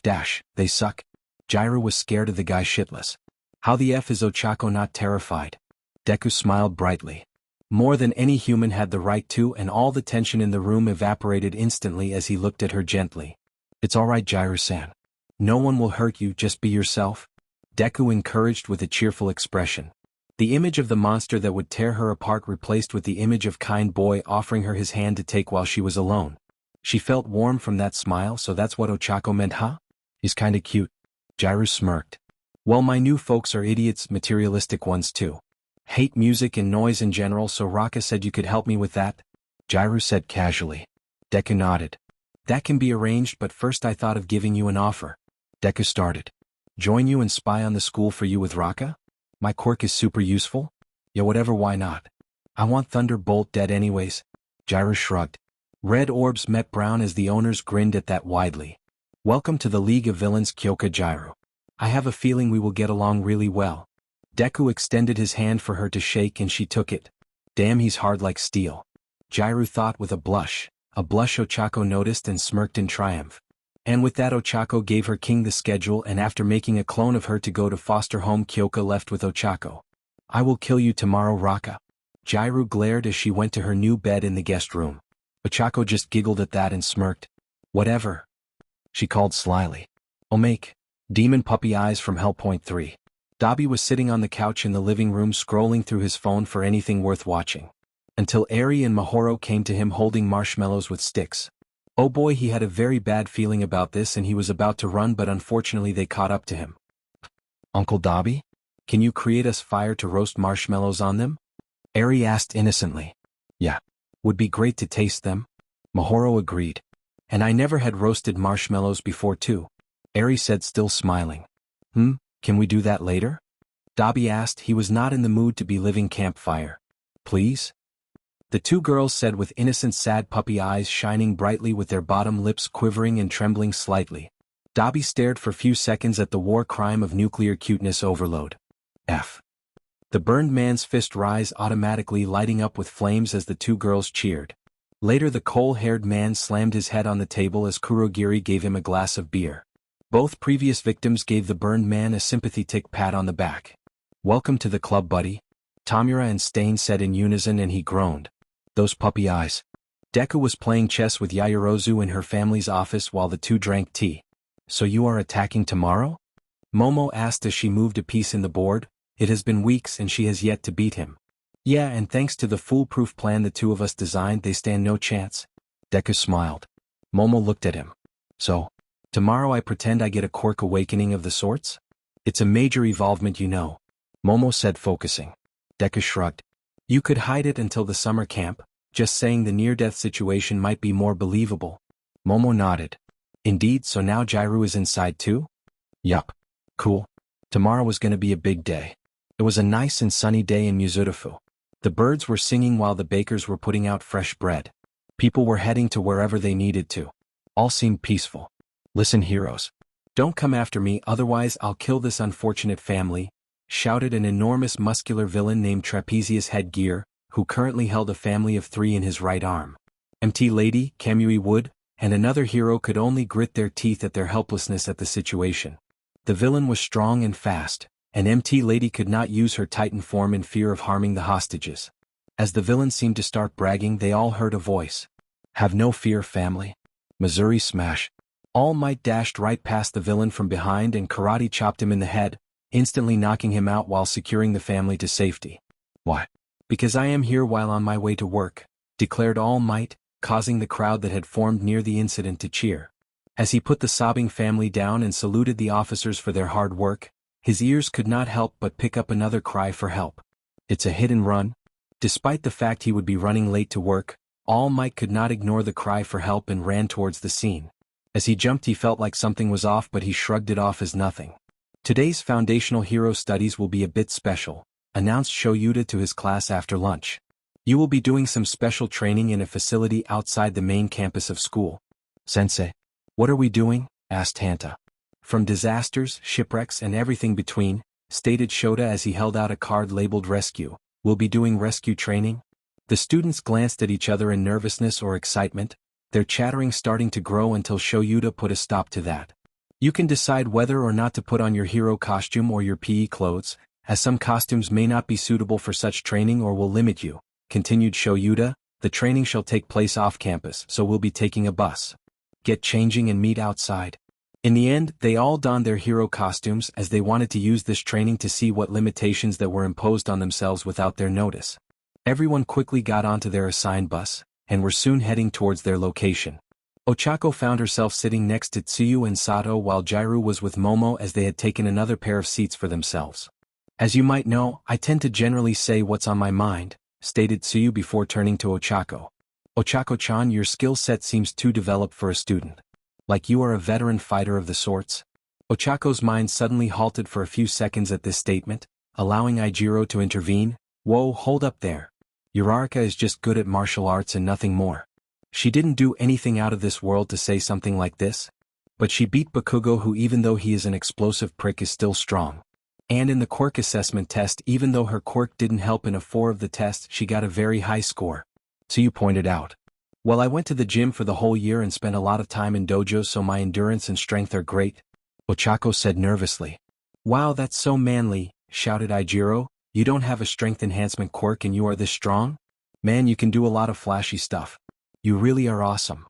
they suck. Jairu was scared of the guy shitless. How the F is Ochako not terrified? Deku smiled brightly. More than any human had the right to and all the tension in the room evaporated instantly as he looked at her gently. It's alright Jairu-san. No one will hurt you, just be yourself. Deku encouraged with a cheerful expression. The image of the monster that would tear her apart replaced with the image of kind boy offering her his hand to take while she was alone. She felt warm from that smile, so that's what Ochako meant, huh? He's kinda cute. Jairu smirked. Well, my new folks are idiots, materialistic ones too. Hate music and noise in general, so Raka said you could help me with that? Jairu said casually. Deku nodded. That can be arranged, but first I thought of giving you an offer. Deku started. Join you and spy on the school for you with Raka? My quirk is super useful? Yeah, whatever, why not? I want Thunderbolt dead anyways. Jairu shrugged. Red orbs met brown as the owners grinned at that widely. Welcome to the League of Villains, Kyoka Jairu. I have a feeling we will get along really well. Deku extended his hand for her to shake and she took it. Damn, he's hard like steel. Jairu thought with a blush Ochako noticed and smirked in triumph. And with that Ochako gave her king the schedule and after making a clone of her to go to foster home Kyoka left with Ochako. I will kill you tomorrow Raka. Jairu glared as she went to her new bed in the guest room. Ochako just giggled at that and smirked. Whatever. She called slyly. Omake. Demon puppy eyes from Hellpoint 3. Dabi was sitting on the couch in the living room scrolling through his phone for anything worth watching. Until Eri and Mahoro came to him holding marshmallows with sticks. Oh boy, he had a very bad feeling about this and he was about to run but unfortunately they caught up to him. Uncle Dabi? Can you create us fire to roast marshmallows on them? Eri asked innocently. Yeah. Would be great to taste them. Mahoro agreed. And I never had roasted marshmallows before too. Eri said still smiling. Can we do that later? Dabi asked. He was not in the mood to be living campfire. Please? The two girls said with innocent sad puppy eyes shining brightly with their bottom lips quivering and trembling slightly. Dabi stared for few seconds at the war crime of nuclear cuteness overload. F. The burned man's fist rise automatically lighting up with flames as the two girls cheered. Later the coal-haired man slammed his head on the table as Kurogiri gave him a glass of beer. Both previous victims gave the burned man a sympathetic pat on the back. Welcome to the club, buddy. Tamura and Stain said in unison and he groaned. Those puppy eyes. Deku was playing chess with Yayorozu in her family's office while the two drank tea. So you are attacking tomorrow? Momo asked as she moved a piece in the board. It has been weeks and she has yet to beat him. Yeah, and thanks to the foolproof plan the two of us designed they stand no chance. Deku smiled. Momo looked at him. So, tomorrow I pretend I get a quirk awakening of the sorts? It's a major evolvement you know. Momo said focusing. Deku shrugged. You could hide it until the summer camp, just saying the near-death situation might be more believable. Momo nodded. Indeed, so now Jairu is inside too? Yup. Cool. Tomorrow was gonna be a big day. It was a nice and sunny day in Mizurufu. The birds were singing while the bakers were putting out fresh bread. People were heading to wherever they needed to. All seemed peaceful. Listen, heroes. Don't come after me, otherwise I'll kill this unfortunate family, shouted an enormous muscular villain named Trapezius Headgear, who currently held a family of 3 in his right arm. MT Lady, Kamui Wood, and another hero could only grit their teeth at their helplessness at the situation. The villain was strong and fast, and MT Lady could not use her Titan form in fear of harming the hostages. As the villain seemed to start bragging, they all heard a voice. Have no fear, family. Missouri smash. All Might dashed right past the villain from behind and karate chopped him in the head, instantly knocking him out while securing the family to safety. What? Because I am here while on my way to work, declared All Might, causing the crowd that had formed near the incident to cheer. As he put the sobbing family down and saluted the officers for their hard work, his ears could not help but pick up another cry for help. It's a hit and run. Despite the fact he would be running late to work, All Might could not ignore the cry for help and ran towards the scene. As he jumped, he felt like something was off, but he shrugged it off as nothing. Today's foundational hero studies will be a bit special, announced Shoyuta to his class after lunch. You will be doing some special training in a facility outside the main campus of school. Sensei. What are we doing? Asked Hanta. From disasters, shipwrecks and everything between, stated Shota as he held out a card labeled Rescue. We'll be doing rescue training? The students glanced at each other in nervousness or excitement, their chattering starting to grow until Shoyuta put a stop to that. You can decide whether or not to put on your hero costume or your PE clothes, as some costumes may not be suitable for such training or will limit you, continued Shoyuta. The training shall take place off campus, so we'll be taking a bus. Get changing and meet outside. In the end, they all donned their hero costumes as they wanted to use this training to see what limitations that were imposed on themselves without their notice. Everyone quickly got onto their assigned bus, and were soon heading towards their location. Ochako found herself sitting next to Tsuyu and Sato while Jairu was with Momo as they had taken another pair of seats for themselves. As you might know, I tend to generally say what's on my mind, stated Tsuyu before turning to Ochako. Ochako-chan, your skill set seems too developed for a student. Like you are a veteran fighter of the sorts. Ochako's mind suddenly halted for a few seconds at this statement, allowing Ijiro to intervene. Whoa, hold up there. Uraraka is just good at martial arts and nothing more. She didn't do anything out of this world to say something like this. But she beat Bakugo, who even though he is an explosive prick is still strong. And in the quirk assessment test, even though her quirk didn't help in a 4 of the test, she got a very high score. Tsuyu pointed out. Well, I went to the gym for the whole year and spent a lot of time in dojo, so my endurance and strength are great, Ochako said nervously. Wow, that's so manly, shouted Ijiro. You don't have a strength enhancement quirk and you are this strong? Man, you can do a lot of flashy stuff. You really are awesome.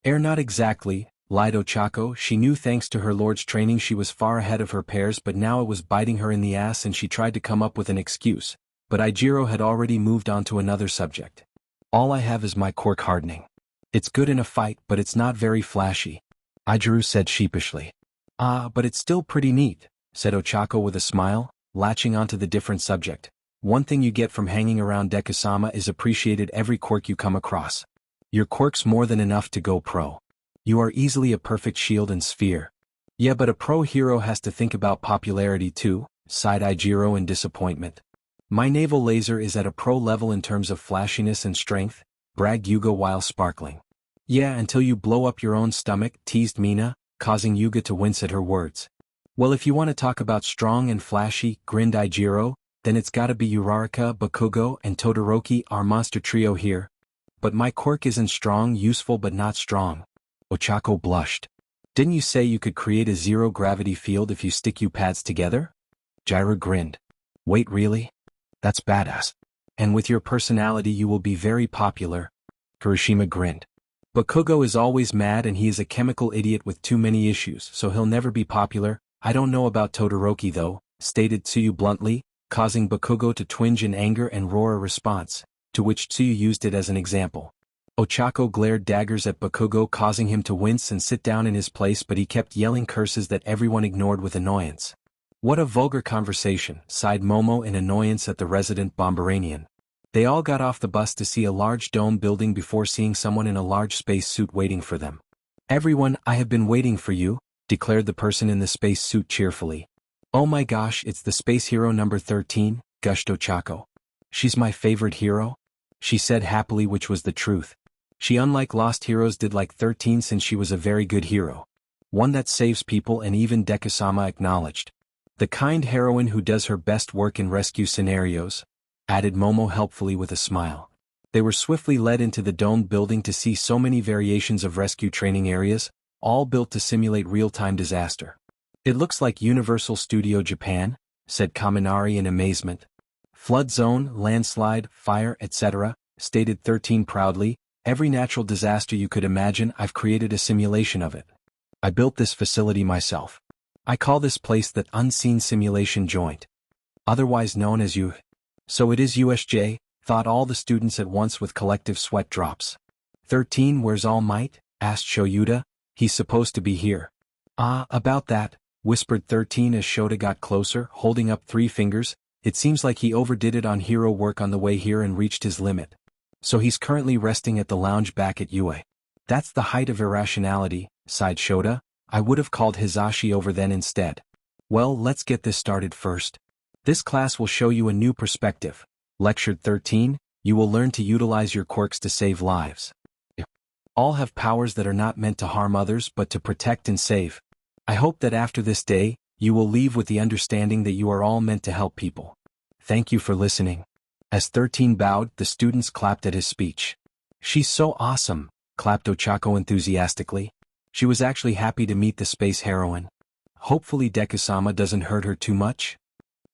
Not exactly, lied Ochako. She knew thanks to her lord's training she was far ahead of her peers, but now it was biting her in the ass and she tried to come up with an excuse. But Ijiro had already moved on to another subject. All I have is my quirk hardening. It's good in a fight, but it's not very flashy, Ijiro said sheepishly. But it's still pretty neat, said Ochako with a smile, latching onto the different subject. One thing you get from hanging around Deku-sama is appreciated every quirk you come across. Your quirk's more than enough to go pro. You are easily a perfect shield and sphere. Yeah, but a pro hero has to think about popularity too, sighed Ijiro in disappointment. My naval laser is at a pro level in terms of flashiness and strength, bragged Yuga while sparkling. Yeah, until you blow up your own stomach, teased Mina, causing Yuga to wince at her words. Well, if you want to talk about strong and flashy, grinned Ijiro, then it's gotta be Uraraka, Bakugo, and Todoroki, our monster trio here. But my quirk isn't strong, useful but not strong. Ochako blushed. Didn't you say you could create a zero-gravity field if you stick you pads together? Jaira grinned. Wait, really? That's badass. And with your personality you will be very popular. Kirishima grinned. Bakugo is always mad and he is a chemical idiot with too many issues, so he'll never be popular. I don't know about Todoroki though, stated Tsuyu bluntly, causing Bakugo to twinge in anger and roar a response, to which Tsuyu used it as an example. Ochako glared daggers at Bakugo, causing him to wince and sit down in his place, but he kept yelling curses that everyone ignored with annoyance. What a vulgar conversation, sighed Momo in annoyance at the resident Bomberanian. They all got off the bus to see a large dome building before seeing someone in a large space suit waiting for them. Everyone, I have been waiting for you, declared the person in the space suit cheerfully. Oh my gosh, it's the space hero number 13, gushed Ochako. She's my favorite hero, she said happily, which was the truth. She, unlike Lost Heroes, did like 13 since she was a very good hero. One that saves people, and even Deku-sama acknowledged. The kind heroine who does her best work in rescue scenarios, added Momo helpfully with a smile. They were swiftly led into the domed building to see so many variations of rescue training areas, all built to simulate real-time disaster. It looks like Universal Studio Japan, said Kaminari in amazement. Flood zone, landslide, fire, etc., stated 13 proudly. Every natural disaster you could imagine, I've created a simulation of it. I built this facility myself. I call this place the Unseen Simulation Joint, otherwise known as So it is USJ, thought all the students at once with collective sweat drops. 13, where's All Might? Asked Shoyuta. He's supposed to be here. Ah, about that, whispered 13 as Shota got closer, holding up 3 fingers. It seems like he overdid it on hero work on the way here and reached his limit. So he's currently resting at the lounge back at UA. That's the height of irrationality, sighed Shota. I would have called Hizashi over then instead. Well, let's get this started first. This class will show you a new perspective. Lectured 13, you will learn to utilize your quirks to save lives. All have powers that are not meant to harm others but to protect and save. I hope that after this day, you will leave with the understanding that you are all meant to help people. Thank you for listening. As 13 bowed, the students clapped at his speech. She's so awesome, clapped Ochako enthusiastically. She was actually happy to meet the space heroine. Hopefully Deku-sama doesn't hurt her too much.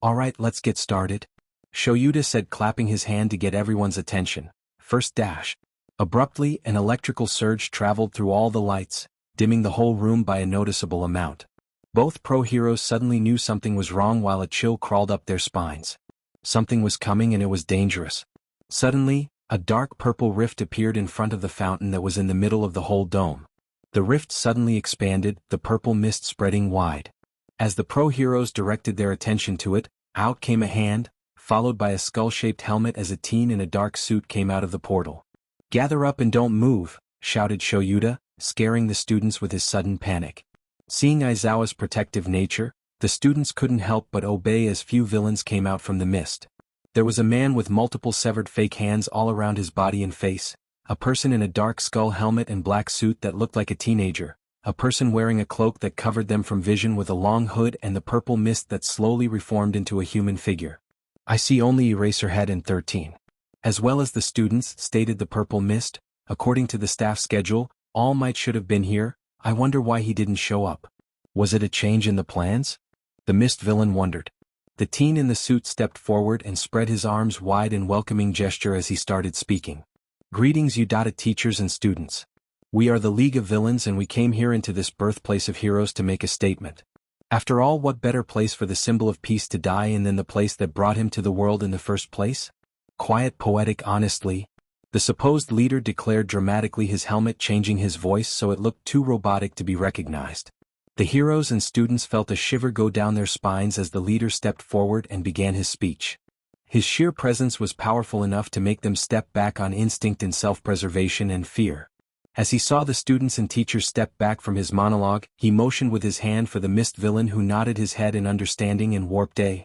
Alright, let's get started. Shoyuta said, clapping his hand to get everyone's attention. First dash. Abruptly, an electrical surge traveled through all the lights, dimming the whole room by a noticeable amount. Both pro-heroes suddenly knew something was wrong while a chill crawled up their spines. Something was coming and it was dangerous. Suddenly, a dark purple rift appeared in front of the fountain that was in the middle of the whole dome. The rift suddenly expanded, the purple mist spreading wide. As the pro-heroes directed their attention to it, out came a hand, followed by a skull-shaped helmet as a teen in a dark suit came out of the portal. Gather up and don't move, shouted Shoyuta, scaring the students with his sudden panic. Seeing Aizawa's protective nature, the students couldn't help but obey as few villains came out from the mist. There was a man with multiple severed fake hands all around his body and face, a person in a dark skull helmet and black suit that looked like a teenager, a person wearing a cloak that covered them from vision with a long hood and the purple mist that slowly reformed into a human figure. I see only Eraserhead and 13. As well as the students, stated the purple mist. According to the staff schedule, All Might should have been here. I wonder why he didn't show up. Was it a change in the plans? The mist villain wondered. The teen in the suit stepped forward and spread his arms wide in welcoming gesture as he started speaking. Greetings Udata teachers and students. We are the League of Villains and we came here into this birthplace of heroes to make a statement. After all, what better place for the symbol of peace to die in than the place that brought him to the world in the first place? Quiet, poetic, honestly. The supposed leader declared dramatically, his helmet changing his voice so it looked too robotic to be recognized. The heroes and students felt a shiver go down their spines as the leader stepped forward and began his speech. His sheer presence was powerful enough to make them step back on instinct in self-preservation and fear. As he saw the students and teachers step back from his monologue, he motioned with his hand for the mist villain, who nodded his head in understanding and warped a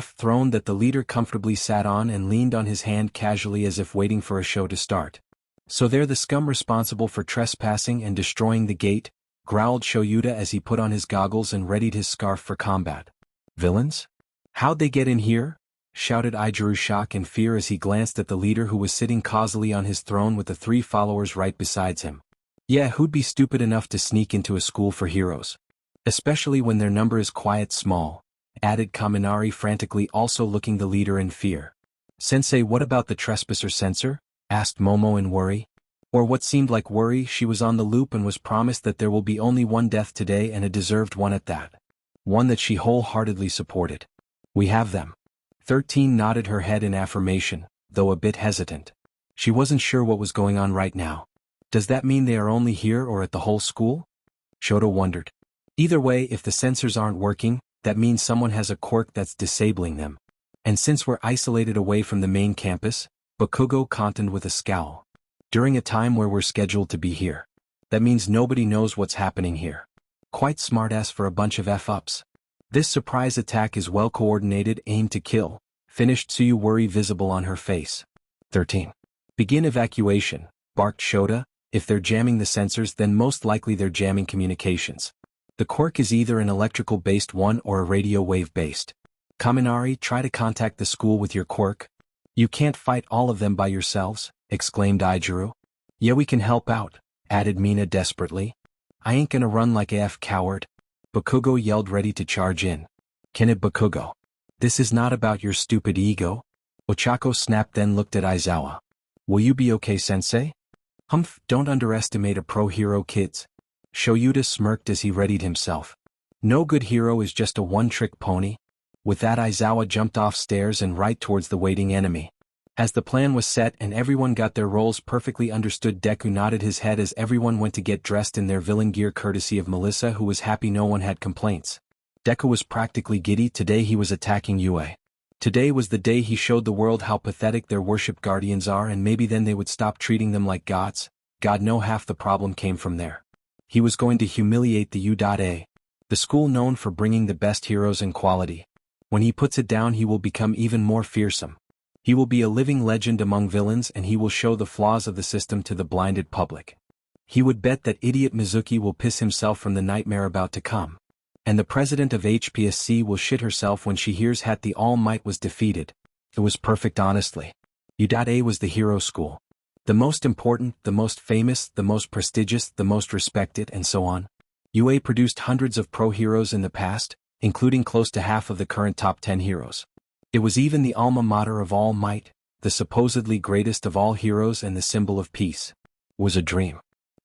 throne that the leader comfortably sat on and leaned on his hand casually as if waiting for a show to start. So they're the scum responsible for trespassing and destroying the gate, growled Shoyuta as he put on his goggles and readied his scarf for combat. Villains? How'd they get in here? Shouted Izaru, shock and fear as he glanced at the leader who was sitting cosily on his throne with the 3 followers right beside him. Yeah, who'd be stupid enough to sneak into a school for heroes? Especially when their number is quite small, added Kaminari frantically, also looking the leader in fear. Sensei, what about the trespasser censor? Asked Momo in worry. Or what seemed like worry. She was on the loop and was promised that there will be only one death today, and a deserved one at that. One that she wholeheartedly supported. We have them. 13 nodded her head in affirmation, though a bit hesitant. She wasn't sure what was going on right now. Does that mean they are only here or at the whole school? Shota wondered. Either way, if the sensors aren't working, that means someone has a quirk that's disabling them. And since we're isolated away from the main campus, Bakugo commented with a scowl. During a time where we're scheduled to be here. That means nobody knows what's happening here. Quite smartass for a bunch of F-ups. This surprise attack is well coordinated, aimed to kill, finished Tsuyu, worry visible on her face. 13. Begin evacuation, barked Shota. If they're jamming the sensors, then most likely they're jamming communications. The quirk is either an electrical-based one or a radio wave-based. Kaminari, try to contact the school with your quirk. You can't fight all of them by yourselves, exclaimed Izaru. Yeah, we can help out, added Mina desperately. I ain't gonna run like a coward. Bakugo yelled, ready to charge in. Can it, Bakugo? This is not about your stupid ego. Ochako snapped, then looked at Aizawa. Will you be okay, sensei? Humph, don't underestimate a pro-hero, kids. Shoyuta smirked as he readied himself. No good hero is just a one-trick pony. With that, Aizawa jumped off stairs and right towards the waiting enemy. As the plan was set and everyone got their roles perfectly understood, Deku nodded his head as everyone went to get dressed in their villain gear courtesy of Melissa, who was happy no one had complaints. Deku was practically giddy. Today he was attacking UA. Today was the day he showed the world how pathetic their worship guardians are, and maybe then they would stop treating them like gods. God know half the problem came from there. He was going to humiliate the U.A, the school known for bringing the best heroes in quality. When he puts it down, he will become even more fearsome. He will be a living legend among villains, and he will show the flaws of the system to the blinded public. He would bet that idiot Mizuki will piss himself from the nightmare about to come. And the president of HPSC will shit herself when she hears that the All Might was defeated. It was perfect, honestly. U.A was the hero school. The most important, the most famous, the most prestigious, the most respected, and so on. UA produced hundreds of pro heroes in the past, including close to half of the current top 10 heroes. It was even the alma mater of All Might, the supposedly greatest of all heroes and the symbol of peace. It was a dream.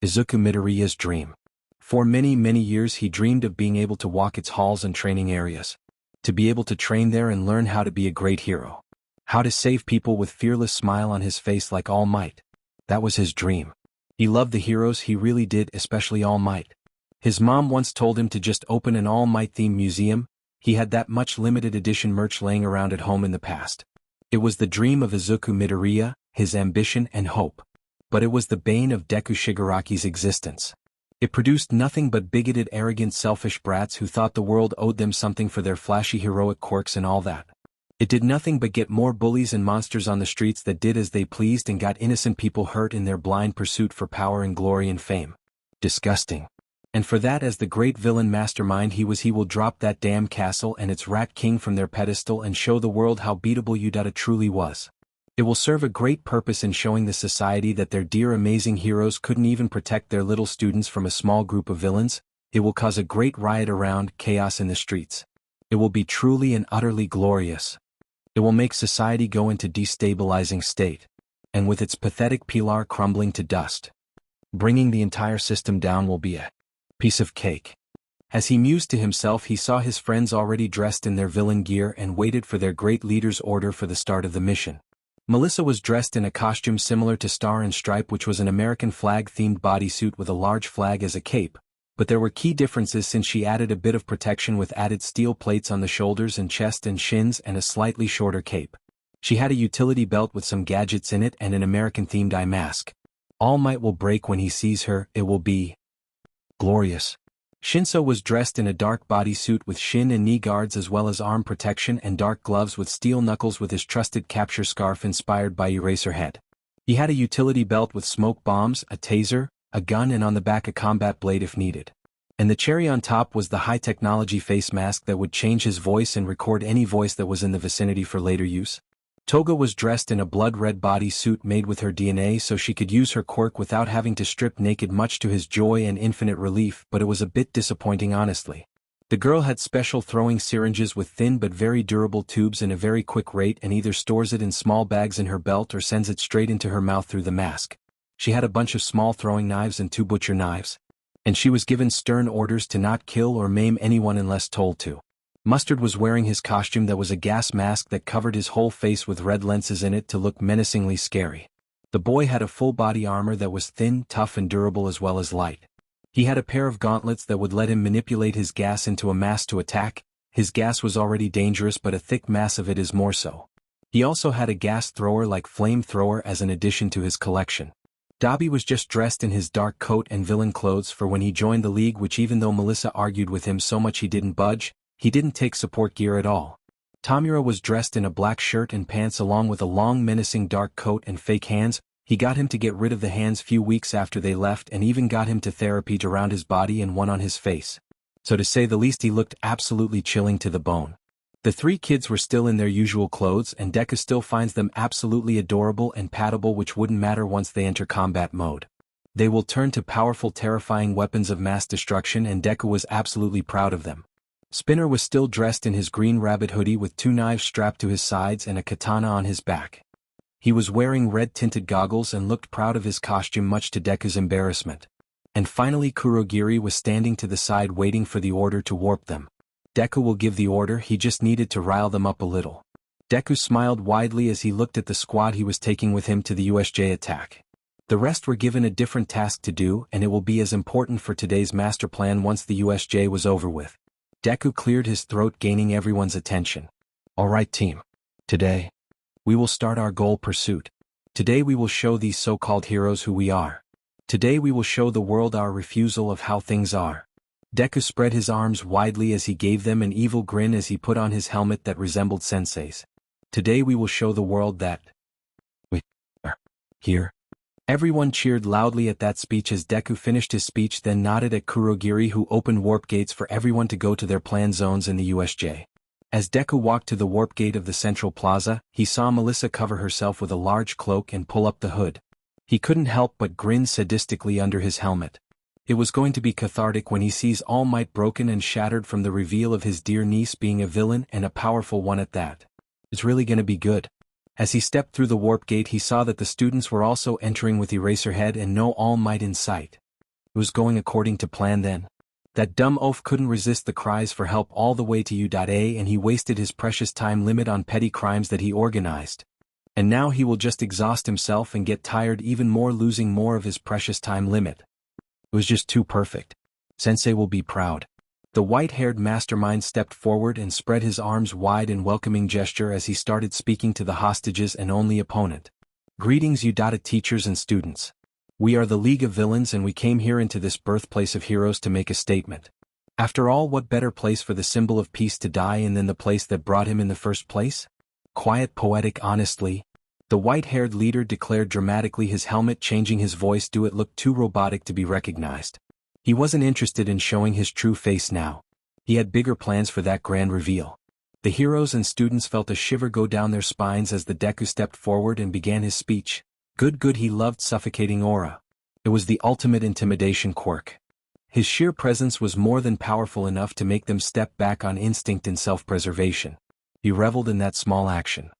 Izuku Midoriya's dream. For many, many years he dreamed of being able to walk its halls and training areas. To be able to train there and learn how to be a great hero. How to save people with fearless smile on his face like All Might. That was his dream. He loved the heroes, he really did, especially All Might. His mom once told him to just open an All Might themed museum. He had that much limited edition merch laying around at home in the past. It was the dream of Izuku Midoriya, his ambition and hope. But it was the bane of Deku Shigaraki's existence. It produced nothing but bigoted, arrogant, selfish brats who thought the world owed them something for their flashy heroic quirks and all that. It did nothing but get more bullies and monsters on the streets that did as they pleased and got innocent people hurt in their blind pursuit for power and glory and fame. Disgusting. And for that, as the great villain mastermind he will drop that damn castle and its rat king from their pedestal and show the world how beatable U.A truly was. It will serve a great purpose in showing the society that their dear amazing heroes couldn't even protect their little students from a small group of villains. It will cause a great riot around, chaos in the streets. It will be truly and utterly glorious. It will make society go into destabilizing state. And with its pathetic pillar crumbling to dust, bringing the entire system down will be a piece of cake. As he mused to himself, he saw his friends already dressed in their villain gear and waited for their great leader's order for the start of the mission. Melissa was dressed in a costume similar to Star and Stripe, which was an American flag-themed bodysuit with a large flag as a cape, but there were key differences since she added a bit of protection with added steel plates on the shoulders and chest and shins and a slightly shorter cape. She had a utility belt with some gadgets in it and an American-themed eye mask. All Might will break when he sees her. It will be glorious. Shinso was dressed in a dark bodysuit with shin and knee guards as well as arm protection and dark gloves with steel knuckles with his trusted capture scarf inspired by Eraserhead. He had a utility belt with smoke bombs, a taser, a gun and on the back a combat blade if needed. And the cherry on top was the high-technology face mask that would change his voice and record any voice that was in the vicinity for later use. Toga was dressed in a blood-red bodysuit made with her DNA so she could use her quirk without having to strip naked, much to his joy and infinite relief, but it was a bit disappointing honestly. The girl had special throwing syringes with thin but very durable tubes in a very quick rate and either stores it in small bags in her belt or sends it straight into her mouth through the mask. She had a bunch of small throwing knives and 2 butcher knives. And she was given stern orders to not kill or maim anyone unless told to. Mustard was wearing his costume that was a gas mask that covered his whole face with red lenses in it to look menacingly scary. The boy had a full body armor that was thin, tough and durable as well as light. He had a pair of gauntlets that would let him manipulate his gas into a mass to attack. His gas was already dangerous, but a thick mass of it is more so. He also had a gas thrower like flamethrower as an addition to his collection. Dabi was just dressed in his dark coat and villain clothes for when he joined the league, which even though Melissa argued with him so much he didn't budge, he didn't take support gear at all. Tamura was dressed in a black shirt and pants along with a long menacing dark coat and fake hands. He got him to get rid of the hands few weeks after they left and even got him to therapy around his body and one on his face. So to say the least, he looked absolutely chilling to the bone. The 3 kids were still in their usual clothes and Deca still finds them absolutely adorable and patable, which wouldn't matter once they enter combat mode. They will turn to powerful, terrifying weapons of mass destruction, and Deca was absolutely proud of them. Spinner was still dressed in his green rabbit hoodie with 2 knives strapped to his sides and a katana on his back. He was wearing red-tinted goggles and looked proud of his costume, much to Deca's embarrassment. And finally Kurogiri was standing to the side waiting for the order to warp them. Deku will give the order, he just needed to rile them up a little. Deku smiled widely as he looked at the squad he was taking with him to the USJ attack. The rest were given a different task to do, and it will be as important for today's master plan once the USJ was over with. Deku cleared his throat, gaining everyone's attention. Alright team. Today, we will start our goal pursuit. Today we will show these so-called heroes who we are. Today we will show the world our refusal of how things are. Deku spread his arms widely as he gave them an evil grin as he put on his helmet that resembled Sensei's. Today we will show the world that we are here. Everyone cheered loudly at that speech as Deku finished his speech, then nodded at Kurogiri, who opened warp gates for everyone to go to their planned zones in the USJ. As Deku walked to the warp gate of the central plaza, he saw Melissa cover herself with a large cloak and pull up the hood. He couldn't help but grin sadistically under his helmet. It was going to be cathartic when he sees All Might broken and shattered from the reveal of his dear niece being a villain, and a powerful one at that. It's really gonna be good. As he stepped through the warp gate, he saw that the students were also entering with Eraserhead and no All Might in sight. It was going according to plan then. That dumb oaf couldn't resist the cries for help all the way to U.A, and he wasted his precious time limit on petty crimes that he organized. And now he will just exhaust himself and get tired even more, losing more of his precious time limit. It was just too perfect. Sensei will be proud. The white-haired mastermind stepped forward and spread his arms wide in welcoming gesture as he started speaking to the hostages and only opponent. Greetings U.A teachers and students. We are the League of Villains, and we came here into this birthplace of heroes to make a statement. After all, what better place for the symbol of peace to die in than the place that brought him in the first place? Quiet, poetic, honestly. The white-haired leader declared dramatically, his helmet changing his voice do it look too robotic to be recognized. He wasn't interested in showing his true face now. He had bigger plans for that grand reveal. The heroes and students felt a shiver go down their spines as the Deku stepped forward and began his speech. Good, he loved suffocating aura. It was the ultimate intimidation quirk. His sheer presence was more than powerful enough to make them step back on instinct and self-preservation. He reveled in that small action.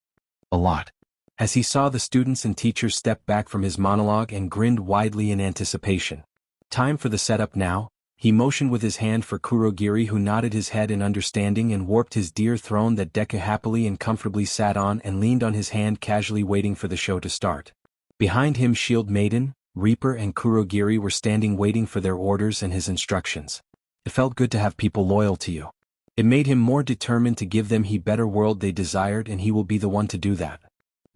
A lot. As he saw the students and teachers step back from his monologue and grinned widely in anticipation. Time for the setup now. He motioned with his hand for Kurogiri, who nodded his head in understanding and warped his dear throne that Deca happily and comfortably sat on and leaned on his hand, casually waiting for the show to start. Behind him, Shield Maiden, Reaper and Kurogiri were standing waiting for their orders and his instructions. It felt good to have people loyal to you. It made him more determined to give them the better world they desired, and he will be the one to do that.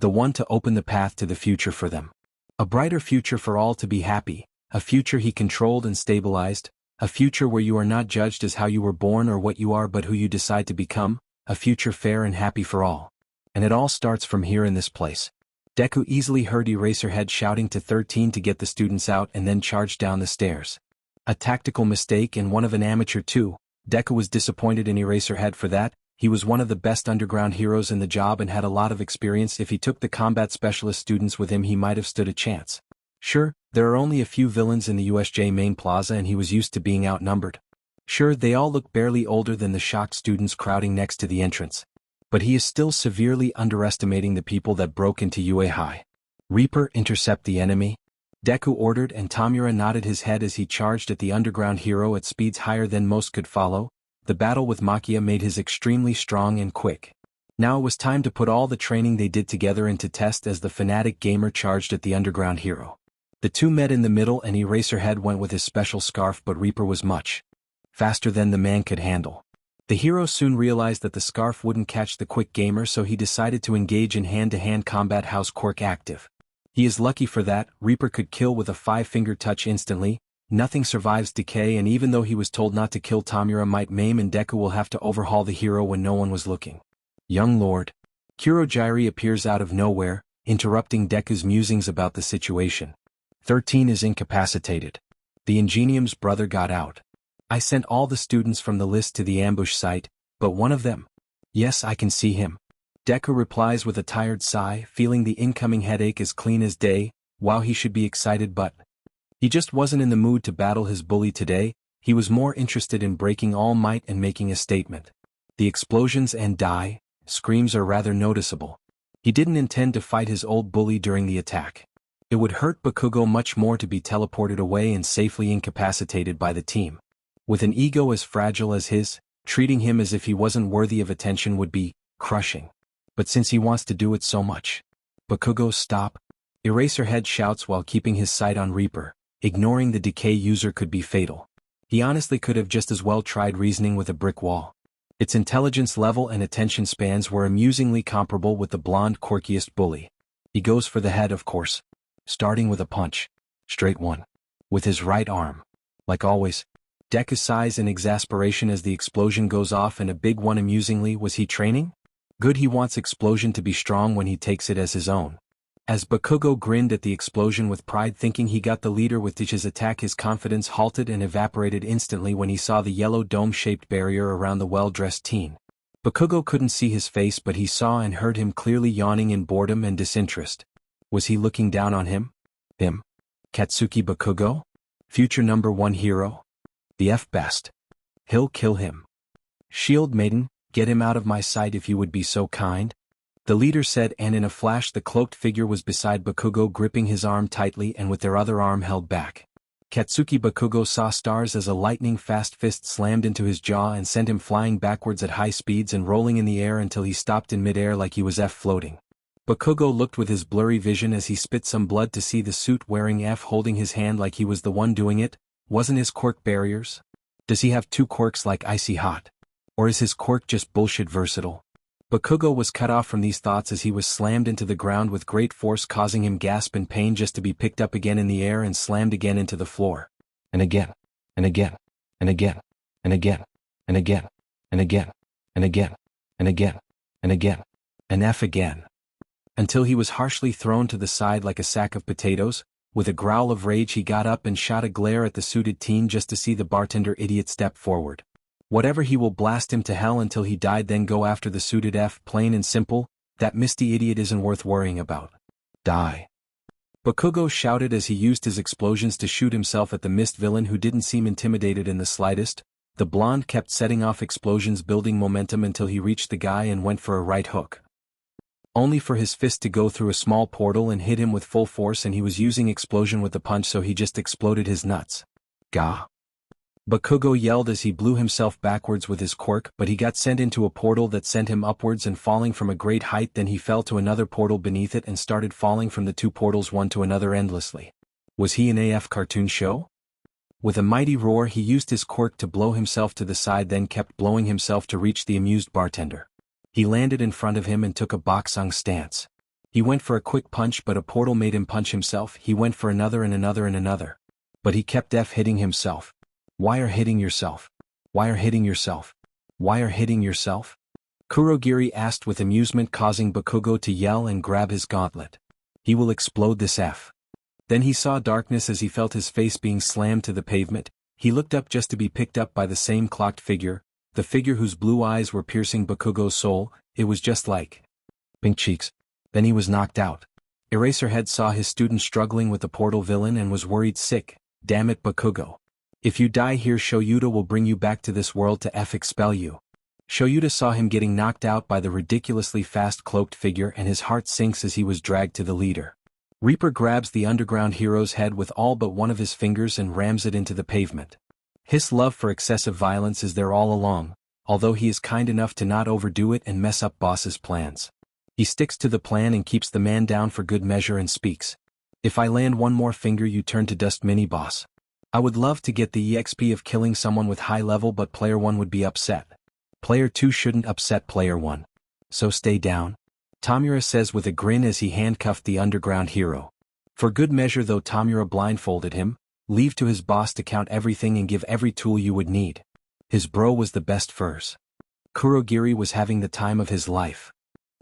The one to open the path to the future for them. A brighter future for all to be happy, a future he controlled and stabilized, a future where you are not judged as how you were born or what you are but who you decide to become, a future fair and happy for all. And it all starts from here in this place. Deku easily heard Eraserhead shouting to 13 to get the students out and then charged down the stairs. A tactical mistake and one of an amateur too. Deku was disappointed in Eraserhead for that. He was one of the best underground heroes in the job and had a lot of experience. If he took the combat specialist students with him, he might have stood a chance. Sure, there are only a few villains in the USJ main plaza and he was used to being outnumbered. Sure, they all look barely older than the shocked students crowding next to the entrance. But he is still severely underestimating the people that broke into UA High. Reaper, intercept the enemy. Deku ordered, and Tamura nodded his head as he charged at the underground hero at speeds higher than most could follow. The battle with Makia made his extremely strong and quick. Now it was time to put all the training they did together into test as the fanatic gamer charged at the underground hero. The two met in the middle and Eraserhead went with his special scarf, but Reaper was much faster than the man could handle. The hero soon realized that the scarf wouldn't catch the quick gamer, so he decided to engage in hand-to-hand combat. House Quirk active. He is lucky for that. Reaper could kill with a 5-finger touch instantly. Nothing survives decay, and even though he was told not to kill, Tamura might maim, and Deku will have to overhaul the hero when no one was looking. Young Lord. Kurogiri appears out of nowhere, interrupting Deku's musings about the situation. 13 is incapacitated. The Ingenium's brother got out. I sent all the students from the list to the ambush site, but one of them. Yes, I can see him. Deku replies with a tired sigh, feeling the incoming headache as clean as day. Wow, he should be excited, but he just wasn't in the mood to battle his bully today. He was more interested in breaking All Might and making a statement. The explosions and screams are rather noticeable. He didn't intend to fight his old bully during the attack. It would hurt Bakugo much more to be teleported away and safely incapacitated by the team. With an ego as fragile as his, Treating him as if he wasn't worthy of attention would be crushing. But since he wants to do it so much. Bakugo, stop. Eraserhead shouts while keeping his sight on Reaper. Ignoring the decay user could be fatal. He honestly could have just as well tried reasoning with a brick wall. Its intelligence level and attention spans were amusingly comparable with the blonde quirkiest bully. He goes for the head, of course. Starting with a punch. Straight one. With his right arm. Like always. Deku sighs in exasperation as the explosion goes off, and a big one. Amusingly, was he training? Good, he wants explosion to be strong when he takes it as his own. As Bakugo grinned at the explosion with pride, thinking he got the leader with his attack, his confidence halted and evaporated instantly when he saw the yellow dome-shaped barrier around the well-dressed teen. Bakugo couldn't see his face, but he saw and heard him clearly yawning in boredom and disinterest. Was he looking down on him? Him? Katsuki Bakugo? Future #1 hero? The best. He'll kill him. Shield Maiden, get him out of my sight if you would be so kind. The leader said, and in a flash the cloaked figure was beside Bakugo, gripping his arm tightly and with their other arm held back. Katsuki Bakugo saw stars as a lightning-fast fist slammed into his jaw and sent him flying backwards at high speeds and rolling in the air until he stopped in midair like he was floating. Bakugo looked with his blurry vision as he spit some blood to see the suit-wearing holding his hand like he was the one doing it. Wasn't his quirk barriers? Does he have two quirks like Icy Hot? Or is his quirk just bullshit versatile? Bakugo was cut off from these thoughts as he was slammed into the ground with great force, causing him gasp in pain just to be picked up again in the air and slammed again into the floor. And again. And again. And again. And again. And again. And again. And again. And again. And again. And again. Until he was harshly thrown to the side like a sack of potatoes. With a growl of rage he got up and shot a glare at the suited teen just to see the bartender idiot step forward. Whatever, he will blast him to hell until he died, then go after the suited plain and simple. That misty idiot isn't worth worrying about. Die. Bakugo shouted as he used his explosions to shoot himself at the mist villain, who didn't seem intimidated in the slightest. The blonde kept setting off explosions, building momentum until he reached the guy and went for a right hook. Only for his fist to go through a small portal and hit him with full force, and he was using explosion with the punch, so he just exploded his nuts. Gah. Bakugo yelled as he blew himself backwards with his quirk, but he got sent into a portal that sent him upwards and falling from a great height. Then he fell to another portal beneath it and started falling from the two portals one to another endlessly. Was he an cartoon show? With a mighty roar he used his quirk to blow himself to the side, then kept blowing himself to reach the amused bartender. He landed in front of him and took a boxing stance. He went for a quick punch, but a portal made him punch himself. He went for another and another and another. But he kept hitting himself. Why are hitting yourself? Why are hitting yourself? Why are hitting yourself? Kurogiri asked with amusement, causing Bakugo to yell and grab his gauntlet. He will explode this Then he saw darkness as he felt his face being slammed to the pavement. He looked up just to be picked up by the same clocked figure, the figure whose blue eyes were piercing Bakugo's soul. It was just like pink cheeks. Then he was knocked out. Eraserhead saw his student struggling with the portal villain and was worried sick. Damn it, Bakugo. If you die here, Shoyuta will bring you back to this world to expel you. Shoyuta saw him getting knocked out by the ridiculously fast cloaked figure, and his heart sinks as he was dragged to the leader. Reaper grabs the underground hero's head with all but one of his fingers and rams it into the pavement. His love for excessive violence is there all along, although he is kind enough to not overdo it and mess up boss's plans. He sticks to the plan and keeps the man down for good measure and speaks. If I land one more finger, you turn to dust, mini-boss. I would love to get the EXP of killing someone with high level, but player 1 would be upset. Player 2 shouldn't upset player 1. So stay down. Tamura says with a grin as he handcuffed the underground hero. For good measure though, Tamura blindfolded him. Leave to his boss to count everything and give every tool you would need. His bro was the best first. Kurogiri was having the time of his life.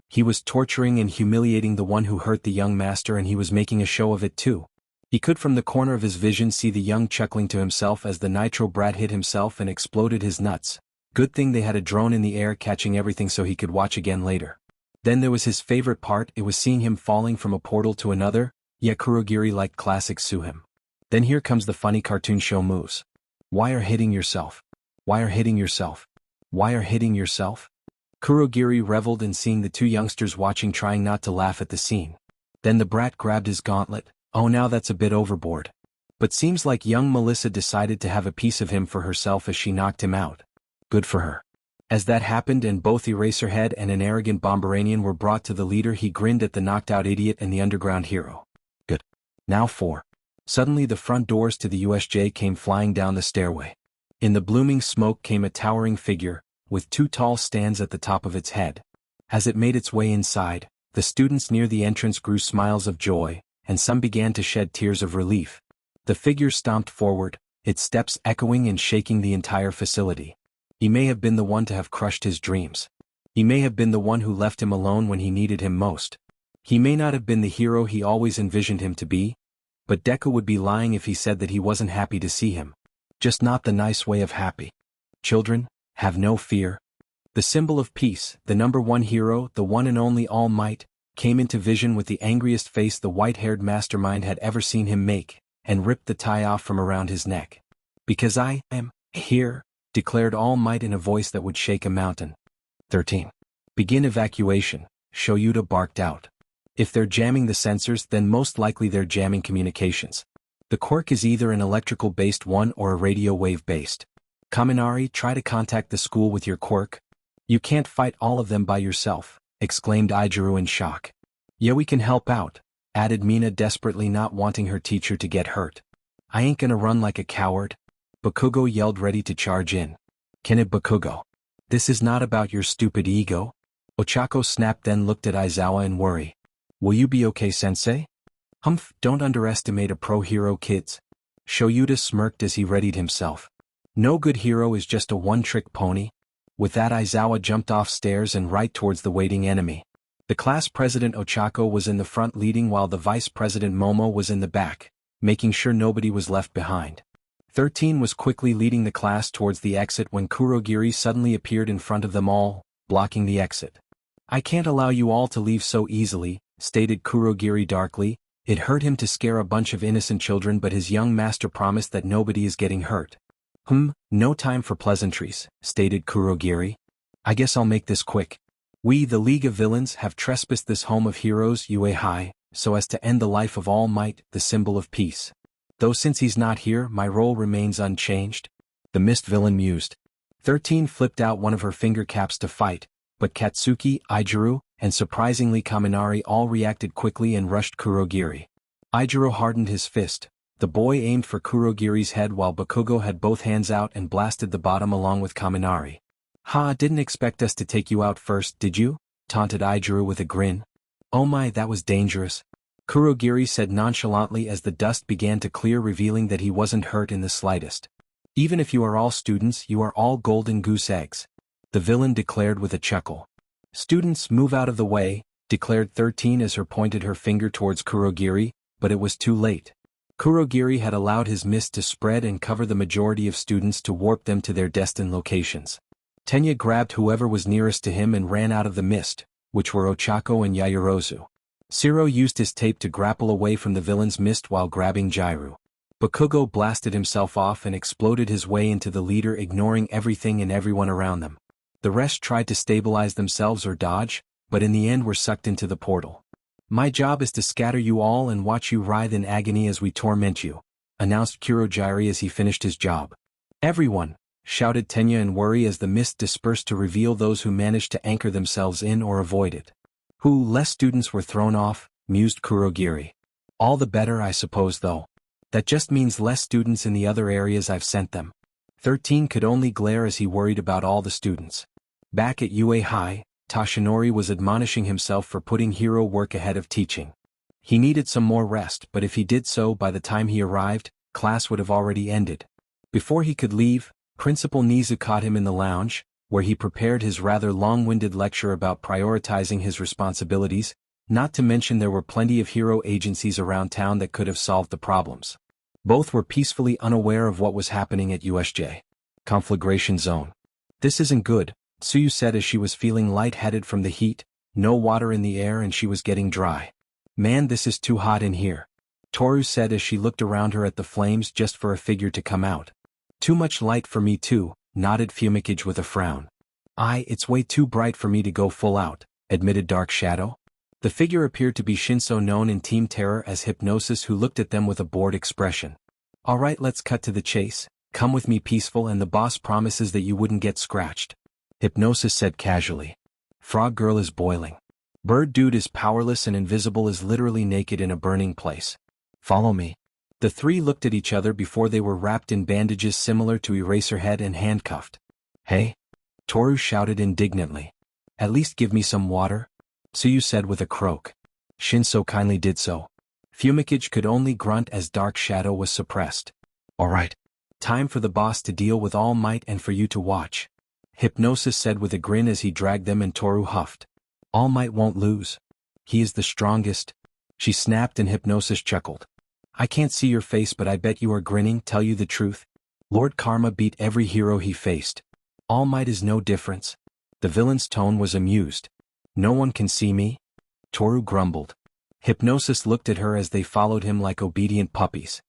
He was torturing and humiliating the one who hurt the young master, and he was making a show of it too. He could from the corner of his vision see the young chuckling to himself as the nitro brat hit himself and exploded his nuts. Good thing they had a drone in the air catching everything so he could watch again later. Then there was his favorite part, it was seeing him falling from a portal to another. Yeah, Kurogiri liked classic sue him. Then here comes the funny cartoon show moves. Why are hitting yourself? Why are hitting yourself? Why are hitting yourself? Kurogiri reveled in seeing the two youngsters watching, trying not to laugh at the scene. Then the brat grabbed his gauntlet. Oh, now that's a bit overboard. But seems like young Melissa decided to have a piece of him for herself as she knocked him out. Good for her. As that happened and both Eraserhead and an arrogant Bomberanian were brought to the leader, he grinned at the knocked-out idiot and the underground hero. Good. Now 4. Suddenly the front doors to the USJ came flying down the stairway. In the blooming smoke came a towering figure, with 2 tall stands at the top of its head. As it made its way inside, the students near the entrance grew smiles of joy, and some began to shed tears of relief. The figure stomped forward, its steps echoing and shaking the entire facility. He may have been the one to have crushed his dreams. He may have been the one who left him alone when he needed him most. He may not have been the hero he always envisioned him to be, but Deku would be lying if he said that he wasn't happy to see him. Just not the nice way of happy. Children, have no fear. The symbol of peace, the #1 hero, the one and only All Might, came into vision with the angriest face the white-haired mastermind had ever seen him make, and ripped the tie off from around his neck. Because I am here, declared All Might in a voice that would shake a mountain. 13. Begin evacuation, Shoyuta barked out. If they're jamming the sensors, then most likely they're jamming communications. The Quirk is either an electrical-based one or a radio wave-based. Kaminari, try to contact the school with your Quirk. You can't fight all of them by yourself, exclaimed Aijuru in shock. Yeah, we can help out, added Mina, desperately not wanting her teacher to get hurt. I ain't gonna run like a coward. Bakugo yelled, ready to charge in. Can it, Bakugo? This is not about your stupid ego. Ochako snapped, then looked at Aizawa in worry. Will you be okay, sensei? Humph, don't underestimate a pro-hero, kids. Shoyuta smirked as he readied himself. No good hero is just a one-trick pony. With that, Aizawa jumped off stairs and right towards the waiting enemy. The class president Ochako was in the front leading while the vice president Momo was in the back, making sure nobody was left behind. 13 was quickly leading the class towards the exit when Kurogiri suddenly appeared in front of them all, blocking the exit. I can't allow you all to leave so easily, stated Kurogiri darkly. It hurt him to scare a bunch of innocent children, but his young master promised that nobody is getting hurt. No time for pleasantries, stated Kurogiri. I guess I'll make this quick. We, the League of Villains, have trespassed this home of heroes, Uehai, so as to end the life of All Might, the symbol of peace. Though since he's not here, my role remains unchanged. The Mist villain mused. 13 flipped out one of her finger caps to fight, but Katsuki, Aijuru, and surprisingly Kaminari all reacted quickly and rushed Kurogiri. Aijuru hardened his fist. The boy aimed for Kurogiri's head while Bakugo had both hands out and blasted the bottom along with Kaminari. Ha, didn't expect us to take you out first, did you? Taunted Aijuru with a grin. Oh my, that was dangerous. Kurogiri said nonchalantly as the dust began to clear, revealing that he wasn't hurt in the slightest. Even if you are all students, you are all golden goose eggs. The villain declared with a chuckle. Students, move out of the way, declared 13 as her pointed her finger towards Kurogiri, but it was too late. Kurogiri had allowed his mist to spread and cover the majority of students to warp them to their destined locations. Tenya grabbed whoever was nearest to him and ran out of the mist, which were Ochako and Yaoyorozu. Shiro used his tape to grapple away from the villain's mist while grabbing Jairu. Bakugo blasted himself off and exploded his way into the leader, ignoring everything and everyone around them. The rest tried to stabilize themselves or dodge, but in the end were sucked into the portal. My job is to scatter you all and watch you writhe in agony as we torment you, announced Kurogiri as he finished his job. Everyone, shouted Tenya in worry as the mist dispersed to reveal those who managed to anchor themselves in or avoid it. Less students were thrown off, mused Kurogiri. All the better, I suppose, though. That just means less students in the other areas I've sent them. 13 could only glare as he worried about all the students. Back at Uehai, Toshinori was admonishing himself for putting hero work ahead of teaching. He needed some more rest, but if he did so by the time he arrived, class would have already ended. Before he could leave, Principal Nizu caught him in the lounge, where he prepared his rather long-winded lecture about prioritizing his responsibilities, not to mention there were plenty of hero agencies around town that could have solved the problems. Both were peacefully unaware of what was happening at USJ. Conflagration zone. This isn't good, Tsuyu said as she was feeling lightheaded from the heat, no water in the air and she was getting dry. Man, this is too hot in here. Toru said as she looked around her at the flames just for a figure to come out. Too much light for me too, nodded Fumikage with a frown. It's way too bright for me to go full out, admitted Dark Shadow. The figure appeared to be Shinso, known in Team Terror as Hypnosis, who looked at them with a bored expression. Alright, let's cut to the chase. Come with me, Peaceful, and the boss promises that you wouldn't get scratched. Hypnosis said casually. Frog girl is boiling. Bird dude is powerless and invisible is literally naked in a burning place. Follow me. The three looked at each other before they were wrapped in bandages similar to Eraserhead and handcuffed. Hey? Toru shouted indignantly. At least give me some water? Tsuyu said with a croak. Shinso kindly did so. Fumikage could only grunt as Dark Shadow was suppressed. Alright. Time for the boss to deal with All Might and for you to watch. Hypnosis said with a grin as he dragged them and Toru huffed. All Might won't lose. He is the strongest. She snapped and Hypnosis chuckled. I can't see your face but I bet you are grinning, tell you the truth. Lord Karma beat every hero he faced. All Might is no difference. The villain's tone was amused. No one can see me? Toru grumbled. Hypnosis looked at her as they followed him like obedient puppies.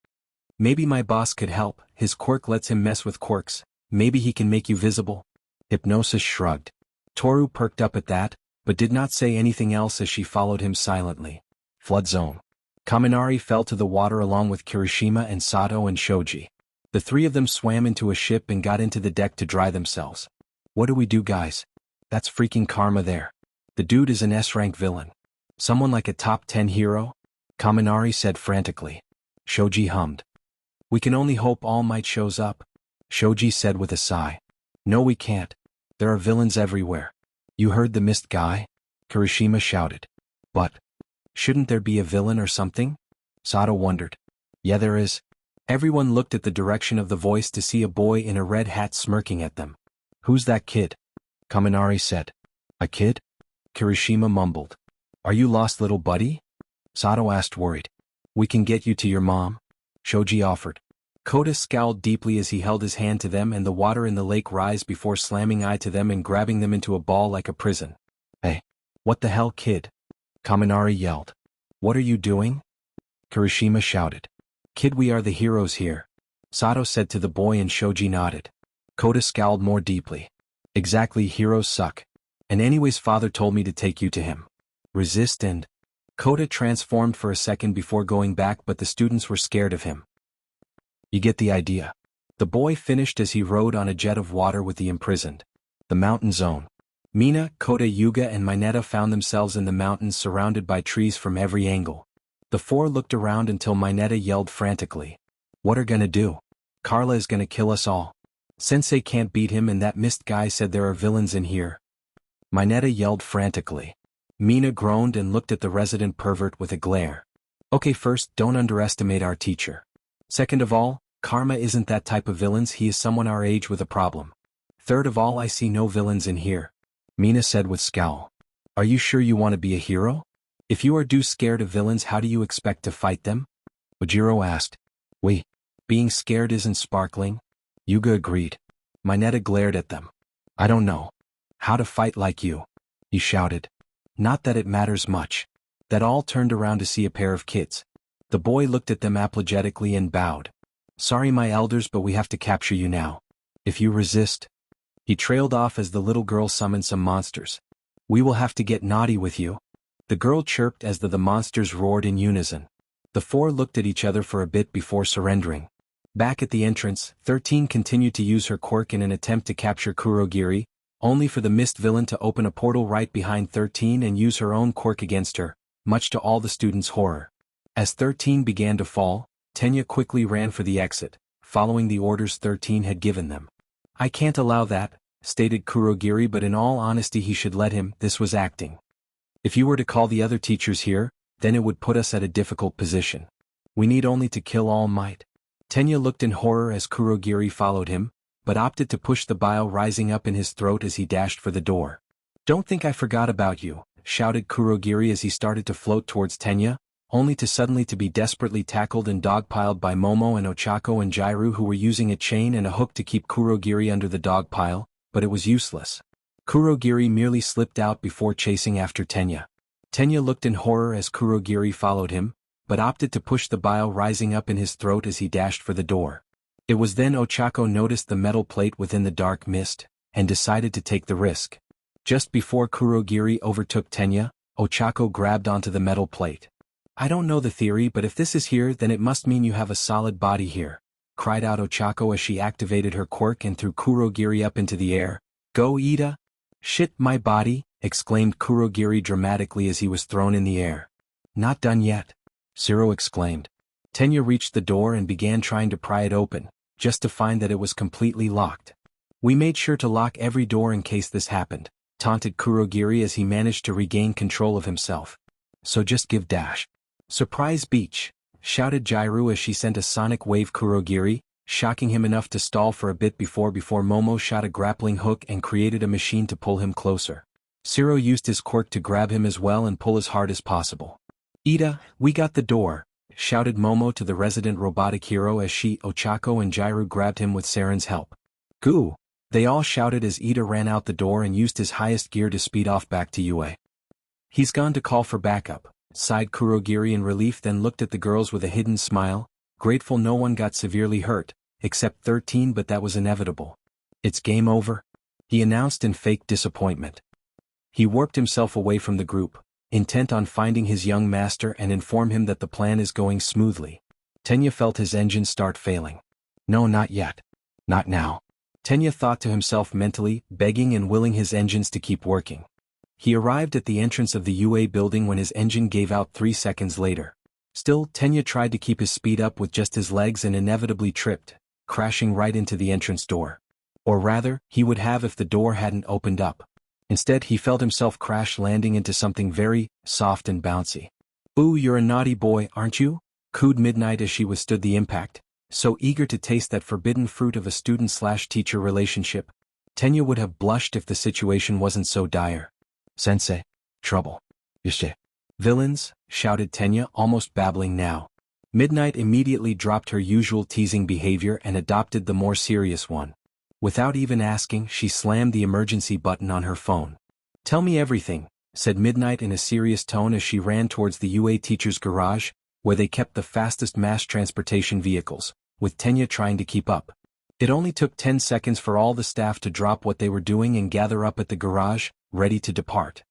Maybe my boss could help, his quirk lets him mess with quirks, maybe he can make you visible. Hypnosis shrugged. Toru perked up at that, but did not say anything else as she followed him silently. Flood zone. Kaminari fell to the water along with Kirishima and Sato and Shoji. The three of them swam into a ship and got into the deck to dry themselves. What do we do, guys? That's freaking Karma there. The dude is an S-rank villain. Someone like a top 10 hero? Kaminari said frantically. Shoji hummed. We can only hope All Might shows up. Shoji said with a sigh. No we can't. There are villains everywhere. You heard the mist guy? Kirishima shouted. But shouldn't there be a villain or something? Sato wondered. Yeah there is. Everyone looked at the direction of the voice to see a boy in a red hat smirking at them. Who's that kid? Kaminari said. A kid? Kirishima mumbled. Are you lost, little buddy? Sato asked worried. We can get you to your mom, Shoji offered. Kota scowled deeply as he held his hand to them and the water in the lake rise before slamming eye to them and grabbing them into a ball like a prison. Hey, what the hell, kid? Kaminari yelled. What are you doing? Kirishima shouted. Kid, we are the heroes here, Sato said to the boy and Shoji nodded. Kota scowled more deeply. Exactly, heroes suck. And anyways, father told me to take you to him. Resist and... Kota transformed for a second before going back, but the students were scared of him. You get the idea. The boy finished as he rode on a jet of water with the imprisoned. The mountain zone. Mina, Kota, Yuga and Mineta found themselves in the mountains surrounded by trees from every angle. The four looked around until Mineta yelled frantically. What are gonna do? Carla is gonna kill us all. Sensei can't beat him and that mist guy said there are villains in here. Mineta yelled frantically. Mina groaned and looked at the resident pervert with a glare. Okay, first, don't underestimate our teacher. Second of all, Karma isn't that type of villains, he is someone our age with a problem. Third of all, I see no villains in here. Mina said with scowl. Are you sure you want to be a hero? If you are scared of villains, how do you expect to fight them? Ojiro asked. Wait, being scared isn't sparkling? Yuga agreed. Mineta glared at them. I don't know how to fight like you, he shouted. Not that it matters much. That all turned around to see a pair of kids. The boy looked at them apologetically and bowed. Sorry my elders, but we have to capture you now. If you resist... He trailed off as the little girl summoned some monsters. We will have to get naughty with you. The girl chirped as the monsters roared in unison. The four looked at each other for a bit before surrendering. Back at the entrance, 13 continued to use her quirk in an attempt to capture Kurogiri, only for the mist villain to open a portal right behind 13 and use her own quirk against her, much to all the students' horror. As 13 began to fall, Tenya quickly ran for the exit, following the orders 13 had given them. I can't allow that, stated Kurogiri, but in all honesty he should let him, this was acting. If you were to call the other teachers here, then it would put us at a difficult position. We need only to kill All Might. Tenya looked in horror as Kurogiri followed him, but opted to push the bile rising up in his throat as he dashed for the door. Don't think I forgot about you, shouted Kurogiri as he started to float towards Tenya, only to suddenly to be desperately tackled and dogpiled by Momo and Ochako and Jairu, who were using a chain and a hook to keep Kurogiri under the dog pile, but it was useless. Kurogiri merely slipped out before chasing after Tenya. Tenya looked in horror as Kurogiri followed him, but opted to push the bile rising up in his throat as he dashed for the door. It was then Ochako noticed the metal plate within the dark mist, and decided to take the risk. Just before Kurogiri overtook Tenya, Ochako grabbed onto the metal plate. I don't know the theory, but if this is here, then it must mean you have a solid body here, cried out Ochako as she activated her quirk and threw Kurogiri up into the air. Go Ida, Shit, my body, exclaimed Kurogiri dramatically as he was thrown in the air. Not done yet, Zero exclaimed. Tenya reached the door and began trying to pry it open, just to find that it was completely locked. We made sure to lock every door in case this happened, taunted Kurogiri as he managed to regain control of himself. So just give dash. Surprise beach, shouted Jairu as she sent a sonic wave Kurogiri, shocking him enough to stall for a bit before Momo shot a grappling hook and created a machine to pull him closer. Zero used his quirk to grab him as well and pull as hard as possible. Ida, we got the door, shouted Momo to the resident robotic hero as she, Ochako and Jairu grabbed him with Saren's help. Goo! They all shouted as Ida ran out the door and used his highest gear to speed off back to UA. He's gone to call for backup, sighed Kurogiri in relief, then looked at the girls with a hidden smile, grateful no one got severely hurt, except 13, but that was inevitable. It's game over, he announced in fake disappointment. He warped himself away from the group, intent on finding his young master and inform him that the plan is going smoothly. Tenya felt his engine start failing. No, not yet. Not now. Tenya thought to himself mentally, begging and willing his engines to keep working. He arrived at the entrance of the UA building when his engine gave out 3 seconds later. Still, Tenya tried to keep his speed up with just his legs and inevitably tripped, crashing right into the entrance door. Or rather, he would have if the door hadn't opened up. Instead, he felt himself crash landing into something very soft and bouncy. Ooh, you're a naughty boy, aren't you? Cooed Midnight as she withstood the impact, so eager to taste that forbidden fruit of a student-slash-teacher relationship. Tenya would have blushed if the situation wasn't so dire. Sensei. Trouble. Yoshe. Villains, shouted Tenya, almost babbling now. Midnight immediately dropped her usual teasing behavior and adopted the more serious one. Without even asking, she slammed the emergency button on her phone. Tell me everything, said Midnight in a serious tone as she ran towards the UA teacher's garage, where they kept the fastest mass transportation vehicles, with Tenya trying to keep up. It only took 10 seconds for all the staff to drop what they were doing and gather up at the garage, ready to depart.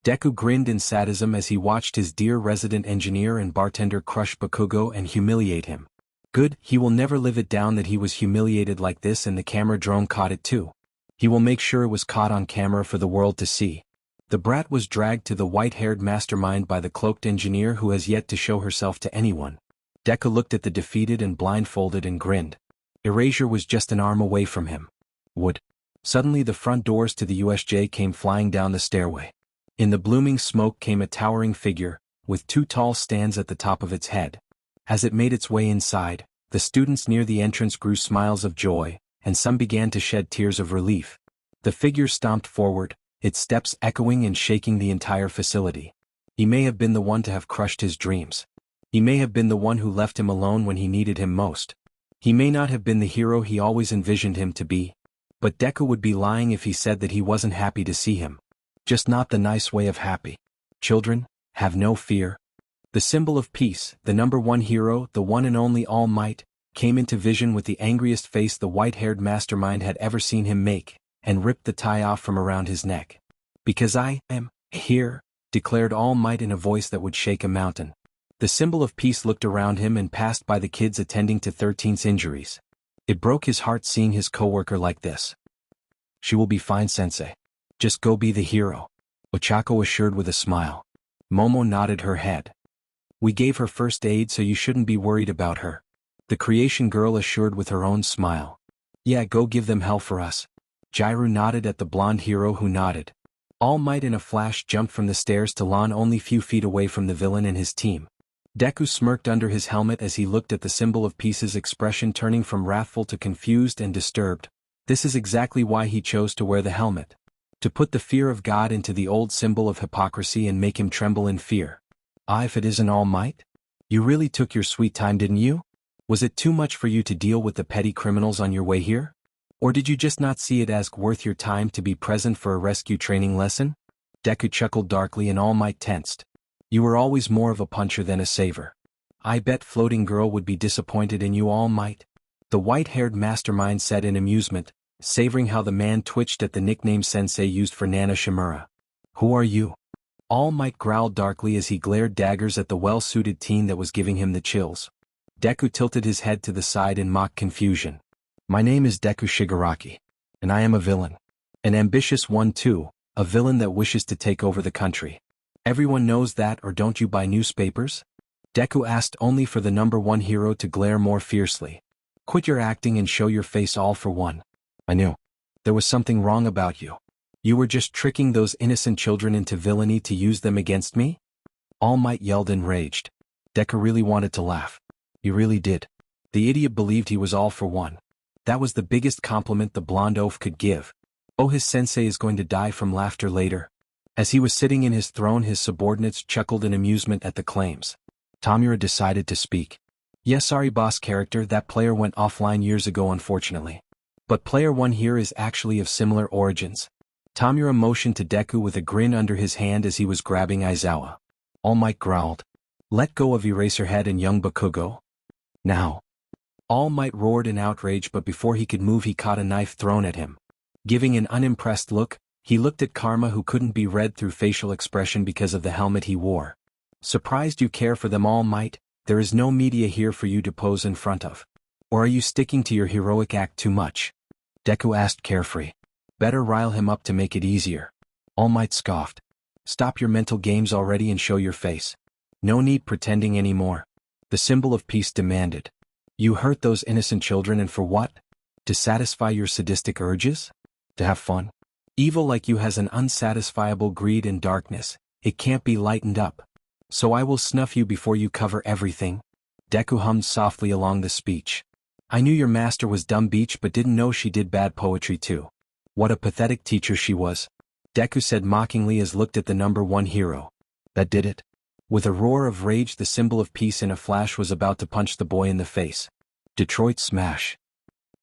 Deku grinned in sadism as he watched his dear resident engineer and bartender crush Bakugo and humiliate him. Good, he will never live it down that he was humiliated like this and the camera drone caught it too. He will make sure it was caught on camera for the world to see. The brat was dragged to the white-haired mastermind by the cloaked engineer who has yet to show herself to anyone. Deca looked at the defeated and blindfolded and grinned. Erasure was just an arm away from him. Would. Suddenly the front doors to the USJ came flying down the stairway. In the blooming smoke came a towering figure, with 2 tall stands at the top of its head. As it made its way inside, the students near the entrance grew smiles of joy, and some began to shed tears of relief. The figure stomped forward, its steps echoing and shaking the entire facility. He may have been the one to have crushed his dreams. He may have been the one who left him alone when he needed him most. He may not have been the hero he always envisioned him to be. But Deku would be lying if he said that he wasn't happy to see him. Just not the nice way of happy. Children, have no fear. The symbol of peace, the #1 hero, the one and only All Might, came into vision with the angriest face the white-haired mastermind had ever seen him make, and ripped the tie off from around his neck. Because I am here, declared All Might in a voice that would shake a mountain. The symbol of peace looked around him and passed by the kids attending to 13's injuries. It broke his heart seeing his coworker like this. She will be fine, Sensei. Just go be the hero, Ochako assured with a smile. Momo nodded her head. We gave her first aid so you shouldn't be worried about her, the creation girl assured with her own smile. Yeah, go give them hell for us. Jairu nodded at the blonde hero who nodded. All Might in a flash jumped from the stairs to lawn only few feet away from the villain and his team. Deku smirked under his helmet as he looked at the symbol of peace's expression turning from wrathful to confused and disturbed. This is exactly why he chose to wear the helmet. To put the fear of God into the old symbol of hypocrisy and make him tremble in fear. Ah, if it isn't All Might? You really took your sweet time, didn't you? Was it too much for you to deal with the petty criminals on your way here? Or did you just not see it as worth your time to be present for a rescue training lesson? Deku chuckled darkly and All Might tensed. You were always more of a puncher than a saver. I bet Floating Girl would be disappointed in you, All Might. The white-haired mastermind said in amusement, savoring how the man twitched at the nickname Sensei used for Nana Shimura. Who are you? All Might growled darkly as he glared daggers at the well-suited teen that was giving him the chills. Deku tilted his head to the side in mock confusion. My name is Deku Shigaraki. And I am a villain. An ambitious one too, A villain that wishes to take over the country. Everyone knows that, or don't you buy newspapers? Deku asked, only for the number one hero to glare more fiercely. Quit your acting and show your face all for one. I knew. There was something wrong about you. You were just tricking those innocent children into villainy to use them against me? All Might yelled enraged. Deku really wanted to laugh. He really did. The idiot believed he was all for one. That was the biggest compliment the blonde oaf could give. Oh, his sensei is going to die from laughter later. As he was sitting in his throne, his subordinates chuckled in amusement at the claims. Tamura decided to speak. Yeah, sorry boss character, that player went offline years ago unfortunately. But player one here is actually of similar origins. Tamura motioned to Deku with a grin under his hand as he was grabbing Aizawa. All Might growled. Let go of Eraserhead and young Bakugo. Now. All Might roared in outrage, but before he could move he caught a knife thrown at him. Giving an unimpressed look, he looked at Karma, who couldn't be read through facial expression because of the helmet he wore. Surprised you care for them, All Might? There is no media here for you to pose in front of. Or are you sticking to your heroic act too much? Deku asked carefree. Better rile him up to make it easier. All Might scoffed. Stop your mental games already and show your face. No need pretending anymore. The symbol of peace demanded. You hurt those innocent children, and for what? To satisfy your sadistic urges? To have fun? Evil like you has an unsatisfiable greed and darkness. It can't be lightened up. So I will snuff you before you cover everything. Deku hummed softly along the speech. I knew your master was dumb beach, but didn't know she did bad poetry too. What a pathetic teacher she was. Deku said mockingly as looked at the number one hero. That did it. With a roar of rage, the symbol of peace in a flash was about to punch the boy in the face. Detroit smash.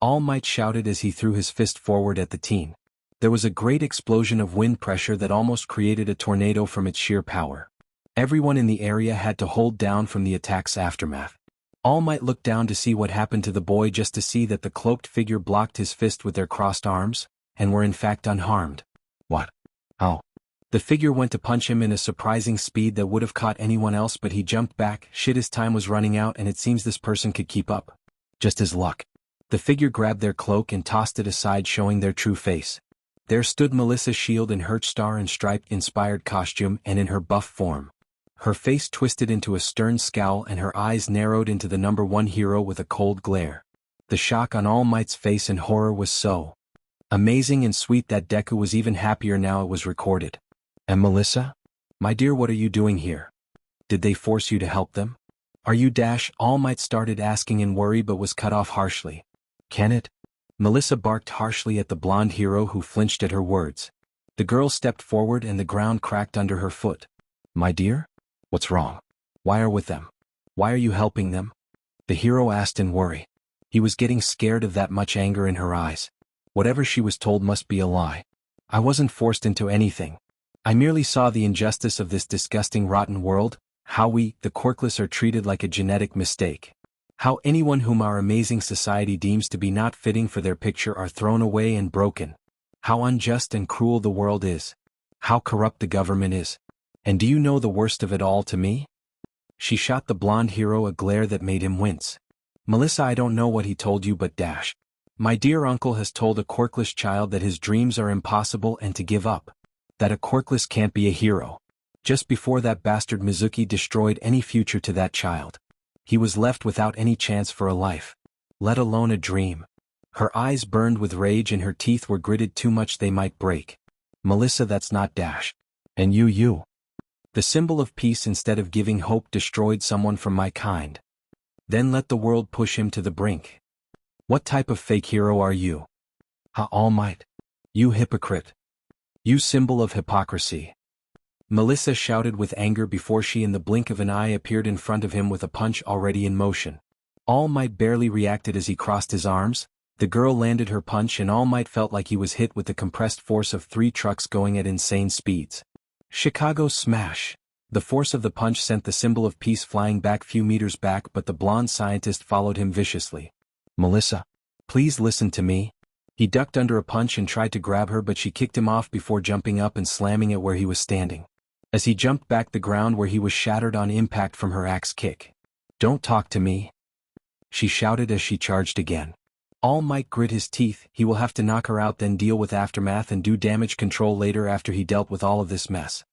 All Might shouted as he threw his fist forward at the teen. There was a great explosion of wind pressure that almost created a tornado from its sheer power. Everyone in the area had to hold down from the attack's aftermath. All Might looked down to see what happened to the boy, just to see that the cloaked figure blocked his fist with their crossed arms, and were in fact unharmed. What? How? The figure went to punch him in a surprising speed that would have caught anyone else, but he jumped back. Shit, his time was running out, and it seems this person could keep up. Just his luck. The figure grabbed their cloak and tossed it aside, showing their true face. There stood Melissa's shield in her star and striped inspired costume and in her buff form. Her face twisted into a stern scowl and her eyes narrowed into the number one hero with a cold glare. The shock on All Might's face and horror was so amazing and sweet that Deku was even happier now it was recorded. And Melissa? My dear, what are you doing here? Did they force you to help them? Are you dash? All Might started asking in worry but was cut off harshly. Can it? Melissa barked harshly at the blonde hero, who flinched at her words. The girl stepped forward and the ground cracked under her foot. My dear? What's wrong? Why are with them? Why are you helping them? The hero asked in worry. He was getting scared of that much anger in her eyes. Whatever she was told must be a lie. I wasn't forced into anything. I merely saw the injustice of this disgusting, rotten world, how we, the quirkless, are treated like a genetic mistake. How anyone whom our amazing society deems to be not fitting for their picture are thrown away and broken. How unjust and cruel the world is. How corrupt the government is. And do you know the worst of it all to me? She shot the blonde hero a glare that made him wince. Melissa, I don't know what he told you, but dash. My dear uncle has told a quirkless child that his dreams are impossible and to give up. That a quirkless can't be a hero. Just before that bastard Mizuki destroyed any future to that child. He was left without any chance for a life. Let alone a dream. Her eyes burned with rage and her teeth were gritted too much they might break. Melissa, that's not dash. And you. The symbol of peace, instead of giving hope, destroyed someone from my kind. Then let the world push him to the brink. What type of fake hero are you? All Might. You hypocrite. You symbol of hypocrisy. Melissa shouted with anger before she in the blink of an eye appeared in front of him with a punch already in motion. All Might barely reacted as he crossed his arms. The girl landed her punch and All Might felt like he was hit with the compressed force of 3 trucks going at insane speeds. Chicago smash. The force of the punch sent the symbol of peace flying back few meters back, but the blonde scientist followed him viciously. Melissa, please listen to me. He ducked under a punch and tried to grab her, but she kicked him off before jumping up and slamming it where he was standing. As he jumped back, the ground where he was shattered on impact from her axe kick. Don't talk to me, she shouted as she charged again. All Might grit his teeth. He will have to knock her out, then deal with aftermath and do damage control later after he dealt with all of this mess.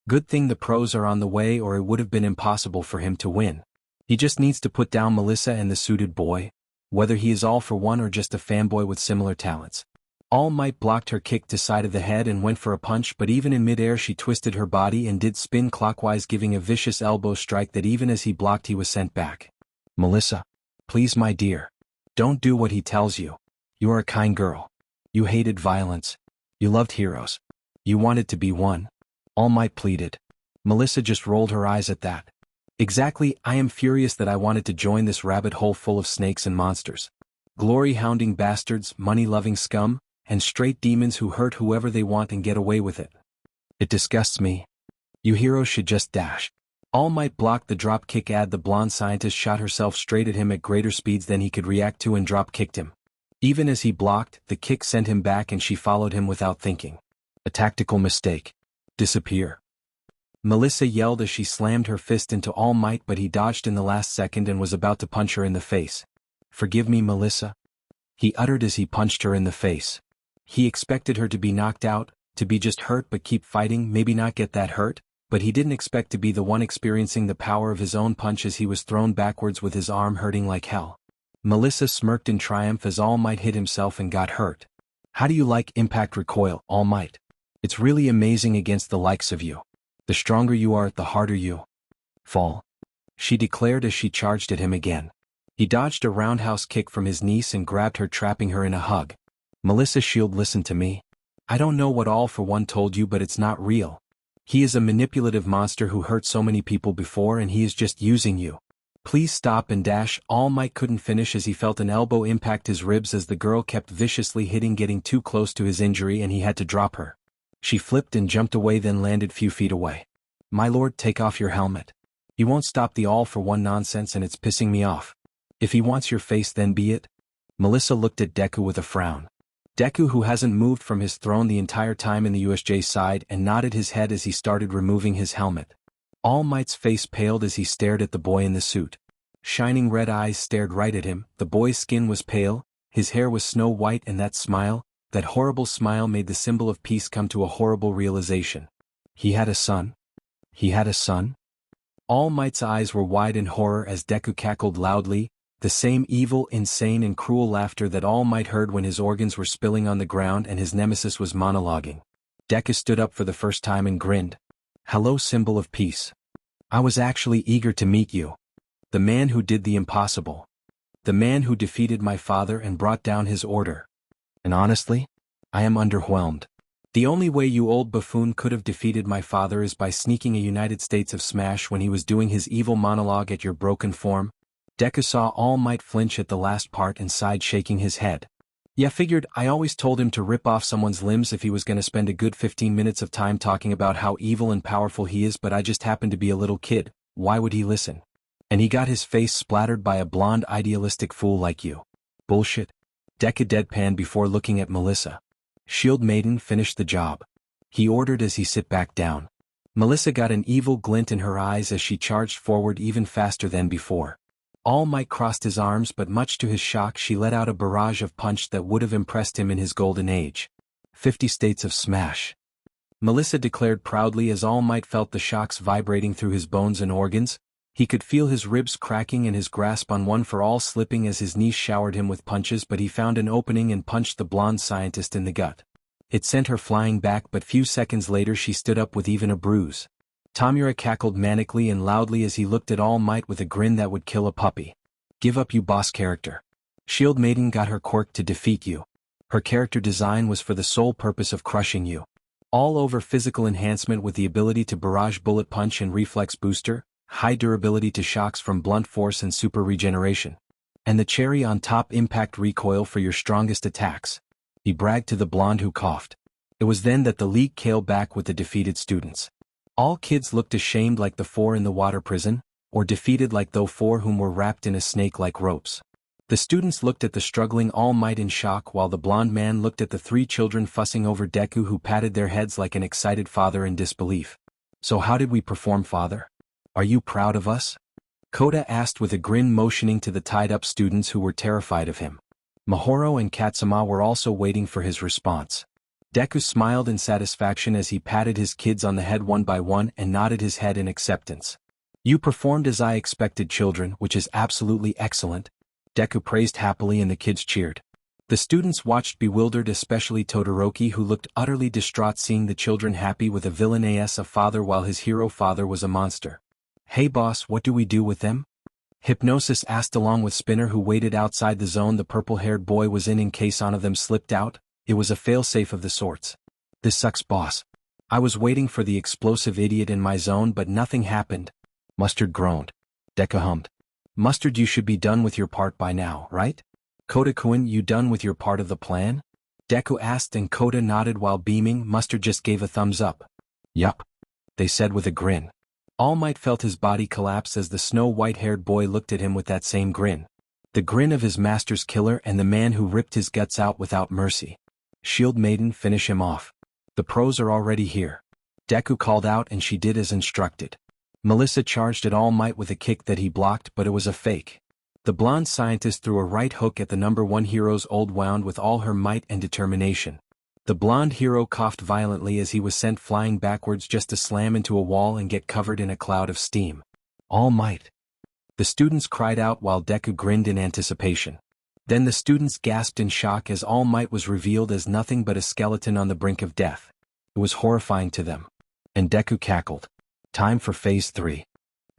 Good thing the pros are on the way, or it would have been impossible for him to win. He just needs to put down Melissa and the suited boy, whether he is all for one or just a fanboy with similar talents. All Might blocked her kick to side of the head and went for a punch, but even in midair she twisted her body and did spin clockwise, giving a vicious elbow strike that even as he blocked he was sent back. Melissa, please my dear. Don't do what he tells you. You are a kind girl. You hated violence. You loved heroes. You wanted to be one. All Might pleaded. Melissa just rolled her eyes at that. Exactly, I am furious that I wanted to join this rabbit hole full of snakes and monsters. Glory-hounding bastards, money-loving scum, and straight demons who hurt whoever they want and get away with it. It disgusts me. You heroes should just dash. All Might blocked the drop kick. The blonde scientist shot herself straight at him at greater speeds than he could react to and drop kicked him. Even as he blocked, the kick sent him back and she followed him without thinking. A tactical mistake. Disappear. Melissa yelled as she slammed her fist into All Might, but he dodged in the last second and was about to punch her in the face. Forgive me, Melissa, he uttered as he punched her in the face. He expected her to be knocked out, to be just hurt but keep fighting, maybe not get that hurt, but he didn't expect to be the one experiencing the power of his own punch as he was thrown backwards with his arm hurting like hell. Melissa smirked in triumph as All Might hit himself and got hurt. How do you like impact recoil, All Might? It's really amazing against the likes of you. The stronger you are, the harder you fall, she declared as she charged at him again. He dodged a roundhouse kick from his niece and grabbed her, trapping her in a hug. Melissa Shield, listen to me. I don't know what All for One told you, but it's not real. He is a manipulative monster who hurt so many people before, and he is just using you. Please stop and dash. All Might couldn't finish as he felt an elbow impact his ribs as the girl kept viciously hitting, getting too close to his injury, and he had to drop her. She flipped and jumped away, then landed few feet away. My lord, take off your helmet. He won't stop the All for One nonsense and it's pissing me off. If he wants your face, then be it. Melissa looked at Deku with a frown. Deku, who hasn't moved from his throne the entire time in the USJ side, and nodded his head as he started removing his helmet. All Might's face paled as he stared at the boy in the suit. Shining red eyes stared right at him. The boy's skin was pale, his hair was snow white, and that smile, that horrible smile, made the symbol of peace come to a horrible realization. He had a son? He had a son? All Might's eyes were wide in horror as Deku cackled loudly, the same evil, insane, and cruel laughter that All Might heard when his organs were spilling on the ground and his nemesis was monologuing. Deku stood up for the first time and grinned. Hello, symbol of peace. I was actually eager to meet you. The man who did the impossible. The man who defeated my father and brought down his order. And honestly, I am underwhelmed. The only way you old buffoon could have defeated my father is by sneaking a United States of Smash when he was doing his evil monologue at your broken form. Deku saw All Might flinch at the last part and sighed, shaking his head. Yeah, figured. I always told him to rip off someone's limbs if he was gonna spend a good 15 minutes of time talking about how evil and powerful he is, but I just happened to be a little kid. Why would he listen? And he got his face splattered by a blonde idealistic fool like you. Bullshit. Deku deadpanned before looking at Melissa. Shield Maiden, finish the job, he ordered as he sit back down. Melissa got an evil glint in her eyes as she charged forward even faster than before. All Might crossed his arms, but much to his shock she let out a barrage of punch that would have impressed him in his golden age. 50 states of smash, Melissa declared proudly as All Might felt the shocks vibrating through his bones and organs. He could feel his ribs cracking and his grasp on One for All slipping as his niece showered him with punches, but he found an opening and punched the blonde scientist in the gut. It sent her flying back, but few seconds later she stood up with even a bruise. Tamura cackled manically and loudly as he looked at All Might with a grin that would kill a puppy. Give up, you boss character. Shield Maiden got her quirk to defeat you. Her character design was for the sole purpose of crushing you. All over physical enhancement with the ability to barrage bullet punch and reflex booster, high durability to shocks from blunt force and super regeneration. And the cherry on top, impact recoil for your strongest attacks. He bragged to the blonde who coughed. It was then that the league came back with the defeated students. All kids looked ashamed like the 4 in the water prison, or defeated like those 4 whom were wrapped in a snake like ropes. The students looked at the struggling All Might in shock, while the blonde man looked at the 3 children fussing over Deku, who patted their heads like an excited father in disbelief. So how did we perform, father? Are you proud of us? Kota asked with a grin, motioning to the tied-up students who were terrified of him. Mahoro and Katsuma were also waiting for his response. Deku smiled in satisfaction as he patted his kids on the head one by one and nodded his head in acceptance. You performed as I expected, children, which is absolutely excellent. Deku praised happily and the kids cheered. The students watched bewildered, especially Todoroki, who looked utterly distraught seeing the children happy with a villain as a father while his hero father was a monster. Hey boss, what do we do with them? Hypnosis asked along with Spinner, who waited outside the zone the purple-haired boy was in case one of them slipped out. It was a failsafe of the sorts. This sucks, boss. I was waiting for the explosive idiot in my zone but nothing happened. Mustard groaned. Deca hummed. Mustard, you should be done with your part by now, right? Koda-kun, you done with your part of the plan? Deku asked and Koda nodded while beaming. Mustard just gave a thumbs up. Yup, they said with a grin. All Might felt his body collapse as the snow-white-haired boy looked at him with that same grin. The grin of his master's killer and the man who ripped his guts out without mercy. Shield Maiden, finish him off. The pros are already here. Deku called out and she did as instructed. Melissa charged at All Might with a kick that he blocked, but it was a fake. The blonde scientist threw a right hook at the number one hero's old wound with all her might and determination. The blonde hero coughed violently as he was sent flying backwards just to slam into a wall and get covered in a cloud of steam. All Might. The students cried out while Deku grinned in anticipation. Then the students gasped in shock as All Might was revealed as nothing but a skeleton on the brink of death. It was horrifying to them. And Deku cackled. Time for Phase 3.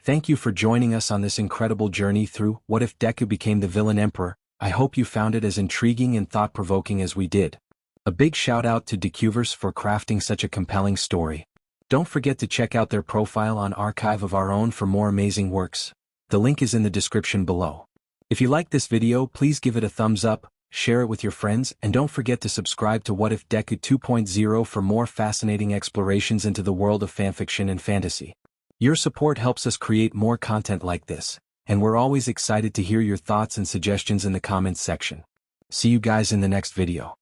Thank you for joining us on this incredible journey through What If Deku Became the Villain Emperor. I hope you found it as intriguing and thought-provoking as we did. A big shout out to DekuVerse for crafting such a compelling story. Don't forget to check out their profile on Archive of Our Own for more amazing works. The link is in the description below. If you liked this video, please give it a thumbs up, share it with your friends, and don't forget to subscribe to What If Deku 2.0 for more fascinating explorations into the world of fanfiction and fantasy. Your support helps us create more content like this, and we're always excited to hear your thoughts and suggestions in the comments section. See you guys in the next video.